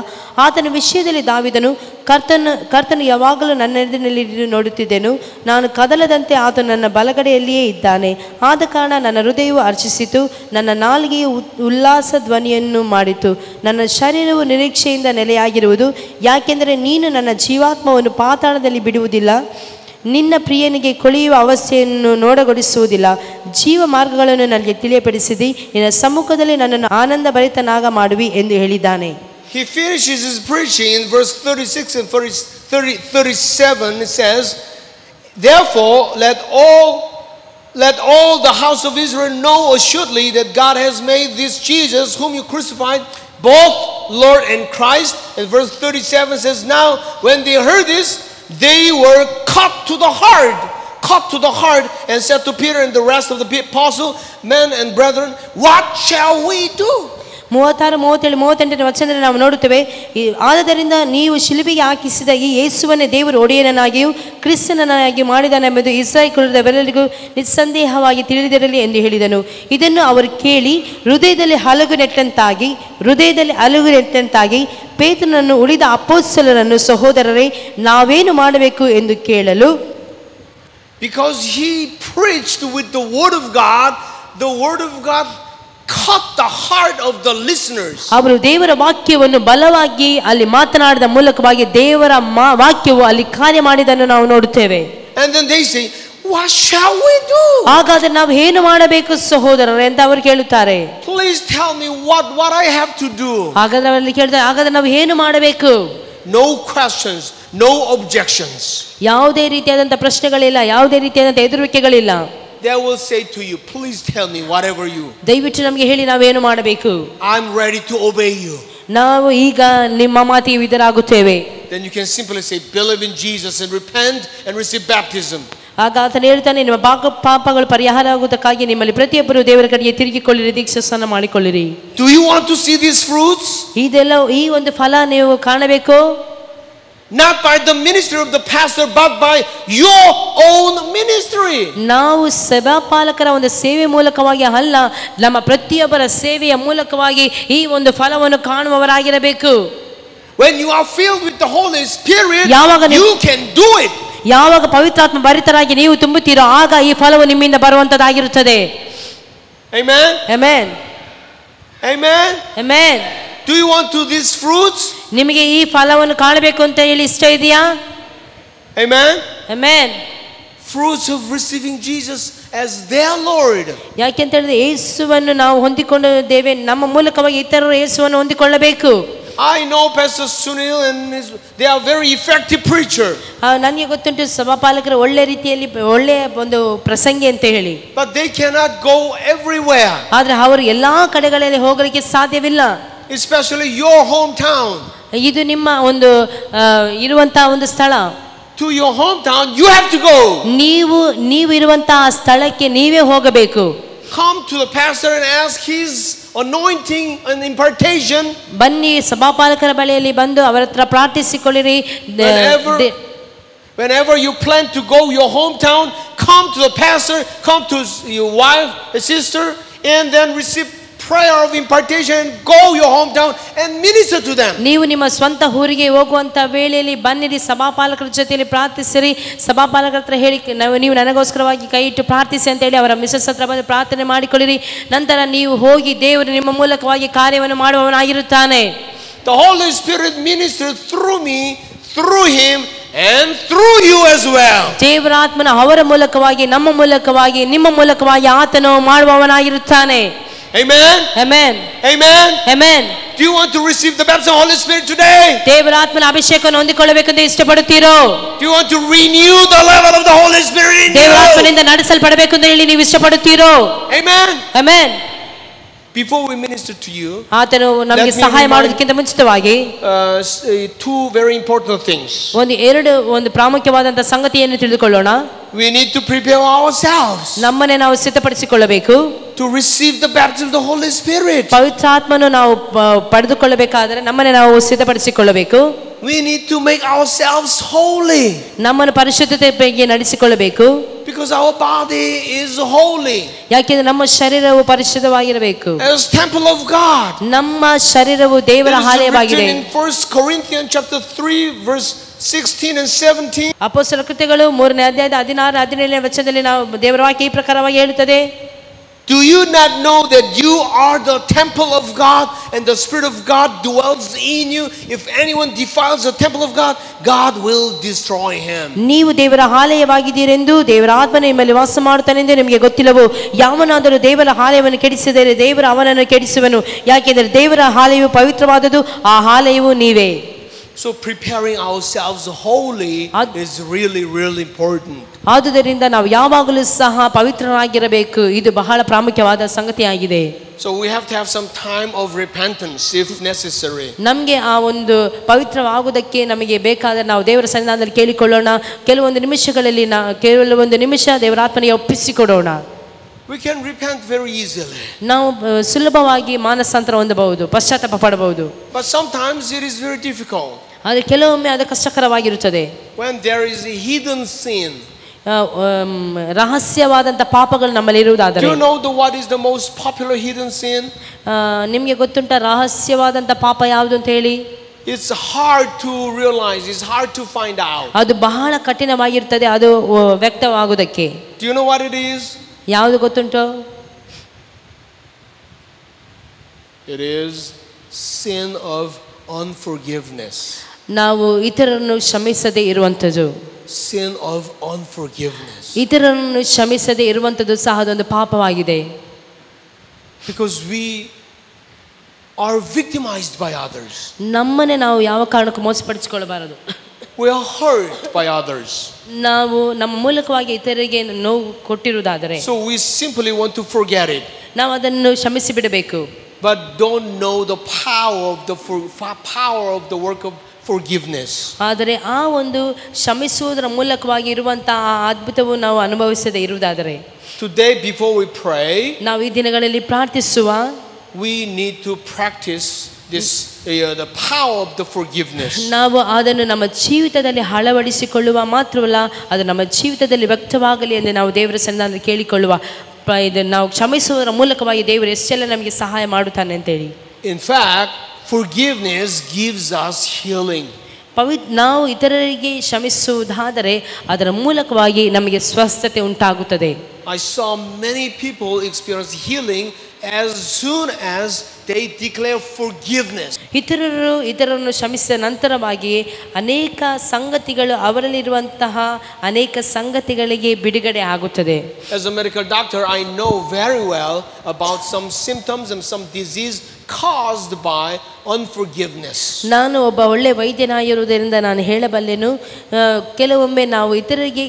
ಆತನ ವಿಷಯದಲ್ಲಿ ದಾವೀದನು ಕರ್ತನು ಯಾವಾಗಲೂ ನನ್ನ ಎದುರಿನಲ್ಲಿ ನೋಡುತ್ತಿದ್ದೆನು. ನಾನು ಕದಲದಂತೆ ಆತನು ನನ್ನ ಬಲಗಡೆಯಲ್ಲಿಯೇ ಇದ್ದಾನೆ. ಆದ ಕಾರಣ ನನ್ನ ಹೃದಯವು ಹರ್ಷಿಸಿತು, ನನ್ನ ನಾಲಿಗೆಯು ಉಲ್ಲಾಸ ಧ್ವನಿಯನ್ನು ಮಾಡಿತು. ನನ್ನ ಶರೀರವು ನಿರೀಕ್ಷೆಯಿಂದ ನೆಲೆಯಾಗಿರುವುದು. ಯಾಕೆಂದರೆ ನೀನು ನನ್ನ ಜೀವಾತ್ಮವನ್ನು ಪಾತಾಳದಲ್ಲಿ ಬಿಡುವುದಿಲ್ಲ, ನಿನ್ನ ಪ್ರಿಯನಿಗೆ ಕೊಳೆಯುವ ಅವಸ್ಥೆಯನ್ನು ನೋಡಗೊಡಿಸುವುದಿಲ್ಲ. ಜೀವ ಮಾರ್ಗಗಳನ್ನು ನನಗೆ ತಿಳಿಯಪಡಿಸಿದಿ, ನಿನ್ನ ಸಮ್ಮುಖದಲ್ಲಿ ನನ್ನನ್ನು ಆನಂದ ಭರಿತನಾಗ ಮಾಡುವಿ ಎಂದು ಹೇಳಿದ್ದಾನೆ. He finishes his preaching in verse 36 and 37. It says, therefore let all the house of Israel know assuredly that God has made this Jesus whom you crucified both Lord and Christ. And verse 37 says, now when they heard this, they were cut to the heart and said to Peter and the rest of the apostles, men and brethren, what shall we do? 36, 37, 38ನೇ ವಚನದಲ್ಲಿ ನಾವು ನೋಡುತ್ತೇವೆ. ಆದ್ದರಿಂದ ನೀವು ಶಿಲುಬೆಗೆ ಹಾಕಿಸಿದ ಈ ಯೇಸುವನ್ನೇ ದೇವರು ಒಡೆಯನಾಗಿಯೂ ಕ್ರಿಸ್ತನನ್ನಾಗಿ ಮಾಡಿದನೆಂಬುದು ಇಸ್ರಾಯೇಲ್ ಕುಲದವರೆಲ್ಲರಿಗೂ ನಿಸ್ಸಂದೇಹವಾಗಿ ತಿಳಿದಿರಲಿ ಎಂದು ಹೇಳಿದನು. ಇದನ್ನು ಅವರು ಕೇಳಿ ಹೃದಯದಲ್ಲಿ ಅಲುಗು ನೆಟ್ಟಂತಾಗಿ ಪೇತ್ರನನ್ನು ಉಳಿದ ಅಪೊಸ್ತಲರನ್ನು, ಸಹೋದರರೇ ನಾವೇನು ಮಾಡಬೇಕು ಎಂದು ಕೇಳಲು, because he preached with the word of God, the word of God cut the heart of the listeners. ಅವರು ದೇವರ ವಾಕ್ಯವನ್ನು ಬಲವಾಗಿ ಅಲ್ಲಿ ಮಾತನಾಡಿದ ಮೂಲಕವಾಗಿ ದೇವರ ವಾಕ್ಯವು ಅಲ್ಲಿ ಕಾರ್ಯ ಮಾಡಿದನ್ನು ನಾವು ನೋಡುತ್ತೇವೆ. And then they say, what shall we do? ಹಾಗಾದ್ರೆ ನಾವು ಏನು ಮಾಡಬೇಕು ಸಹೋದರರೇ ಅಂತ ಅವರು ಕೇಳುತ್ತಾರೆ. Please tell me what I have to do. ಹಾಗಾದ್ರೆ ಅವರಲ್ಲಿ ಕೇಳ್ತಾರೆ, ಹಾಗಾದ್ರೆ ನಾವು ಏನು ಮಾಡಬೇಕು? No questions, no objections. ಯಾವುದೇ ರೀತಿಯಾದಂಥ ಪ್ರಶ್ನೆಗಳಿಲ್ಲ, ಯಾವುದೇ ರೀತಿಯಾದಂಥ ಎದುರುವಿಕೆಗಳಿಲ್ಲ. They will say to you, please tell me whatever you. ದಯವಿಟ್ಟು ನಮಗೆ ಹೇಳಿ ನಾವೇನು ಮಾಡಬೇಕು. I'm ready to obey you. ನಾವು ಈಗ ನಿಮ್ಮ ಮಾತಿಗೆ ವಿಧೇಯರಾಗುತ್ತೇವೆ. Then you can simply say, believe in Jesus and repent and receive baptism. ಆಗ ಆತನು ಹೇಳ್ತಾನೆ, ನಿಮ್ಮ ಪಾಪಗಳು ಪರಿಹಾರ ಆಗುವುದಕ್ಕಾಗಿ ನಿಮ್ಮಲ್ಲಿ ಪ್ರತಿಯೊಬ್ಬರು ದೇವರ ಕಡೆಗೆ ತಿರುಗಿಕೊಳ್ಳಿರಿ, ದೀಕ್ಷಾಸ್ನಾನ ಮಾಡಿಕೊಳ್ಳಿರಿ. Do you want to see these fruits? ಇದೆಲ್ಲ ಈ ಒಂದು ಫಲ ನೀವು ಕಾಣಬೇಕು. Not by the ministry of the pastor, but by your own ministry. ನಾವು ಸಭಾಪಾಲಕರ ಒಂದು ಸೇವೆ ಮೂಲಕವಾಗಿ ಅಲ್ಲ, ನಮ್ಮ ಪ್ರತಿಯೊಬ್ಬರ ಸೇವೆಯ ಮೂಲಕವಾಗಿ ಈ ಒಂದು ಫಲವನ್ನು ಕಾಣುವವರಾಗಿರಬೇಕು. When you are filled with the Holy Spirit, you can do it. ಯಾವಾಗ ಪವಿತ್ರಾತ್ಮ ಭರಿತರಾಗಿ ನೀವು ತುಂಬುತ್ತೀರೋ ಆಗ ಈ ಫಲವು ನಿಮ್ಮಿಂದ ಬರುವಂತದ್ದಾಗಿರುತ್ತದೆ. Amen. Amen. Amen. Amen. Do you want to these fruits? ನಿಮಗೆ ಈ ಫಲವನ್ನು ಕಾಣಬೇಕು ಅಂತ ಹೇಳಿ ಇಷ್ಟ ಇದೆಯಾ? Amen. Amen. Fruits of receiving Jesus as their Lord. ಯಾಕೆಂತ ಹೇಳಿದ್ರೆ ಯೇಸುವನ್ನು ನಾವು ಹೊಂದಿಕೊಂಡಿದ್ದೇವೆ, ನಮ್ಮ ಮೂಲಕವಾಗಿ ಇತರರು ಯೇಸುವನ್ನು ಹೊಂದಿಕೊಳ್ಳಬೇಕು. I know Pastor Sunil and they are very effective preacher. ನನಗೆ ಗೊತ್ತುಂಟು ಸಭಾಪಾಲಕರು ಒಳ್ಳೆ ರೀತಿಯಲ್ಲಿ ಒಳ್ಳೆಯ ಒಂದು ಪ್ರಸಂಗಿ ಅಂತ ಹೇಳಿ. But they cannot go everywhere. ಆದ್ರೆ ಅವರು ಎಲ್ಲಾ ಕಡೆಗಳಲ್ಲಿ ಹೋಗಲಿಕ್ಕೆ ಸಾಧ್ಯವಿಲ್ಲ. Especially your hometown. ಇದು ನಿಮ್ಮ ಒಂದು ಇರುವಂತಹ ಒಂದು ಸ್ಥಳ. To your hometown you have to go. ನೀವು ಇರುವಂತಹ ಸ್ಥಳಕ್ಕೆ ನೀವೇ ಹೋಗಬೇಕು. Come to the pastor and ask his anointing and impartation. ಬನ್ನಿ ಸಭಾಪಾಲಕರ ಬಳಿಯಲ್ಲಿ ಬಂದು ಅವರ ಹತ್ರ ಪ್ರಾರ್ಥಿಸಿಕೊಳ್ಳಿರಿ. Whenever you plan to go your hometown, come to the pastor, come to your wife, a sister, and then receive prayer of impartation and go your hometown and minister to them. ನೀವು ನಿಮ್ಮ ಸ್ವಂತ ಊರಿಗೆ ಹೋಗುವಂತ ವೇಳೆಯಲ್ಲಿ ಬನ್ನಿರಿ, ಸಭಾಪಾಲಕರ ಜೊತೆಯಲ್ಲಿ ಪ್ರಾರ್ಥಿಸಿರಿ. ಸಭಾಪಾಲಕರ ಹತ್ರ ಹೇಳಿ ನೀವು ನನಗೋಸ್ಕರವಾಗಿ ಕೈ ಇಟ್ಟು ಪ್ರಾರ್ಥಿಸಿ ಅಂತ ಹೇಳಿ ಅವರ ಮಿಸಸ್ ಹತ್ರ ಬಂದು ಪ್ರಾರ್ಥನೆ ಮಾಡಿಕೊಳ್ಳಿರಿ. ನಂತರ ನೀವು ಹೋಗಿ ದೇವರು ನಿಮ್ಮ ಮೂಲಕವಾಗಿ ಕಾರ್ಯವನ್ನು ಮಾಡುವವನಾಗಿರುತ್ತಾನೆ. The Holy Spirit ministers through me, through him and through you as well. ದೇವರ ಆತ್ಮನ ಅವರ ಮೂಲಕವಾಗಿ, ನಮ್ಮ ಮೂಲಕವಾಗಿ, ನಿಮ್ಮ ಮೂಲಕವಾಗಿ ಆತನು ಮಾಡುವವನಾಗಿರುತ್ತಾನೆ. Amen. Amen. Amen. Amen. Do you want to receive the baptism of the Holy Spirit today? ದೇವರ ಆತ್ಮನ ಅಭಿಷೇಕವನ್ನು ಹೊಂದಿಕೊಳ್ಳಬೇಕೆಂದು ಇಷ್ಟಪಡುತ್ತೀರೋ? Do you want to renew the level of the Holy Spirit in you? ದೇವರ ಆತ್ಮನಿಂದ ನಡೆಸಲ್ಪಡಬೇಕು ಅಂತ ಹೇಳಿ ನೀವು ಇಷ್ಟಪಡುತ್ತೀರೋ? Amen. Amen. Before we minister to you, ಆತನು ನಮಗೆ ಸಹಾಯ ಮಾಡೋದಕ್ಕಿಂತ ಮುಂಚಿತವಾಗಿ two very important things. ಒಂದು ಪ್ರಾಮುಖ್ಯವಾದಂತ ಸಂಗತಿಯನ್ನು ತಿಳಿದುಕೊಳ್ಳೋಣ. We need to prepare ourselves ನಮ್ಮನ್ನೇ ನಾವು ಸಿದ್ಧಪಡಿಸಿಕೊಳ್ಳಬೇಕು. to receive the baptism of the Holy Spirit. ಪವಿತ್ರಾತ್ಮನು ನಾವು ಪಡೆದುಕೊಳ್ಳಬೇಕಾದರೆ ನಮ್ಮನ್ನೇ ನಾವು ಸಿದ್ಧಪಡಿಸಿಕೊಳ್ಳಬೇಕು. We need to make ourselves holy. ನಮ್ಮನ್ನು ಪರಿಶುದ್ಧತೆಗೆ ನಡೆಸಿಕೊಳ್ಳಬೇಕು. Because our body is holy. ಯಾಕೆಂದರೆ ನಮ್ಮ ಶರೀರವು ಪರಿಶುದ್ಧವಾಗಿರಬೇಕು. As temple of God. ನಮ್ಮ ಶರೀರವು ದೇವರ ಆಲಯವಾಗಿದೆ. In 1 Corinthians chapter 3 verse 16 and 17. ಅಪೊಸ್ತಲರ ಕೃತ್ಯಗಳು 3ನೇ ಅಧ್ಯಾಯದ 16 17ನೇ ವಚನದಲ್ಲಿ ನಾವು ದೇವರ ವಾಕ್ಯ ಈ ಪ್ರಕಾರವಾಗಿ ಹೇಳುತ್ತದೆ. Do you not know that you are the temple of God and the Spirit of God dwells in you? If anyone defiles the temple of God, God will destroy him. ನೀವು ದೇವರ ಆಲಯವಾಗಿದ್ದೀರೆಂದು ದೇವರ ಆತ್ಮನು ನಿಮ್ಮಲ್ಲಿ ವಾಸ ಮಾಡುತ್ತಾನೆಂದು ನಿಮಗೆ ಗೊತ್ತಿಲ್ಲವೋ? ಯಾವನಾದರೂ ದೇವರ ಆಲಯವನ್ನು ಕೆಡಿಸಿದರೆ ದೇವರು ಅವನನ್ನು ಕೆಡಿಸುವನು. ಯಾಕೆಂದರೆ ದೇವರ ಆಲಯವು ಪವಿತ್ರವಾದದ್ದು, ಆ ಆಲಯವು ನೀವೇ. So preparing ourselves holy is really important. ಆದುದರಿಂದ ನಾವು ಯಾವಾಗಲೂ ಸಹ ಪವಿತ್ರರಾಗಿರಬೇಕು. ಇದು ಬಹಳ ಪ್ರಾಮುಖ್ಯವಾದ ಸಂಗತಿಯಾಗಿದೆ. So we have to have some time of repentance if necessary. ನಮಗೆ ಆ ಒಂದು ಪವಿತ್ರವಾಗುವುದಕ್ಕೆ ನಮಗೆ ಬೇಕಾದರೆ ನಾವು ದೇವರ ಸನ್ನಿಧಾನದಲ್ಲಿ ಕೇಳಿಕೊಳ್ಳೋಣ. ಕೆಲವೊಂದು ನಿಮಿಷ ದೇವರ ಆತ್ಮನಿಗೆ ಒಪ್ಪಿಸಿಕೊಡೋಣ. We can repent very easily. ನಾವು ಸುಲಭವಾಗಿ ಮಾನಸಾಂತರ ಹೊಂದಬಹುದು, ಪಶ್ಚಾತ್ತಾಪ ಪಡಬಹುದು. But sometimes it is very difficult. ಆದರೆ ಕೆಲವೊಮ್ಮೆ ಅದು ಕಷ್ಟಕರವಾಗಿರುತ್ತದೆ. When there is a hidden sin. ರಹಸ್ಯವಾದಂತ ಪಾಪಗಳು ನಮ್ಮಲ್ಲಿ ಇರುವುದಾದರೆ. Do you know what is the most popular hidden sin? ನಿಮಗೆ ಗೊತ್ತುಂಟ ರಹಸ್ಯವಾದಂತ ಪಾಪ ಯಾವುದು ಅಂತ ಹೇಳಿ? It's hard to realize, it's hard to find out. ಅದು ಬಹಳ ಕಠಿಣವಾಗಿರುತ್ತದೆ ಅದು ವ್ಯಕ್ತವಾಗುವುದಕ್ಕೆ. Do you know what it is? ಯಾವುದು ಗೊತ್ತುಂಟು? It is sin of unforgiveness. ನಾವು ಇತರರನ್ನು ಕ್ಷಮಿಸದೇ ಇರುವಂತದ್ದು. sin of unforgiveness. ಇತರರನ್ನು ಕ್ಷಮಿಸದೆ ಇರುವಂತದ್ದು ಸಹ ಅದೊಂದು ಪಾಪವಾಗಿದೆ. Because we are victimized by others. ನಮ್ಮನ್ನೇ ನಾವು ಯಾವ ಕಾರಣಕ್ಕೂ ಮೋಸಪಡಿಸಿಕೊಳ್ಳಬಾರದು. We are hurt by others. ನಾವು ನಮ್ಮ ಮೂಲಕವಾಗಿ ಇತರರಿಗೆ ನೋವು ಕೊಟ್ಟಿರುವುದಾದರೆ So we simply want to forget it. ನಾವು ಅದನ್ನು ಕ್ಷಮಿಸಿ ಬಿಡಬೇಕು. But don't know the power of the work of forgiveness. ಆದರೆ ಆ ಒಂದು ಕ್ಷಮಿಸುವುದರ ಮೂಲಕವಾಗಿ ಇರುವಂತಹ ಅದ್ಭುತವು ನಾವು ಅನುಭವಿಸದೇ ಇರುವುದಾದರೆ Today before we pray, ನಾವು ಈ ದಿನಗಳಲ್ಲಿ ಪ್ರಾರ್ಥಿಸುವ we need to practice this the power of the forgiveness. ನಾವು ಅದನ್ನು ನಮ್ಮ ಜೀವಿತದಲ್ಲಿ ಅಳವಡಿಸಿಕೊಳ್ಳುವ ಮಾತ್ರವಲ್ಲ, ಅದು ನಮ್ಮ ಜೀವಿತದಲ್ಲಿ ವ್ಯಕ್ತವಾಗಲಿ ಎಂದು ನಾವು ದೇವರ ಸನ್ನಿಧಾನದಲ್ಲಿ ಕೇಳಿಕೊಳ್ಳುವ. ಇದನ್ನು ನಾವು ಕ್ಷಮಿಸುವುದರ ಮೂಲಕವಾಗಿ ದೇವರು ಎಷ್ಟೆಲ್ಲ ನಮಗೆ ಸಹಾಯ ಮಾಡುತ್ತಾನೆ ಅಂತೇಳಿ. In fact, forgiveness gives us healing. ನಾವು ಇತರರಿಗೆ ಕ್ಷಮಿಸುವುದಾದರೆ ಅದರ ಮೂಲಕವಾಗಿ ನಮಗೆ ಸ್ವಸ್ಥತೆ ಉಂಟಾಗುತ್ತದೆ. I saw many people experience healing as soon as they declare forgiveness. ಇತರರನ್ನು ಕ್ಷಮಿಸಿದ ನಂತರವಾಗಿ ಅನೇಕ ಸಂಗತಿಗಳು ಅವರಲ್ಲಿರುವಂತಹ ಅನೇಕ ಸಂಗತಿಗಳಿಗೆ ಬಿಡುಗಡೆ ಆಗುತ್ತದೆ. As a medical doctor, I know very well about some symptoms and some disease caused by unforgiveness. ನಾನು ಒಬ್ಬ ಒಳ್ಳೆ ವೈದ್ಯನಾಗಿರುವುದರಿಂದ ನಾನು ಹೇಳಬಲ್ಲೆನು, ಕೆಲವೊಮ್ಮೆ ನಾವು ಇತರರಿಗೆ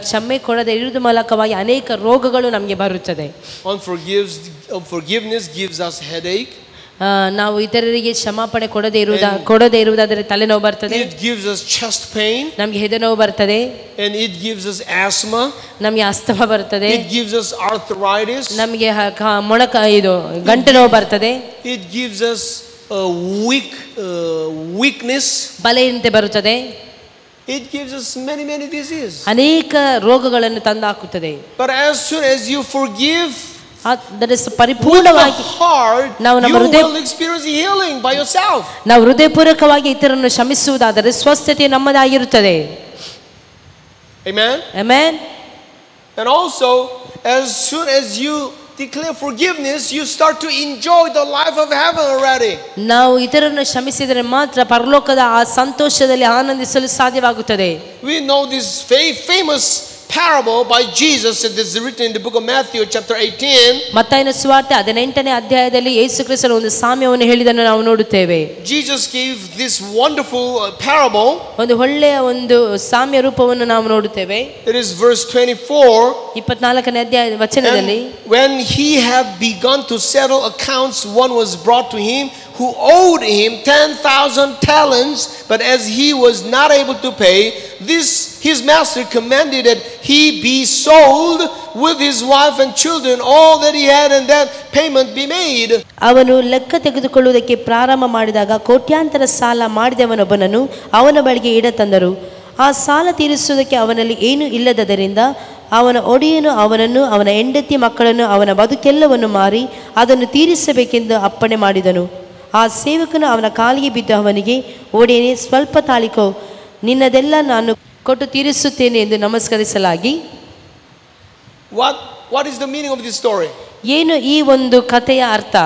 ಕ್ಷಮೆ ಕೊಡದೆ ಇರುವುದರ ಮೂಲಕವಾಗಿ ಅನೇಕ ರೋಗಗಳು ನಮಗೆ ಬರುತ್ತದೆ. Unforgiveness gives us headache. ನಾವು ಇತರರಿಗೆ ಕ್ಷಮಾಪಣೆ ಕೊಡದೆ ಇರುವುದಾದರೆ ತಲೆನೋವು ಬರ್ತದೆ. It gives us chest pain. ನಮಗೆ ಎದೆನೋವು ಬರ್ತದೆ. And it gives us asthma. ನಮಗೆ ಅಸ್ತಮ ಬರ್ತದೆ. It gives us arthritis. ನಮಗೆ ಗಂಟು ನೋವು ಬರ್ತದೆ. It gives us weakness. ಬಲಹೀನತೆ ಬರುತ್ತದೆ. It gives us many diseases. ಅನೇಕ ರೋಗಗಳನ್ನು ತಂದಾಕುತ್ತದೆ. But as soon as you forgive ಪರಿಪೂರ್ಣವಾಗಿ ನಾವು ನಮ್ಮ ಹೃದಯಪೂರ್ವಕವಾಗಿ ಇತರನ್ನು ಕ್ಷಮಿಸುವುದಾದರೆ ಸ್ವಸ್ಥತೆ ನಮ್ಮದಾಗಿರುತ್ತದೆ. Amen. Amen. And also, as soon as you declare forgiveness, you start to enjoy the life of heaven already. ನಾವು ಇತರನ್ನು ಕ್ಷಮಿಸಿದರೆ ಮಾತ್ರ ಪರಲೋಕದ ಆ ಸಂತೋಷದಲ್ಲಿ ಆನಂದಿಸಲು ಸಾಧ್ಯವಾಗುತ್ತದೆ. We know this famous parable by Jesus. It is written in the book of Matthew chapter 18. ಮತ್ತಾಯನ ಸುವಾರ್ತೆ 18ನೇ ಅಧ್ಯಾಯದಲ್ಲಿ ಯೇಸು ಕ್ರಿಸ್ತನು ಒಂದು ಸಾಮ್ಯವನ್ನು ಹೇಳಿದನ್ನು ನಾವು ನೋಡುತ್ತೇವೆ. Jesus gave this wonderful parable. ಒಂದು ಒಳ್ಳೆಯ ಒಂದು ಸಾಮ್ಯ ರೂಪವನ್ನು ನಾವು ನೋಡುತ್ತೇವೆ. It is verse 24. 24ನೇ ಅಧ್ಯಾಯ ವಚನದಲ್ಲಿ, when he had begun to settle accounts, one was brought to him who owed him 10,000 talents, but as he was not able to pay, his master commanded that he be sold with his wife and children, all that he had, and that payment be made. ಅವನು ಲೆಕ್ಕ ತೆಗೆದುಕೊಳ್ಳುವುದಕ್ಕೆ ಪ್ರಾರಂಭ ಮಾಡಿದಾಗ ಕೋಟ್ಯಾಂತರ ಸಾಲ ಮಾಡಿದವನೊಬ್ಬನನ್ನು ಅವನ ಬಳಿಗೆ ಇಡತಂದರು. ಆ ಸಾಲ ತೀರಿಸುವುದಕ್ಕೆ ಅವನಲ್ಲಿ ಏನೂ ಇಲ್ಲದದರಿಂದ ಅವನ ಒಡೆಯನು ಅವನನ್ನು, ಅವನ ಹೆಂಡತಿ ಮಕ್ಕಳನ್ನು, ಅವನ ಬದುಕೆಲ್ಲವನ್ನು ಮಾರಿ ಅದನ್ನು ತೀರಿಸಬೇಕೆಂದು ಅಪ್ಪಣೆ ಮಾಡಿದನು. ಆ ಸೇವಕನು ಅವನ ಕಾಲಿಗೆ ಬಿದ್ದು ಅವನಿಗೆ, ಒಡೆಯನೇ, ಸ್ವಲ್ಪ ತಾಳಿಕೋ, ನಿನ್ನದೆಲ್ಲ ನಾನು ಕೊಟ್ಟು ತೀರಿಸುತ್ತೇನೆ ಎಂದು ನಮಸ್ಕರಿಸಲಾಗಿ. What is the meaning of this story? ಏನು ಈ ಒಂದು ಕಥೆಯ ಅರ್ಥ?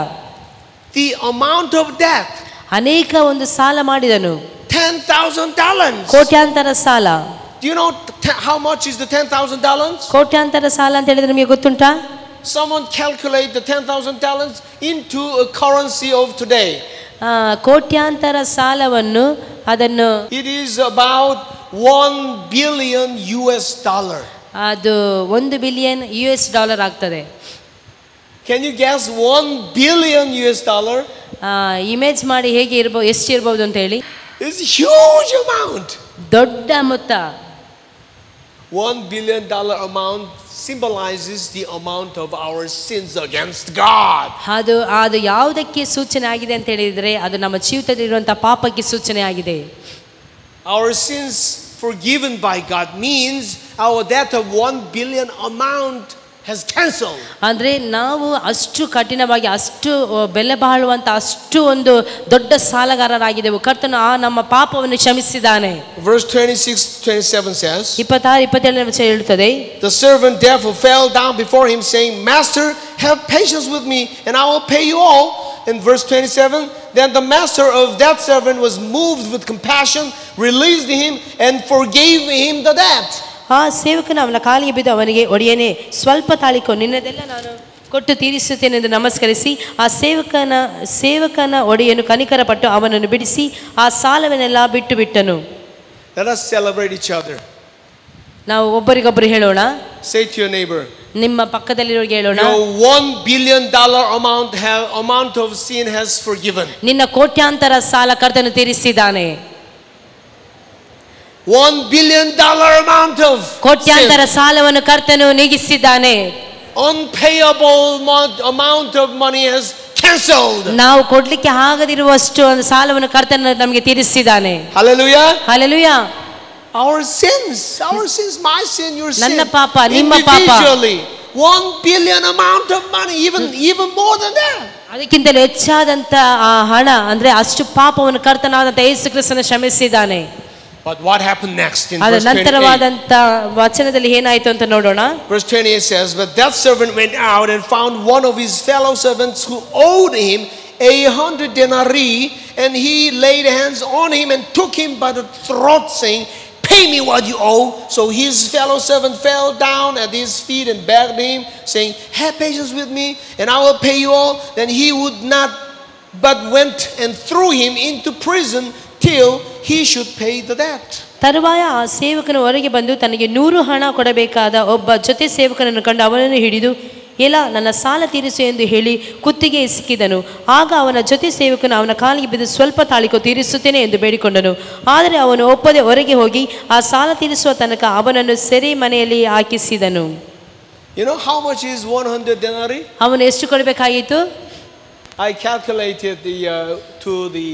The amount of debt. ಅನೇಕ ಒಂದು ಸಾಲ ಮಾಡಿದನು. 10,000 talents. ಕೋಟ್ಯಾಂತರ ಸಾಲ. Do you know how much is the 10,000 talents? ಕೋಟ್ಯಾಂತರ ಸಾಲ ಅಂತ ಹೇಳಿದ್ರೆ ನಿಮಗೆ ಗೊತ್ತುಂಟಾ? Someone calculate the 10,000 talents into a currency of today. ಕೋಟ್ಯಾಂತರ ಸಾಲವನ್ನು ಅದನ್ನು it is about $1 billion. ಅದು $1 ಬಿಲಿಯನ್ US ಆಗ್ತದೆ. Can you guess $1 billion? Image ಮಾಡಿ ಹೇಗೆ ಇರಬಹುದು, ಎಷ್ಟು ಇರಬಹುದು ಅಂತ ಹೇಳಿ. It's a huge amount. ದೊಡ್ಡ ಮೊತ್ತ. $1 billion amount symbolizes the amount of our sins against God. ಅದು ಯಾವುದಕ್ಕೆ ಸೂಚನೆ ಆಗಿದೆ ಅಂತ ಹೇಳಿದ್ರೆ ಅದು ನಮ್ಮ ಜೀವಿತದಲ್ಲಿರುವಂತಹ ಪಾಪಕ್ಕೆ ಸೂಚನೆ ಆಗಿದೆ. Our sins forgiven by God means our debt of $1 billion amount has cancelled. ಅಂದ್ರೆ ನಾವು ಅಷ್ಟು ಕಠಿಣವಾಗಿ, ಅಷ್ಟು ಬೆಲೆ ಬಾಳುವಂತ ಅಷ್ಟು ಒಂದು ದೊಡ್ಡ ಸಾಲಗಾರರಾಗಿದ್ದೆವು. ಕರ್ತನು ನಮ್ಮ ಪಾಪವನ್ನು ಕ್ಷಮಿಸಿದ್ದಾನೆ. Verse 26-27 says, 26-27 ವಚನ ಹೇಳುತ್ತದೆ, the servant therefore fell down before him saying, Master, have patience with me and I will pay you all. In verse 27, then the master of that servant was moved with compassion, released him, and forgave him the debt. ಆ ಸೇವಕನು ಅವನ ಕಾಲಿಗೆ ಬಿದ್ದು ಅವನಿಗೆ, ಒಡೆಯನೇ, ಸ್ವಲ್ಪ ತಾಳಿಕೋ, ನಿನ್ನದೆಲ್ಲ ನಾನು ಕೊಟ್ಟು ತೀರಿಸುತ್ತೇನೆ ಎಂದು ನಮಸ್ಕರಿಸಿ ಆ ಸೇವಕನ ಒಡೆಯನು ಕನಿಕರಪಟ್ಟು ಅವನನ್ನು ಬಿಡಿಸಿ ಆ ಸಾಲವನ್ನೆಲ್ಲ ಬಿಟ್ಟು ಬಿಟ್ಟನು. Let us celebrate each other. ನಾವು ಒಬ್ಬರಿಗೊಬ್ಬರು ಹೇಳೋಣ. Say to your neighbor, ನಿಮ್ಮ ಪಕ್ಕದಲ್ಲಿರೋರಿಗೆ ಹೇಳೋಣ, your $1 billion amount of sin has forgiven. ನಿನ್ನ ಕೋಟ್ಯಾಂತರ ಸಾಲ ಕರ್ತನು ತೀರಿಸಿದ್ದಾನೆ. $1 billion amount of ಕೋಟ್ಯಾಂತರ sin. ಸಾಲವನ್ನು ಕರ್ತನು ನೀಗಿಸಿದ್ದಾನೆ. Unpayable amount of money has cancelled. ನಾವು ಕೊಡ್ಲಿಕ್ಕೆ ಆಗದಿರುವಷ್ಟು ಒಂದು ಸಾಲವನ್ನು ಕರ್ತನು ನಮಗೆ ತೀರಿಸಿದ್ದಾನೆ. Hallelujah. Hallelujah. Our sins, my sin, your sin. ನನ್ನ ಪಾಪ, ನಿಮ್ಮ ಪಾಪ. Individually, $1 billion amount of money, even more than that. ಅದಕ್ಕಿಂತಲೂ ಹೆಚ್ಚಾದಂತ ಆ ಹಣ, ಅಂದ್ರೆ ಅಷ್ಟು ಪಾಪವನ್ನು ಕರ್ತನಾದಂತ ಯೇಸು ಕ್ರಿಸ್ತನು ಕ್ಷಮಿಸಿದ್ದಾನೆ. But what happened next in ಅದರ verse 28? ನಂತರವಾದಂತ ವಚನದಲ್ಲಿ ಏನಾಯಿತು ಅಂತ ನೋಡೋಣ. Verse 28 says, but that servant went out and found one of his fellow servants who owed him 100 denarii, and he laid hands on him and took him by the throat, saying, pay me what you owe. So his fellow servant fell down at his feet and begged him, saying, have patience with me, and I will pay you all. Then he would not, but went and threw him into prison till he should pay the debt. ತರುವಾಯ ಆ ಸೇವಕನು ಹೊರಗೆ ಬಂದು ತನಗೆ 100 ಹಣ ಕೊಡಬೇಕಾದ ಒಬ್ಬ ಜೊತೆ ಸೇವಕನನ್ನು ಕಂಡು ಅವನನ್ನು ಹಿಡಿದು, ಎಲ್ಲ ನನ್ನ ಸಾಲ ತೀರಿಸು ಎಂದು ಹೇಳಿ ಕುತ್ತಿಗೆ ಸಿಕ್ಕಿದನು. ಆಗ ಅವನ ಜೊತೆ ಸೇವಕನು ಅವನ ಕಾಲಿಗೆ ಬಿದ್ದು, ಸ್ವಲ್ಪ ತಾಳಿಕೋ, ತೀರಿಸುತ್ತೇನೆ ಎಂದು ಬೇಡಿಕೊಂಡನು. ಆದರೆ ಅವನು ಒಪ್ಪದೆ ಹೊರಗೆ ಹೋಗಿ ಆ ಸಾಲ ತೀರಿಸುವ ತನಕ ಅವನನ್ನು ಸೆರೆ ಮನೆಯಲ್ಲಿ ಹಾಕಿಸಿದನು. You know how much is 100 denarii? ಅವನು ಎಷ್ಟು ಕೊಡಬೇಕಾಗಿತ್ತು? I calculated to the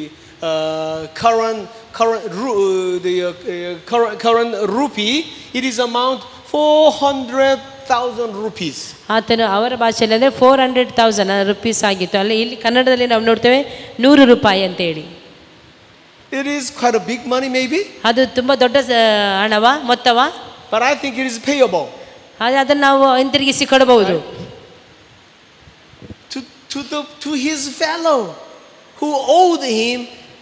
current rupee. It is amount 400,000 rupees. ಆತನು ಅವರ ಭಾಷೆಯಲ್ಲಿ ಅಂದರೆ 400,000 ರುಪೀಸ್ ಆಗಿತ್ತು. ಅಲ್ಲಿ ಇಲ್ಲಿ ಕನ್ನಡದಲ್ಲಿ ನಾವು ನೋಡ್ತೇವೆ 100 ರೂಪಾಯಿ ಅಂತೇಳಿ. It is quite a big money maybe. ಅದು ತುಂಬ ದೊಡ್ಡ ಹಣವಾ, ಮೊತ್ತವಾ? But I think it is payable. ಆದರೆ ಅದನ್ನು ನಾವು ಹಿಂತಿರುಗಿಸಿ ಕೊಡಬಹುದು. To his fellow who owed him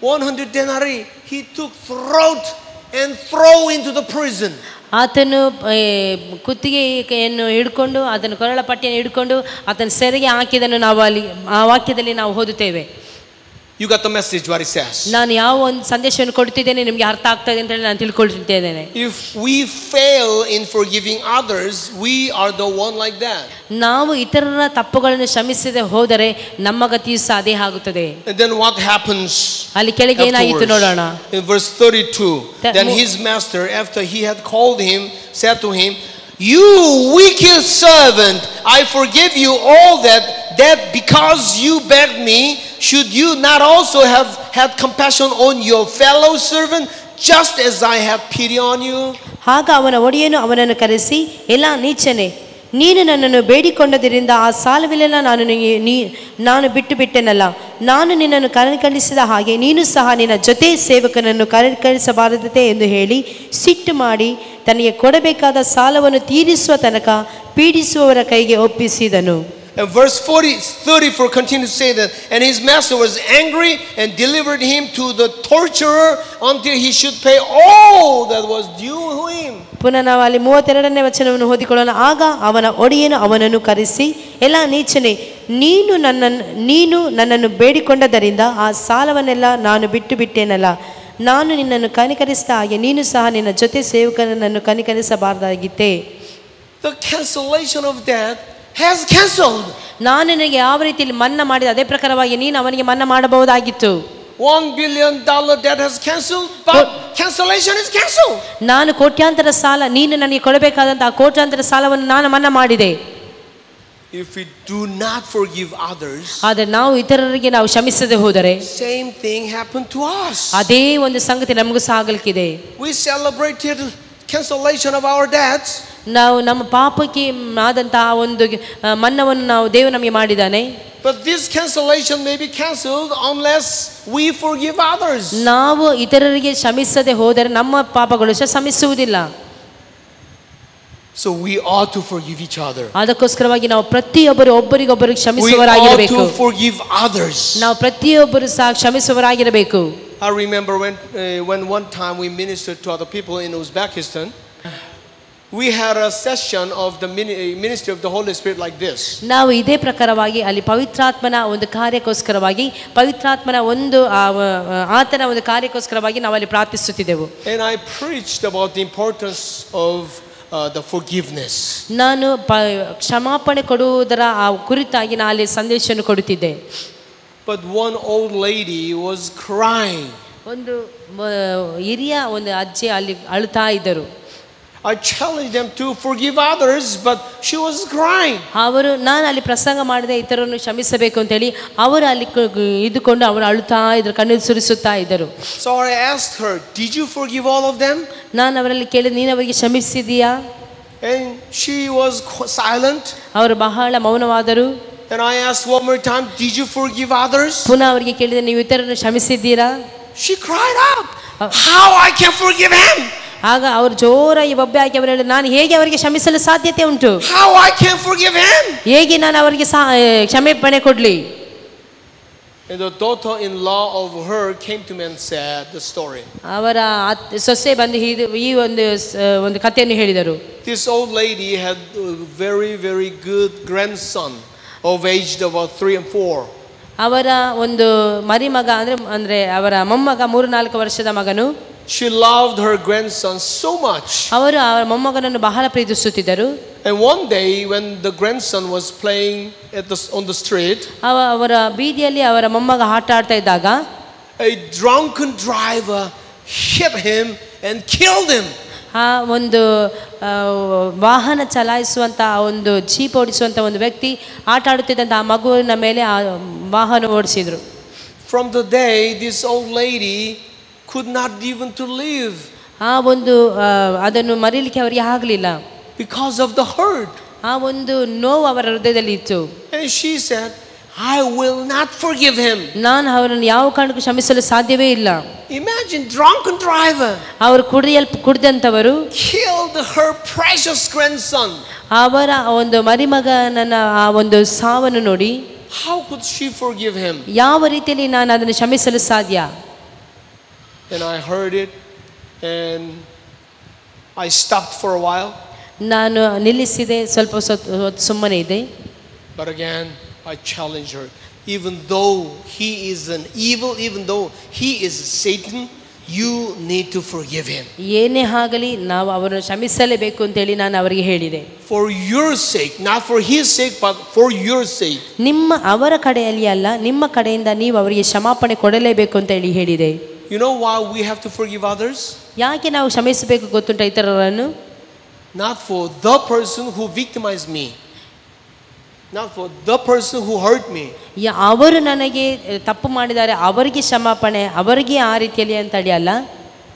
100 denarii, he took throat and throw into the prison. ಆತನು ಕುತ್ತಿಗೆಯನ್ನು ಹಿಡ್ಕೊಂಡು, ಅದನ್ನು ಕೊರಳ ಪಟ್ಟಿಯನ್ನು ಹಿಡ್ಕೊಂಡು ಆತನ ಸೆರೆಗೆ ಹಾಕಿದನ್ನು ನಾವು ಅಲ್ಲಿ ಆ ವಾಕ್ಯದಲ್ಲಿ ನಾವು ಓದುತ್ತೇವೆ. You got the message what it says. ನಾನು ಯಾವ ಒಂದು ಸಂದೇಶವನ್ನು ಕೊಡ್ತಿದ್ದೇನೆ ನಿಮಗೆ ಅರ್ಥ ಆಗ್ತದೆ ಅಂತ ಹೇಳಿ ನಾನು ತಿಳ್ಕೊಳ್ತಿದ್ದೇನೆ. If we fail in forgiving others, we are the one like that. ನಾವು ಇತರರ ತಪ್ಪುಗಳನ್ನು ಕ್ಷಮಿಸದೆ ಹೋದರೆ ನಮ್ಮ ಗತಿಯು ಸಹ ಅದೇ ಆಗುತ್ತದೆ. And then what happens? ಅಲ್ಲಿ ಕೆಳಗೆ ಏನಾಯಿತು ನೋಡೋಣ. In verse 32, then his master, after he had called him, said to him, you wicked servant, I forgive you all that because you begged me. Should you not also have had compassion on your fellow servant, just as I have pity on you? ಆಗ ಅವನ ಒಡೆಯನು ಅವನನ್ನು ಕರೆಸಿ, ಎಲ್ಲ ನೀಚನೆ, ನೀನು ನನ್ನನ್ನು ಬೇಡಿಕೊಂಡದರಿಂದ ಆ ಸಾಲವಿಲ್ಲ ನಾನು ಬಿಟ್ಟು ಬಿಟ್ಟೆನಲ್ಲ. ನಾನು ನಿನ್ನನ್ನು ಕನಿಕರಿಸಿದ ಹಾಗೆ ನೀನು ಸಹ ನಿನ್ನ ಜೊತೆ ಸೇವಕನನ್ನು ಕನಿಕರಿಸಬಾರದತೆ ಎಂದು ಹೇಳಿ ಸಿಟ್ಟು ಮಾಡಿ ತನಗೆ ಕೊಡಬೇಕಾದ ಸಾಲವನ್ನು ತೀರಿಸುವ ತನಕ ಪೀಡಿಸುವವರ ಕೈಗೆ ಒಪ್ಪಿಸಿದನು. And verse 34 continues to say that, and his master was angry and delivered him to the torturer until he should pay all that was due him. ಪುನಃ ನಾವು ಅಲ್ಲಿ 32ನೇ ವಚನವನ್ನು ಓದಿಕೊಳ್ಳೋಣ. ಆಗ ಅವನ ಒಡೆಯನು ಅವನನ್ನು ಕರೆಸಿ, ಎಲ್ಲ ನೀಚನೆ, ನೀನು ನನ್ನನ್ನು ಬೇಡಿಕೊಂಡದರಿಂದ ಆ ಸಾಲವನ್ನೆಲ್ಲ ನಾನು ಬಿಟ್ಟು ಬಿಟ್ಟೇನಲ್ಲ. ನಾನು ನಿನ್ನನ್ನು ಕನಿಕರಿಸಿದ ಹಾಗೆ ನೀನು ಸಹ ನಿನ್ನ ಜೊತೆ ಸೇವಕನನ್ನು ಕನಿಕರಿಸಬಾರದಾಗಿತ್ತೆ. The cancellation of debt has cancelled. ನಾನು ನಿನಗೆ ಯಾವ ರೀತಿಯಲ್ಲಿ ಮನ್ನಾ ಮಾಡಿದ ಅದೇ ಪ್ರಕಾರವಾಗಿ ನೀನು ಅವನಿಗೆ ಮನ್ನಾ ಮಾಡಬಹುದಾಗಿತ್ತು. $1 billion debt has cancelled, but cancellation is cancelled. ನಾನು ಕೋಟ್ಯಾಂತರ ಸಾಲ, ನೀನು ನನಗೆ ಕೊಡಬೇಕಾದಂತಹ ಕೋಟ್ಯಾಂತರ ಸಾಲವನ್ನು ನಾನು ಮನ್ನಾ ಮಾಡಿದೆ. If we do not forgive others, ಆದರೆ ನಾವು ಇತರರಿಗೆ ನಾವು ಕ್ಷಮಿಸದೆ ಹೋದರೆ same thing happened to us. ಅದೇ ಒಂದು ಸಂಗತಿ ನಮಗೂ ಸಹ ಆಗಲಿಕ್ಕಿದೆ. We celebrated cancellation of our debts. ನಾವು ನಮ್ಮ ಪಾಪಕ್ಕೆ ಆದಂತಹ ಒಂದು ಮನ್ನವನ್ನು ನಾವು ದೇವರು ನಮಗೆ ಮಾಡಿದ್ದಾನೆ. But this cancellation may be cancelled unless we forgive others. ನಾವು ಇತರರಿಗೆ ಕ್ಷಮಿಸದೆ ಹೋದರೆ ನಮ್ಮ ಪಾಪಗಳು ಸಹ ಕ್ಷಮಿಸುವುದಿಲ್ಲ. So we ought to forgive each other. ಅದಕ್ಕೋಸ್ಕರವಾಗಿ ನಾವು ಪ್ರತಿಯೊಬ್ಬರು ಒಬ್ಬರಿಗೊಬ್ಬರು We ought ಕ್ಷಮಿಸುವವರಾಗಿರಬೇಕು. to forgive others. ನಾವು ಪ್ರತಿಯೊಬ್ಬರು ಸಹ ಕ್ಷಮಿಸುವವರಾಗಿರಬೇಕು. I remember when one time we ministered to other people in Uzbekistan. We had a session of the ministry of the Holy Spirit like this. ನಾವು ಇದೇ ಪ್ರಕಾರವಾಗಿ ಅಲ್ಲಿ ಪವಿತ್ರಾತ್ಮನ ಒಂದು ಕಾರ್ಯಕ್ಕೋಸ್ಕರವಾಗಿ ಪವಿತ್ರಾತ್ಮನ ಒಂದು ಆತನ ಒಂದು ಕಾರ್ಯಕ್ಕೋಸ್ಕರವಾಗಿ ನಾವು ಅಲ್ಲಿ ಪ್ರಾರ್ಥಿಸುತ್ತಿದ್ದೆವು. And I preached about the importance of the forgiveness. ನಾನು ಕ್ಷಮಾಪಣೆ ಕೊಡುವುದರ ಕುರಿತಾಗಿ ನಾನು ಅಲ್ಲಿ ಸಂದೇಶವನ್ನು ಕೊಡುತ್ತಿದ್ದೆ. But one old lady was crying. ಒಂದು ಹಿರಿಯ ಒಂದು ಅಜ್ಜಿ ಅಲ್ಲಿ ಅಳುತ್ತಾ ಇದ್ದರು. I challenged them to forgive others, but she was crying. ಅವರು ನಾನು ಅಲ್ಲಿ ಪ್ರಸಂಗ ಮಾಡಿದೆ ಇತರರನ್ನು ಕ್ಷಮಿಸಬೇಕು ಅಂತ ಹೇಳಿ ಅವರು ಅಲ್ಲಿ ಇದ್ದುಕೊಂಡು ಅವರು ಅಳುತ್ತಾ ಇದ್ರು, ಕಣ್ಣೀರು ಸುರಿಸುತ್ತಾ ಇದ್ದರು. So I asked her, "Did you forgive all of them?" ನಾನು ಅವರಲ್ಲಿ ಕೇಳಿದೆ, ನೀನು ಅವರಿಗೆ ಕ್ಷಮಿಸಿದೀಯಾ? And she was silent. ಅವರು ಬಹಳ ಮೌನವಾದರು. And I asked one more time, "Did you forgive others?" ಪುನಃ ಅವರಿಗೆ ಕೇಳಿದೆ, ನೀವು ಇತರರನ್ನು ಕ್ಷಮಿಸಿದ್ದೀರಾ? She cried out, "How I can forgive him?" ಆಗ ಅವರು ಜೋರಾಗಿ ಬೊಬ್ಬೆ ಹಾಕಿ ಅವರು ಹೇಳಿದ್ರು, ನಾನು ಹೇಗೆ ಅವರಿಗೆ ಕ್ಷಮಿಸಲು ಸಾಧ್ಯತೆ ಉಂಟು? How I can forgive him? ಹೇಗೆ ನಾನು ಅವರಿಗೆ ಕ್ಷಮೆಪಣೆ ಕೊಡ್ಲಿ? And the daughter-in-law of her came to me and said the story. ಅವರ ಸೊಸೆ ಬಂದು ಈ ಒಂದು ಕಥೆಯನ್ನು ಹೇಳಿದರು. This old lady had a very, very good grandson of aged about 3 and 4. ಅವರ ಒಂದು ಮರಿಮಗ ಅಂದ್ರೆ ಅವರ ಮೊಮ್ಮಗ 3-4 ವರ್ಷದ ಮಗನು. She loved her grandson so much. ಅವರು ಅವರ ಮೊಮ್ಮಗನನ್ನು ಬಹಳ ಪ್ರೀತಿಸುತ್ತಿದ್ದರು. And one day when the grandson was playing on the street, ಅವರ ಬೀದಿಯಲ್ಲಿ ಅವರ ಮೊಮ್ಮಗ ಆಟ ಆಡ್ತಾ ಇದ್ದಾಗ a drunken driver hit him and killed him. ಆ ಒಂದು ವಾಹನ ಚಲಾಯಿಸುವಂತ ಒಂದು ಜೀಪ್ ಓಡಿಸುವಂತ ಒಂದು ವ್ಯಕ್ತಿ ಆಟ ಆಡುತ್ತಿದ್ದಂತ ಆ ಮಗುವಿನ ಮೇಲೆ ಆ ವಾಹನ ಓಡಿಸಿದ್ರು. From the day this old lady could not even to live. ಆ ಒಂದು ಅದನ್ನು ಮರೀಲಿಕ್ಕೆ ಅವರಿಗೆ ಆಗಲಿಲ್ಲ. Because of the hurt. ಆ ಒಂದು ನೋವು ಅವರ ಹೃದಯದಲ್ಲಿ ಇತ್ತು. And she said, "I will not forgive him." ನಾನು ಅವರನ್ನು ಯಾವ ಕಾರಣಕ್ಕೂ ಕ್ಷಮಿಸಲು ಸಾಧ್ಯವೇ ಇಲ್ಲ. Imagine drunken driver. ಅವರು ಕುಡಿದಂತವರು killed her precious grandson. ಅವರ ಒಂದು ಮರಿಮಗನ ಆ ಒಂದು ಸಾವನ್ನು ನೋಡಿ How could she forgive him? ಯಾವ ರೀತಿಯಲ್ಲಿ ನಾನು ಅದನ್ನು ಕ್ಷಮಿಸಲು ಸಾಧ್ಯ? And I heard it and I stopped for a while. ನಾನು ನಿಲ್ಲಿಸಿದೆ, ಸ್ವಲ್ಪ ಸುಮ್ಮನೆ ಇದೆ. But again I challenged her. Even though he is an evil, even though he is Satan, you need to forgive him. ಏನೇ ಆಗಲಿ ನಾವು ಅವರನ್ನು ಕ್ಷಮಿಸಲೇಬೇಕು ಅಂತ ಹೇಳಿ ನಾನು ಅವರಿಗೆ ಹೇಳಿದೆ. For your sake, not for his sake, but for your sake. ಅವರ ಕಡೆಯಲ್ಲಿ ಅಲ್ಲ, ನಿಮ್ಮ ಕಡೆಯಿಂದ ನೀವು ಅವರಿಗೆ ಕ್ಷಮಾಪಣೆ ಕೊಡಲೇಬೇಕು ಅಂತ ಹೇಳಿ ಹೇಳಿದೆ. You know why we have to forgive others? ಯಾಕೆ ನಾವು ಕ್ಷಮಿಸಬೇಕು ಗೊತ್ತುಂಟ ಇತರರನ್ನು? Not for the person who victimized me. Not for the person who hurt me. ಅವರು ನನಗೆ ತಪ್ಪು ಮಾಡಿದ್ದಾರೆ, ಅವರಿಗೆ ಕ್ಷಮಾಪಣೆ, ಅವರಿಗೆ ಆ ರೀತಿಯಲ್ಲಿ ಅಂತ ಹೇಳಿ ಅಲ್ಲ.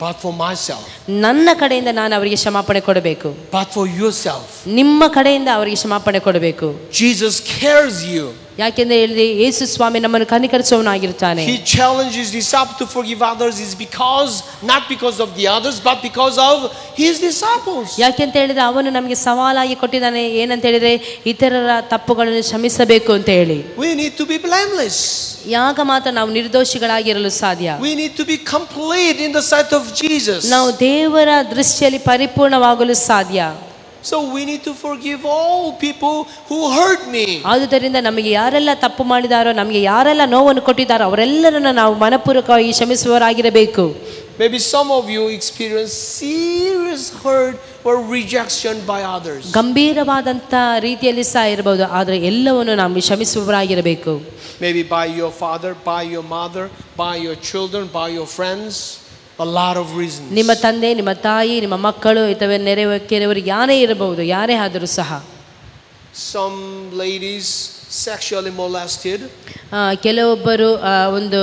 But for myself. ನನ್ನ ಕಡೆಯಿಂದ ನಾನು ಅವರಿಗೆ ಕ್ಷಮಾಪಣೆ ಕೊಡಬೇಕು. But for yourself. ನಿಮ್ಮ ಕಡೆಯಿಂದ ಅವರಿಗೆ ಕ್ಷಮಾಪಣೆ ಕೊಡಬೇಕು. Jesus cares you. ಯಾಕೆಂದ್ರೆ ಹೇಳಿದ್ರೆ ಯೇಸು ಸ್ವಾಮಿ ನಮ್ಮನ್ನು ಕನಿಕರಿಸುವವನಾಗಿರುತ್ತಾನೆ. He challenges his disciples to forgive others is because not because of the others but because of his disciples. ಯಾಕೆಂತ ಹೇಳಿದ್ರೆ ಅವನು ನಮಗೆ ಸವಾಲಾಗಿ ಕೊಟ್ಟಿದ್ದಾನೆ, ಏನಂತ ಹೇಳಿದ್ರೆ ಇತರರ ತಪ್ಪುಗಳನ್ನು ಕ್ಷಮಿಸಬೇಕು ಅಂತ ಹೇಳಿ. We need to be blameless. ಯಾಗ ಮಾತ್ರ ನಾವು ನಿರ್ದೋಷಿಗಳಾಗಿರಲು ಸಾಧ್ಯ. We need to be complete in the sight of Jesus. ನಾವು ದೇವರ ದೃಷ್ಟಿಯಲ್ಲಿ ಪರಿಪೂರ್ಣವಾಗಲು ಸಾಧ್ಯ. So we need to forgive all people who hurt me. ಆದುದರಿಂದ ನಮಗೆ ಯಾರೆಲ್ಲ ತಪ್ಪು ಮಾಡಿದಾರೋ, ನಮಗೆ ಯಾರೆಲ್ಲ ನೋವನ್ನು ಕೊಟ್ಟಿದ್ದಾರೋ ಅವರೆಲ್ಲರನ್ನು ನಾವು ಮನಪೂರ್ವಕವಾಗಿ ಕ್ಷಮಿಸುವವರಾಗಿರಬೇಕು. Maybe some of you experience serious hurt or rejection by others. ಗಂಭೀರವಾದಂತ ರೀತಿಯಲ್ಲಿ ಸಹ ಇರಬಹುದು, ಆದರೆ ಎಲ್ಲವನ್ನು ನಾವು ಕ್ಷಮಿಸುವವರಾಗಿರಬೇಕು. Maybe by your father, by your mother, by your children, by your friends. A lot of reasons. ನಿಮ್ಮ ತಂದೆ, ನಿಮ್ಮ ತಾಯಿ, ನಿಮ್ಮ ಮಕ್ಕಳು, ಅಥವಾ ನೆರೆಹೊರೆಯವರು ಯಾರೇ ಇರಬಹುದು, ಯಾರೇ ಆದರೂ ಸಹ. Some ladies sexually molested. ಕೆಲವೊಬ್ಬರು ಒಂದು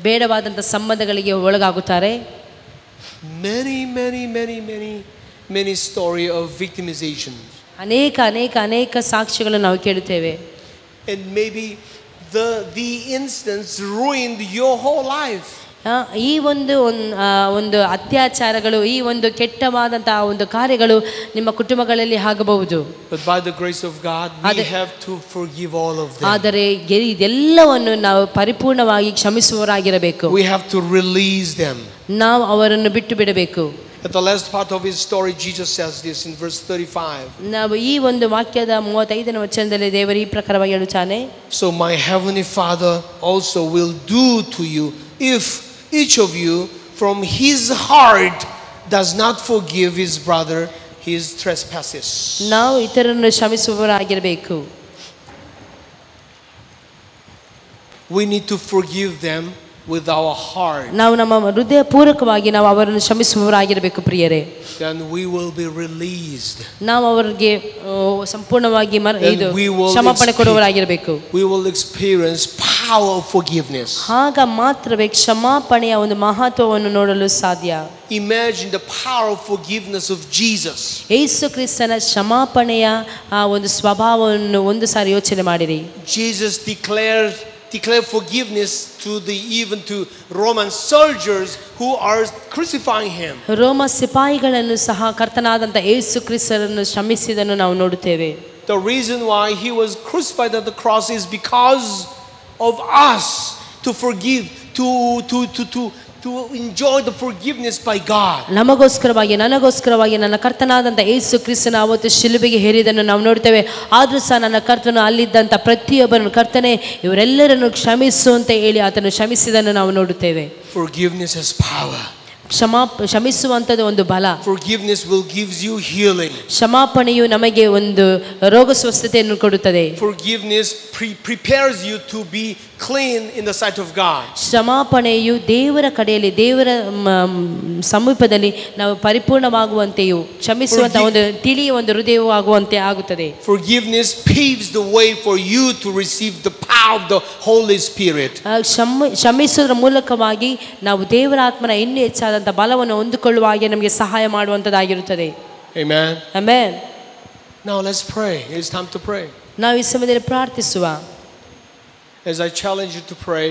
ಬೇಡವಾದಂತ ಸಂಬಂಧಗಳಿಗೆ ಒಳಗಾಗುತ್ತಾರೆ. Many story of victimization. ಅನೇಕ ಸಾಕ್ಷಿಗಳನ್ನು ನಾವು ಕೇಳುತ್ತೇವೆ. And maybe the instance ruined your whole life. ಈ ಒಂದು ಅತ್ಯಾಚಾರಗಳು, ಈ ಒಂದು ಕೆಟ್ಟವಾದಂತಹ ಒಂದು ಕಾರ್ಯಗಳು ನಿಮ್ಮ ಕುಟುಂಬಗಳಲ್ಲಿ ಆಗಬಹುದು. But by the grace of God, we have to forgive all of them. ಆದರೆ ಇದೆಲ್ಲವನ್ನು ನಾವು ಪರಿಪೂರ್ಣವಾಗಿ ಕ್ಷಮಿಸುವವರಾಗಿರಬೇಕು. We have to release them. ನಾವು ಅವರನ್ನು ಬಿಟ್ಟು ಬಿಡಬೇಕು. At the last part of his story, Jesus says this in verse 35. ನಾವು ಈ ಒಂದು ವಾಕ್ಯದ 35ನೇ ವಚನದಲ್ಲಿ ದೇವರು ಈ ಪ್ರಕಾರವಾಗಿ ಹೇಳುತ್ತಾನೆ. So my heavenly Father also will do to you if each of you from his heart does not forgive his brother his trespasses. ನಾವು ಇತರರನ್ನು ಕ್ಷಮಿಸುವವರಾಗಿರಬೇಕು. We need to forgive them with our heart. ನಾವು ನಮ್ಮ ಹೃದಯ ಪೂರ್ವಕವಾಗಿ ನಾವು ಅವರನ್ನು ಕ್ಷಮಿಸುವವರಾಗಿರಬೇಕು ಪ್ರಿಯರೇ. Then we will be released. ನಾವು ಅವರಿಗೆ ಸಂಪೂರ್ಣವಾಗಿ ಕ್ಷಮಾಪಣೆ ಕೊಡುವವರಾಗಿರಬೇಕು. We will experience power of forgiveness. ಆಗ ಮಾತ್ರವೇ ಕ್ಷಮಾಪಣೆಯ ಒಂದು ಮಹತ್ವವನ್ನು ನೋಡಲು ಸಾಧ್ಯ. Imagine the power of forgiveness of Jesus. ಯೇಸು ಕ್ರಿಸ್ತನ ಕ್ಷಮಾಪಣೆಯ ಆ ಒಂದು ಸ್ವಭಾವವನ್ನು ಒಂದು ಸಾರಿ ಯೋಚನೆ ಮಾಡಿರಿ. Jesus declared forgiveness even to Roman soldiers who are crucifying him. ರೋಮ ಸಿಪಾಯಿಗಳನ್ನು ಸಹ ಕರ್ತನಾದಂತ ಯೇಸು ಕ್ರಿಸ್ತನನ್ನು ಕ್ಷಮಿಸಿದನ್ನು ನಾವು ನೋಡುತ್ತೇವೆ. The reason why he was crucified at the cross is because of us to forgive, to enjoy the forgiveness by God. ನಮಗೋಸ್ಕರವಾಗಿ ನನಗೋಸ್ಕರವಾಗಿ ನನ್ನ ಕರ್ತನಾದಂತ ಯೇಸು ಕ್ರಿಸ್ತನ ಅವತ್ತು ಶಿಲುಬೆಗೆ ಹೇರಿದನ್ನು ನಾವು ನೋಡ್ತೇವೆ. ಆದರೂ ಸಹ ನನ್ನ ಕರ್ತನು ಅಲ್ಲಿದ್ದಂಥ ಪ್ರತಿಯೊಬ್ಬರನ್ನು ಕರ್ತನೆ ಇವರೆಲ್ಲರನ್ನು ಕ್ಷಮಿಸು ಅಂತ ಹೇಳಿ ಆತನು ಕ್ಷಮಿಸಿದನ್ನು ನಾವು ನೋಡುತ್ತೇವೆ. Forgiveness has power. ಕ್ಷಮಿಸುವಂಥದ್ದು ಒಂದು ಬಲ. Forgiveness will gives you healing. ಕ್ಷಮಾಪಣೆಯು ನಮಗೆ ಒಂದು ರೋಗ ಸ್ವಸ್ಥತೆಯನ್ನು ಕೊಡುತ್ತದೆ. Forgiveness prepares you to be clean in the sight of God. ಕ್ಷಮಾಪಣೆಯು ದೇವರ ಕಡೆಯಲ್ಲಿ ದೇವರ ಸಮೀಪದಲ್ಲಿ ನಾವು ಪರಿಪೂರ್ಣವಾಗುವಂತೆಯೂ ಕ್ಷಮಿಸುವಂತ ಒಂದು ತಿಳಿಯ ಒಂದು ಹೃದಯವೂ ಆಗುವಂತೆ ಆಗುತ್ತದೆ. Forgiveness paves the way for you to receive the power of the Holy Spirit. ಕ್ಷಮಿಸುವುದರ ಮೂಲಕವಾಗಿ ನಾವು ದೇವರ ಆತ್ಮನ ಇನ್ನೂ ಹೆಚ್ಚಾದಂತ ಬಲವನ್ನು ಹೊಂದಿಕೊಳ್ಳುವ ಹಾಗೆ ನಮಗೆ ಸಹಾಯ ಮಾಡುವಂತದ್ದಾಗಿರುತ್ತದೆ. Amen. Amen. Now let's pray. It's time to pray. ನಾವು ಈ ಸಮಯದಲ್ಲಿ ಪ್ರಾರ್ಥಿಸುವ. As I challenge you to pray,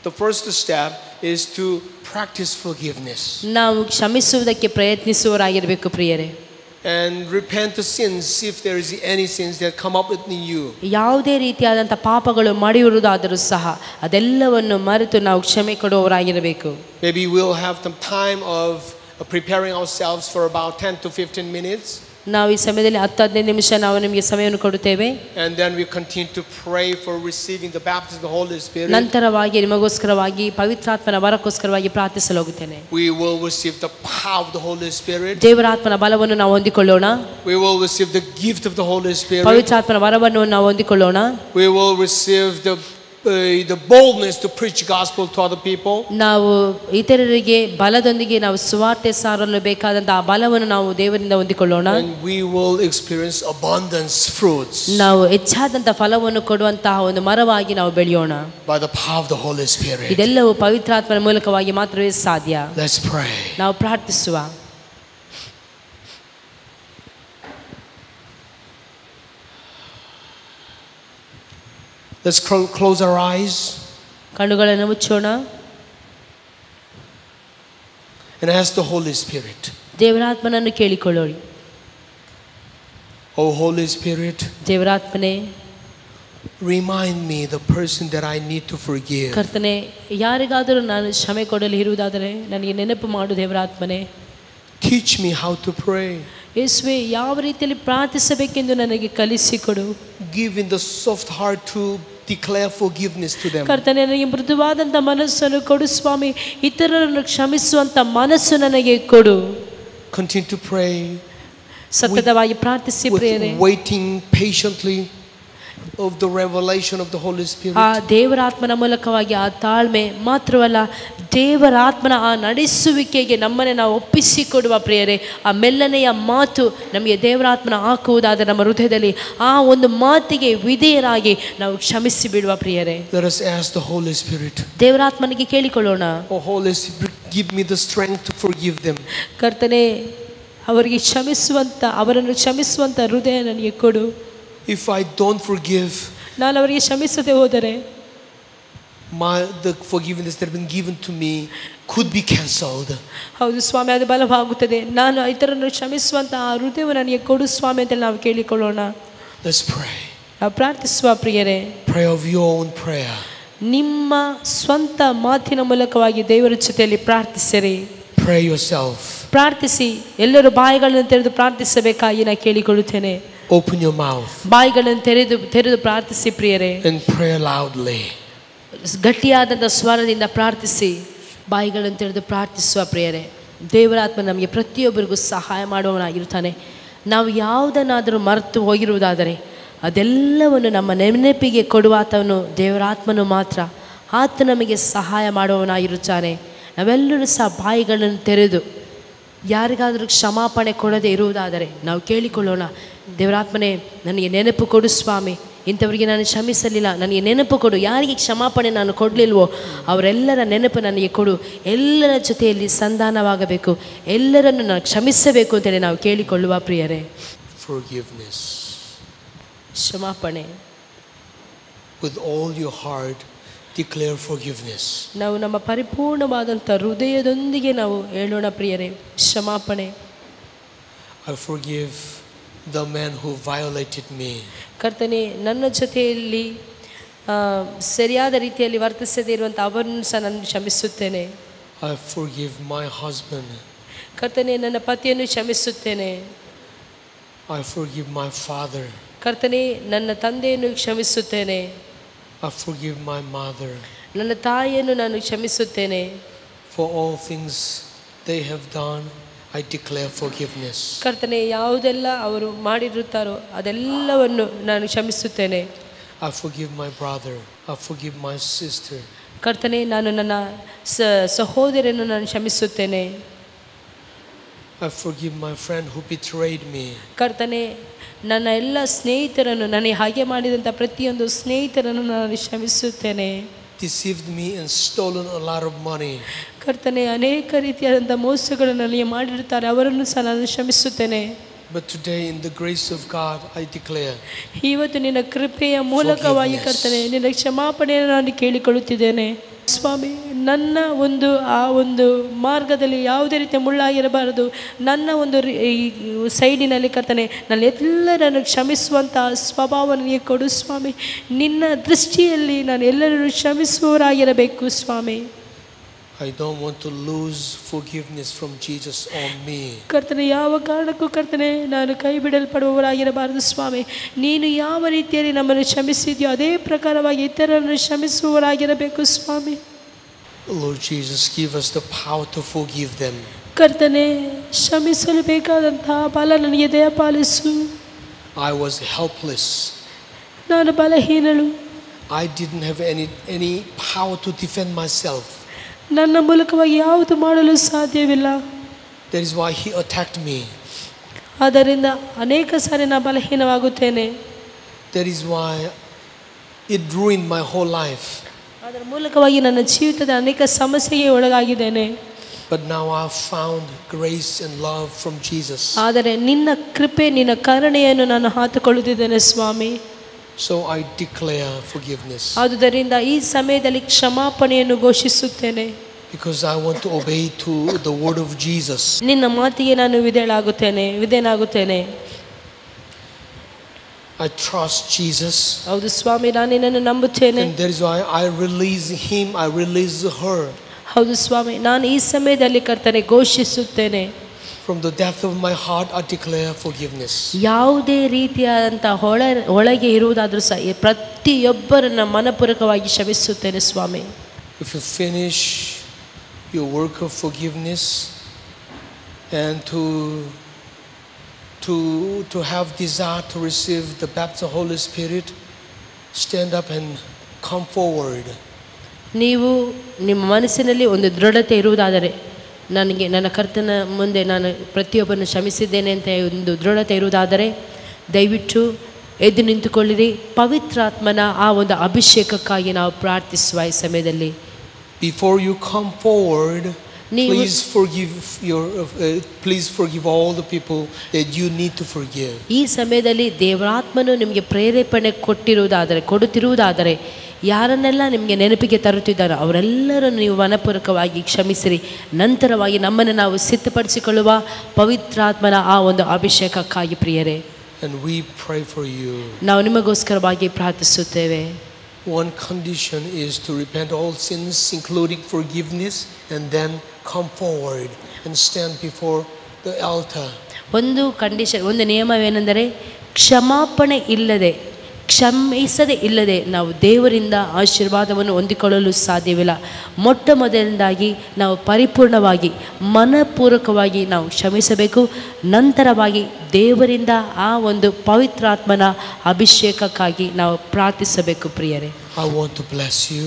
the first step is to practice forgiveness. ನಾವು ಕ್ಷಮಿಸುವುದಕ್ಕೆ ಪ್ರಯತ್ನಿಸುವವರಾಗಿರಬೇಕು ಪ್ರಿಯರೇ. And repent the sins if there is any sins that come up within you. ಯಾವುದೇ ರೀತಿಯಾದಂಥ ಪಾಪಗಳು ಮಾಡಿರುವುದಾದರೂ ಸಹ ಅದೆಲ್ಲವನ್ನು ಮರೆತು ನಾವು ಕ್ಷಮೆ ಕೊಡುವವರಾಗಿರಬೇಕು. Maybe we'll have some time of preparing ourselves for about 10 to 15 minutes. ನಾವು ಈ ಸಮಯದಲ್ಲಿ 10-15 ನಿಮಿಷ ನಾವು ನಿಮಗೆ ಸಮಯವನ್ನು ಕೊಡುತ್ತೇವೆ. And then we continue to pray for receiving the baptism of the Holy Spirit. ನಂತರವಾಗಿ ನಿಮಗೋಸ್ಕರವಾಗಿ ಪವಿತ್ರಾತ್ಮನ ವರಕ್ಕೋಸ್ಕರವಾಗಿ ಪ್ರಾರ್ಥಿಸಲು ಹೋಗುತ್ತೇನೆ. We will receive the power of the Holy Spirit. ದೇವರ ಆತ್ಮನ ಬಲವನ್ನು ನಾವು ಹೊಂದಿಕೊಳ್ಳೋಣ. We will receive the gift of the Holy Spirit. ಪವಿತ್ರಾತ್ಮನ ವರವನ್ನು ನಾವು ಹೊಂದಿಕೊಳ್ಳೋಣ. We will receive the boldness to preach gospel to other people. ನಾವು ಇತರರಿಗೆ ಬಲದೊಂದಿಗೆ ನಾವು ಸುವಾರ್ತೆ ಸಾರಲು ಬೇಕಾದಂತ ಆ ಬಲವನ್ನು ನಾವು ದೇವರಿಂದ ಹೊಂದಿಕೊಳ್ಳೋಣ. And we will experience abundance fruits. ನಾವು ಹೆಚ್ಚಾದಂತ ಫಲವನ್ನು ಕೊಡುವಂತಹ ಒಂದು ಮರವಾಗಿ ನಾವು ಬೆಳೆಯೋಣ. By the power of the Holy Spirit. ಇದೆಲ್ಲವೂ ಪವಿತ್ರಾತ್ಮನ ಮೂಲಕವಾಗಿ ಮಾತ್ರವೇ ಸಾಧ್ಯ. Let's pray. ನಾವು ಪ್ರಾರ್ಥಿಸುವ. Let's close our eyes. ಕಣ್ಣುಗಳನ್ನು ಮುಚ್ಚೋಣ. And ask the Holy Spirit. ದೇವರಾತ್ಮನನ್ನು ಕೇಳಿಕೊಳ್ಳೋಣ. Oh Holy Spirit. ದೇವರಾತ್ಮನೇ, remind me the person that I need to forgive. ಕರ್ತನೇ, ಯಾರಿಗಾದರೂ ನಾನು ಕ್ಷಮೆ ಕೊಡಲು ಇರುವುದಾದರೆ ನನಗೆ ನೆನಪು ಮಾಡು ದೇವರಾತ್ಮನೇ. Teach me how to pray. ಯೇಸುವೇ, ಯಾವ ರೀತಿಯಲ್ಲಿ ಪ್ರಾರ್ಥಿಸಬೇಕೆಂದು ನನಗೆ ಕಲಿಸಿಕೊಡು. Give in the soft heart to declare forgiveness to them. ಕರ್ತನೇ, ನನಗೆ ಮೃದುವಾದಂಥ ಮನಸ್ಸನ್ನು ಕೊಡು ಸ್ವಾಮಿ. ಇತರರನ್ನು ಕ್ಷಮಿಸುವಂಥ ಮನಸ್ಸು ನನಗೆ ಕೊಡು. Continue to pray. ಸತತವಾಗಿ ಪ್ರಾರ್ಥಿಸಿ ಪ್ರಿಯರೇ. Waiting patiently of the revelation of the Holy Spirit. ಆ ದೇವರಾತ್ಮನ ಮೂಲಕವಾಗಿ ಆ ತಾಳ್ಮೆ ಮಾತ್ರವಲ್ಲ, ದೇವರಾತ್ಮನ ಆ ನಡೆಸುವಿಕೆಗೆ ನಮ್ಮನ್ನೇ ನಾವು ಒಪ್ಪಿಸಿಕೊಡುವ ಪ್ರಿಯರೇ. ಆ ಮೆಲ್ಲನೆಯ ಮಾತು ನಮಗೆ ದೇವರಾತ್ಮನ ಹಾಕುವುದಾದರೆ ನಮ್ಮ ಹೃದಯದಲ್ಲಿ ಆ ಒಂದು ಮಾತಿಗೆ ವಿಧೇಯರಾಗಿ ನಾವು ಕ್ಷಮಿಸಿ ಬಿಡುವ ಪ್ರಿಯರೇ. Let us ask the Holy Spirit. ದೇವರಾತ್ಮನಿಗೆ ಕೇಳಿಕೊಳ್ಳೋಣ. Oh Holy Spirit, give me the strength to forgive them. ಕರ್ತನೇ, ಅವರಿಗೆ ಅವರನ್ನು ಕ್ಷಮಿಸುವಂತ ಹೃದಯ ನನಗೆ ಕೊಡು. If I don't forgive, ನಾನು ಅವರಿಗೆ ಕ್ಷಮಿಸದೆ ಹೋದರೆ, the forgiveness that has been given to me could be cancelled. ಹೌದು ಸ್ವಾಮಿ, ಅದು ಬಲವಾಗುತ್ತದೆ. ನಾನು ಇತರರನ್ನು ಕ್ಷಮಿಸುವಂತ ಆ ಹೃದಯವನ್ನು ನನಗೆ ಕೊಡು ಸ್ವಾಮಿ ಅಂತ ನಾವು ಕೇಳಿಕೊಳ್ಳೋಣ. Let's pray. ನಾವು ಪ್ರಾರ್ಥಿಸುವ ಪ್ರಿಯರೇ. Pray of your own prayer. ನಿಮ್ಮ ಸ್ವಂತ ಮಾತಿನ ಮೂಲಕವಾಗಿ ದೇವರ ಜೊತೆಯಲ್ಲಿ ಪ್ರಾರ್ಥಿಸಿರಿ. Pray yourself. ಪ್ರಾರ್ಥಿಸಿ. ಎಲ್ಲರೂ ಬಾಯಿಗಳನ್ನು ತೆರೆದು ಪ್ರಾರ್ಥಿಸಬೇಕಾಗಿ ನಾನು ಕೇಳಿಕೊಳ್ಳುತ್ತೇನೆ. Open your mouth. ಬಾಯಿಗಳನ್ನು ತೆರೆದು ಪ್ರಾರ್ಥಿಸಿ ಪ್ರಿಯರೇ. And pray loudly. ಗಟ್ಟಿಯಾದಂಥ ಸ್ವರದಿಂದ ಪ್ರಾರ್ಥಿಸಿ. ಬಾಯಿಗಳನ್ನು ತೆರೆದು ಪ್ರಾರ್ಥಿಸುವ ಪ್ರಿಯರೇ. ದೇವರ ಆತ್ಮ ನಮಗೆ ಪ್ರತಿಯೊಬ್ಬರಿಗೂ ಸಹಾಯ ಮಾಡುವವನಾಗಿರ್ತಾನೆ. ನಾವು ಯಾವುದನ್ನಾದರೂ ಮರೆತು ಹೋಗಿರುವುದಾದರೆ ಅದೆಲ್ಲವನ್ನು ನಮ್ಮ ನೆನಪಿಗೆ ಕೊಡುವ ಆತನು ದೇವರ ಆತ್ಮನು ಮಾತ್ರ. ಆತ ನಮಗೆ ಸಹಾಯ ಮಾಡುವವನಾಗಿರುತ್ತಾನೆ. ನಾವೆಲ್ಲರೂ ಸಹ ಬಾಯಿಗಳನ್ನು ತೆರೆದು ಯಾರಿಗಾದರೂ ಕ್ಷಮಾಪಣೆ ಕೊಡದೆ ಇರುವುದಾದರೆ ನಾವು ಕೇಳಿಕೊಳ್ಳೋಣ. ದೇವರಾತ್ಮನೇ, ನನಗೆ ನೆನಪು ಕೊಡು ಸ್ವಾಮಿ, ಇಂಥವರಿಗೆ ನಾನು ಕ್ಷಮಿಸಲಿಲ್ಲ, ನನಗೆ ನೆನಪು ಕೊಡು. ಯಾರಿಗೆ ಕ್ಷಮಾಪಣೆ ನಾನು ಕೊಡಲಿಲ್ವೋ ಅವರೆಲ್ಲರ ನೆನಪು ನನಗೆ ಕೊಡು. ಎಲ್ಲರ ಜೊತೆಯಲ್ಲಿ ಸಂಧಾನವಾಗಬೇಕು, ಎಲ್ಲರನ್ನು ನಾನು ಕ್ಷಮಿಸಬೇಕು ಅಂತೇಳಿ ನಾವು ಕೇಳಿಕೊಳ್ಳುವ ಪ್ರಿಯರೇ. Forgiveness. ಕ್ಷಮಾಪಣೆ. With all your heart declare forgiveness. ನಾವು ನಮ್ಮ ಪರಿಪೂರ್ಣವಾದಂಥ ಹೃದಯದೊಂದಿಗೆ ನಾವು ಹೇಳೋಣ ಪ್ರಿಯರೇ, ಕ್ಷಮಾಪಣೆ. I forgive the man who violated me. ಕರ್ತನೇ, ನನ್ನ ಜೊತೆಯಲ್ಲಿ ಸರಿಯಾದ ರೀತಿಯಲ್ಲಿ ವರ್ತಿಸದೇ ಇರುವಂಥ ಅವರನ್ನು ಸಹ ನಾನು ಕ್ಷಮಿಸುತ್ತೇನೆ. I forgive my husband. ಕರ್ತನೇ, ನನ್ನ ಪತಿಯನ್ನು ಕ್ಷಮಿಸುತ್ತೇನೆ. I forgive my father. ಕರ್ತನೇ, ನನ್ನ ತಂದೆಯನ್ನು ಕ್ಷಮಿಸುತ್ತೇನೆ. I forgive my mother. ನನ್ನ ತಾಯಿಯನ್ನು ನಾನು ಕ್ಷಮಿಸುತ್ತೇನೆ. For all things they have done, I declare forgiveness. ಕರ್ತನೇ, ಯಾವುದೆಲ್ಲ ಅವರು ಮಾಡಿರುತ್ತಾರೋ ಅದೆಲ್ಲವನ್ನು ನಾನು ಕ್ಷಮಿಸುತ್ತೇನೆ. I forgive my brother. I forgive my sister. ಕರ್ತನೇ, ನಾನು ನನ್ನ ಸಹೋದರನ್ನು ನಾನು ಕ್ಷಮಿಸುತ್ತೇನೆ. I forgive my friend who betrayed me. ಕರ್ತನೇ, ನನ್ನ ಎಲ್ಲ ಸ್ನೇಹಿತರನ್ನು, ನನಗೆ ಹಾಗೆ ಮಾಡಿದಂಥ ಪ್ರತಿಯೊಂದು ಸ್ನೇಹಿತರನ್ನು ನಾನು ಕ್ಷಮಿಸುತ್ತೇನೆ. Deceived me and stolen a lot of money. ಕರ್ತನೇ, ಅನೇಕ ರೀತಿಯಾದಂಥ ಮೋಸಗಳನ್ನು ನನಗೆ ಮಾಡಿರುತ್ತಾರೆ, ಅವರನ್ನು ಸಹ ನಾನು ಕ್ಷಮಿಸುತ್ತೇನೆ. But today in the grace of God I declare, ಇವತ್ತು ನಿನ್ನ ಕೃಪೆಯ ಮೂಲಕವಾಗಿ ಕರ್ತನೆ, ನಿನ್ನ ಕ್ಷಮಾಪಣೆಯನ್ನು ನಾನು ಕೇಳಿಕೊಳ್ಳುತ್ತಿದ್ದೇನೆ ಸ್ವಾಮಿ. ನನ್ನ ಆ ಒಂದು ಮಾರ್ಗದಲ್ಲಿ ಯಾವುದೇ ರೀತಿಯ ಮುಳ್ಳಾಗಿರಬಾರದು. ನನ್ನ ಒಂದು ಸೈಡಿನಲ್ಲಿ ಕರ್ತನೆ, ನಾನು ಎಲ್ಲರನ್ನು ಕ್ಷಮಿಸುವಂಥ ಸ್ವಭಾವ ನನಗೆ ಕೊಡು ಸ್ವಾಮಿ. ನಿನ್ನ ದೃಷ್ಟಿಯಲ್ಲಿ ನಾನು ಎಲ್ಲರನ್ನು ಕ್ಷಮಿಸುವವರಾಗಿರಬೇಕು ಸ್ವಾಮಿ. I don't want to lose forgiveness from Jesus on me. ಕರ್ತನೆ, ಯಾವ ಕಾರಣಕ್ಕೂ ಕರ್ತನೆ ನಾನು ಕೈ ಬಿಡಲ್ಪಡುವವರಾಗಿರಬಾರದು ಸ್ವಾಮಿ. ನೀನು ಯಾವ ರೀತಿಯಲ್ಲಿ ನಮ್ಮನ್ನು ಕ್ಷಮಿಸಿದ್ಯೋ ಅದೇ ಪ್ರಕಾರವಾಗಿ ಇತರರನ್ನು ಕ್ಷಮಿಸುವವರಾಗಿರಬೇಕು ಸ್ವಾಮಿ. Lord Jesus, give us the power to forgive them. ಕರ್ತನೆ, ಕ್ಷಮಿಸಲು ಬೇಕಾದಂತಹ ಬಲ ನನಗೆ ದಯಪಾಲಿಸು. I was helpless. ನಾನು ಬಲಹೀನಳು. I didn't have any power to defend myself. ನನ್ನ ಮೂಲಕವಾಗಿ ಯಾವುದು ಮಾಡಲು ಸಾಧ್ಯವಿಲ್ಲ. That is why he attacked me. ಆದ್ದರಿಂದ ಅನೇಕ ಸಾರಿ ನಾನು ಬಲಹೀನವಾಗುತ್ತೇನೆ. That is why it ruined my whole life. ಅದರ ಮೂಲಕವಾಗಿ ನನ್ನ ಜೀವಿತದ ಅನೇಕ ಸಮಸ್ಯೆಗೆ ಒಳಗಾಗಿದ್ದೇನೆ. But now I have found grace and love from Jesus. ಆದರೆ ನಿನ್ನ ಕೃಪೆ, ನಿನ್ನ ಕರುಣೆಯನ್ನು ನಾನು ಹಾತುಕೊಳ್ಳುತ್ತಿದ್ದೇನೆ ಸ್ವಾಮಿ. So I declare forgiveness. ಆದುದರಿಂದ ಈ ಸಮಯದಲ್ಲಿ ಕ್ಷಮಾಪಣೆಯನ್ನು ಘೋಷಿಸುತ್ತೇನೆ. Because I want to obey to the word of Jesus. ನಿನ್ನ ಮಾತಿಗೆ ನಾನು ವಿಧೇಯನಾಗುತ್ತೇನೆ. I trust Jesus. ಹೌದು ಸ್ವಾಮಿ, ನಾನು ನಿನ್ನನ್ನು ನಂಬುತ್ತೇನೆ. And that is why I release him, I release her. ಹೌದು ಸ್ವಾಮಿ, ನಾನು ಈ ಸಮಯದಲ್ಲಿ ಕರ್ತನೆ ಘೋಷಿಸುತ್ತೇನೆ. From the depth of my heart I declare forgiveness. ಯಾವುದೇ ರೀತಿಯಾದಂಥ ಒಳಗೆ ಇರುವುದಾದರೂ ಸಹ ಪ್ರತಿಯೊಬ್ಬರನ್ನ ಮನಪೂರ್ವಕವಾಗಿ ಕ್ಷಮಿಸುತ್ತೇನೆ ಸ್ವಾಮಿ. If you finish your work of forgiveness and to have desire to receive the baptism of the Holy Spirit, stand up and come forward. ನೀವು ನಿಮ್ಮ ಮನಸ್ಸಿನಲ್ಲಿ ಒಂದು ದೃಢತೆ ಇರುವುದಾದರೆ, ನನಗೆ ನನ್ನ ಕರ್ತನ ಮುಂದೆ ನಾನು ಪ್ರತಿಯೊಬ್ಬರನ್ನು ಕ್ಷಮಿಸಿದ್ದೇನೆ ಅಂತ ಒಂದು ದೃಢತೆ ಇರುವುದಾದರೆ ದಯವಿಟ್ಟು ಎದ್ದು ನಿಂತುಕೊಳ್ಳಿರಿ. ಪವಿತ್ರಾತ್ಮನ ಆ ಒಂದು ಅಭಿಷೇಕಕ್ಕಾಗಿ ನಾವು ಪ್ರಾರ್ಥಿಸುವ ಈ ಸಮಯದಲ್ಲಿ. Before you come forward, Please forgive all the people that you need to forgive. ಈ ಸಮಯದಲ್ಲಿ ದೇವರಾತ್ಮನು ನಿಮಗೆ ಪ್ರೇರೇಪಣೆ ಕೊಡುತ್ತಿರುವುದಾದರೆ ಯಾರನ್ನೆಲ್ಲ ನಿಮಗೆ ನೆನಪಿಗೆ ತರುತ್ತಿದ್ದಾರೋ ಅವರೆಲ್ಲರನ್ನು ನೀವು ಮನಪೂರ್ವಕವಾಗಿ ಕ್ಷಮಿಸಿರಿ. ನಂತರವಾಗಿ ನಮ್ಮನ್ನು ನಾವು ಸಿದ್ಧಪಡಿಸಿಕೊಳ್ಳುವ ಪವಿತ್ರಾತ್ಮನ ಆ ಒಂದು ಅಭಿಷೇಕಕ್ಕಾಗಿ ಪ್ರಿಯರೇ, and we pray for you. ನಾವು ನಿಮಗೋಸ್ಕರವಾಗಿ ಪ್ರಾರ್ಥಿಸುತ್ತೇವೆ. One condition is to repent all sins, including forgiveness, and then come forward and stand before the altar. ಒಂದು ನಿಯಮವೇನೆಂದರೆ ಕ್ಷಮಿಸದೆ ಇಲ್ಲದೆ ನಾವು ದೇವರಿಂದ ಆಶೀರ್ವಾದವನ್ನು ಹೊಂದಿಕೊಳ್ಳಲು ಸಾಧ್ಯವಿಲ್ಲ. ಮೊಟ್ಟ ಮೊದಲನೇದಾಗಿ ನಾವು ಪರಿಪೂರ್ಣವಾಗಿ ಮನಪೂರ್ವಕವಾಗಿ ನಾವು ಕ್ಷಮಿಸಬೇಕು. ನಂತರವಾಗಿ ದೇವರಿಂದ ಆ ಒಂದು ಪವಿತ್ರಾತ್ಮನ ಅಭಿಷೇಕಕ್ಕಾಗಿ ನಾವು ಪ್ರಾರ್ಥಿಸಬೇಕು. ಪ್ರಿಯರೇ, I want to bless you.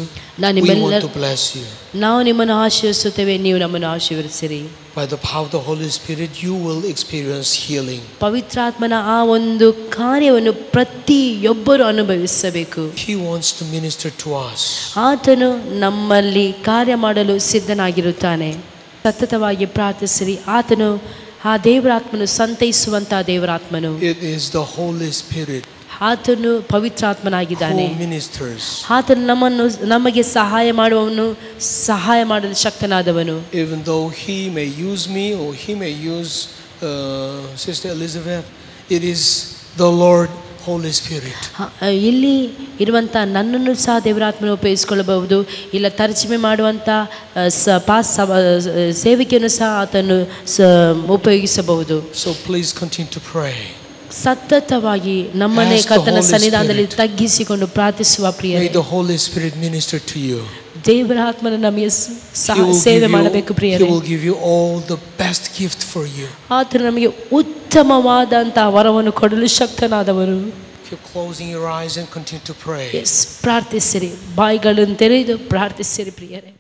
ನಾವು ನಿಮ್ಮನ್ನು ಆಶೀರ್ವಿಸುತ್ತೇವೆ, ನೀವು ನಮ್ಮನ್ನು ಆಶೀರ್ವದಿಸಿರಿ. By the power of the Holy Spirit, you will experience healing. ಪವಿತ್ರಾತ್ಮನ ಆ ಒಂದು ಕಾರ್ಯವನ್ನು ಪ್ರತಿಯೊಬ್ಬರು ಅನುಭವಿಸಬೇಕು. He wants to minister to us. ಆತನು ನಮ್ಮಲ್ಲಿ ಕಾರ್ಯ ಮಾಡಲು ಸಿದ್ಧನಾಗಿರುತ್ತಾನೆ. ಸತತವಾಗಿ ಪ್ರಾರ್ಥಿಸಿರಿ. ಆತನು ಆ ದೇವರಾತ್ಮನು ಸಂತೈಸುವಂತಹ ದೇವರಾತ್ಮನು. It is the Holy Spirit. ಆತನು ಪವಿತ್ರಾತ್ಮನಾಗಿದ್ದಾನೆ. ಆತನು ನಮಗೆ ಸಹಾಯ ಮಾಡಲು ಶಕ್ತನಾದವನು. Even though he may use me or he may use Sister Elizabeth, it is the Lord Holy Spirit. ಇಲ್ಲಿ ಇರುವಂಥ ನನ್ನನ್ನು ಸಹ ದೇವರಾತ್ಮನು ಉಪಯೋಗಿಸಿಕೊಳ್ಳಬಹುದು. ಇಲ್ಲ ತರ್ಜಮೆ ಮಾಡುವಂಥ ಸೇವಿಕೆಯನ್ನು ಸಹ ಆತನು ಉಪಯೋಗಿಸಬಹುದು. So please continue to pray. ಸತತವಾಗಿ ನಮ್ಮನ್ನೇ ಕರ್ತನ ಸನ್ನಿಧಾನದಲ್ಲಿ ತಗ್ಗಿಸಿಕೊಂಡು ಪ್ರಾರ್ಥಿಸುವ ಪ್ರಿಯರೇ, may the Holy Spirit minister to you. ದೇವರಾತ್ಮನು ನಮಗೆ ಸೇವೆ ಮಾಡಬೇಕು ಪ್ರಿಯರೇ. He will give you all the best gift for you. ಆತನು ನಮಗೆ ಉತ್ತಮವಾದಂತಹ ವರವನ್ನು ಕೊಡಲು ಶಕ್ತನಾದವನು. Keep closing your eyes and continue to pray. ಪ್ರಾರ್ಥಿಸಿರಿ, ಬಾಯಿಗಳನ್ನು ತೆರೆದು ಪ್ರಾರ್ಥಿಸಿರಿ ಪ್ರಿಯರೇ.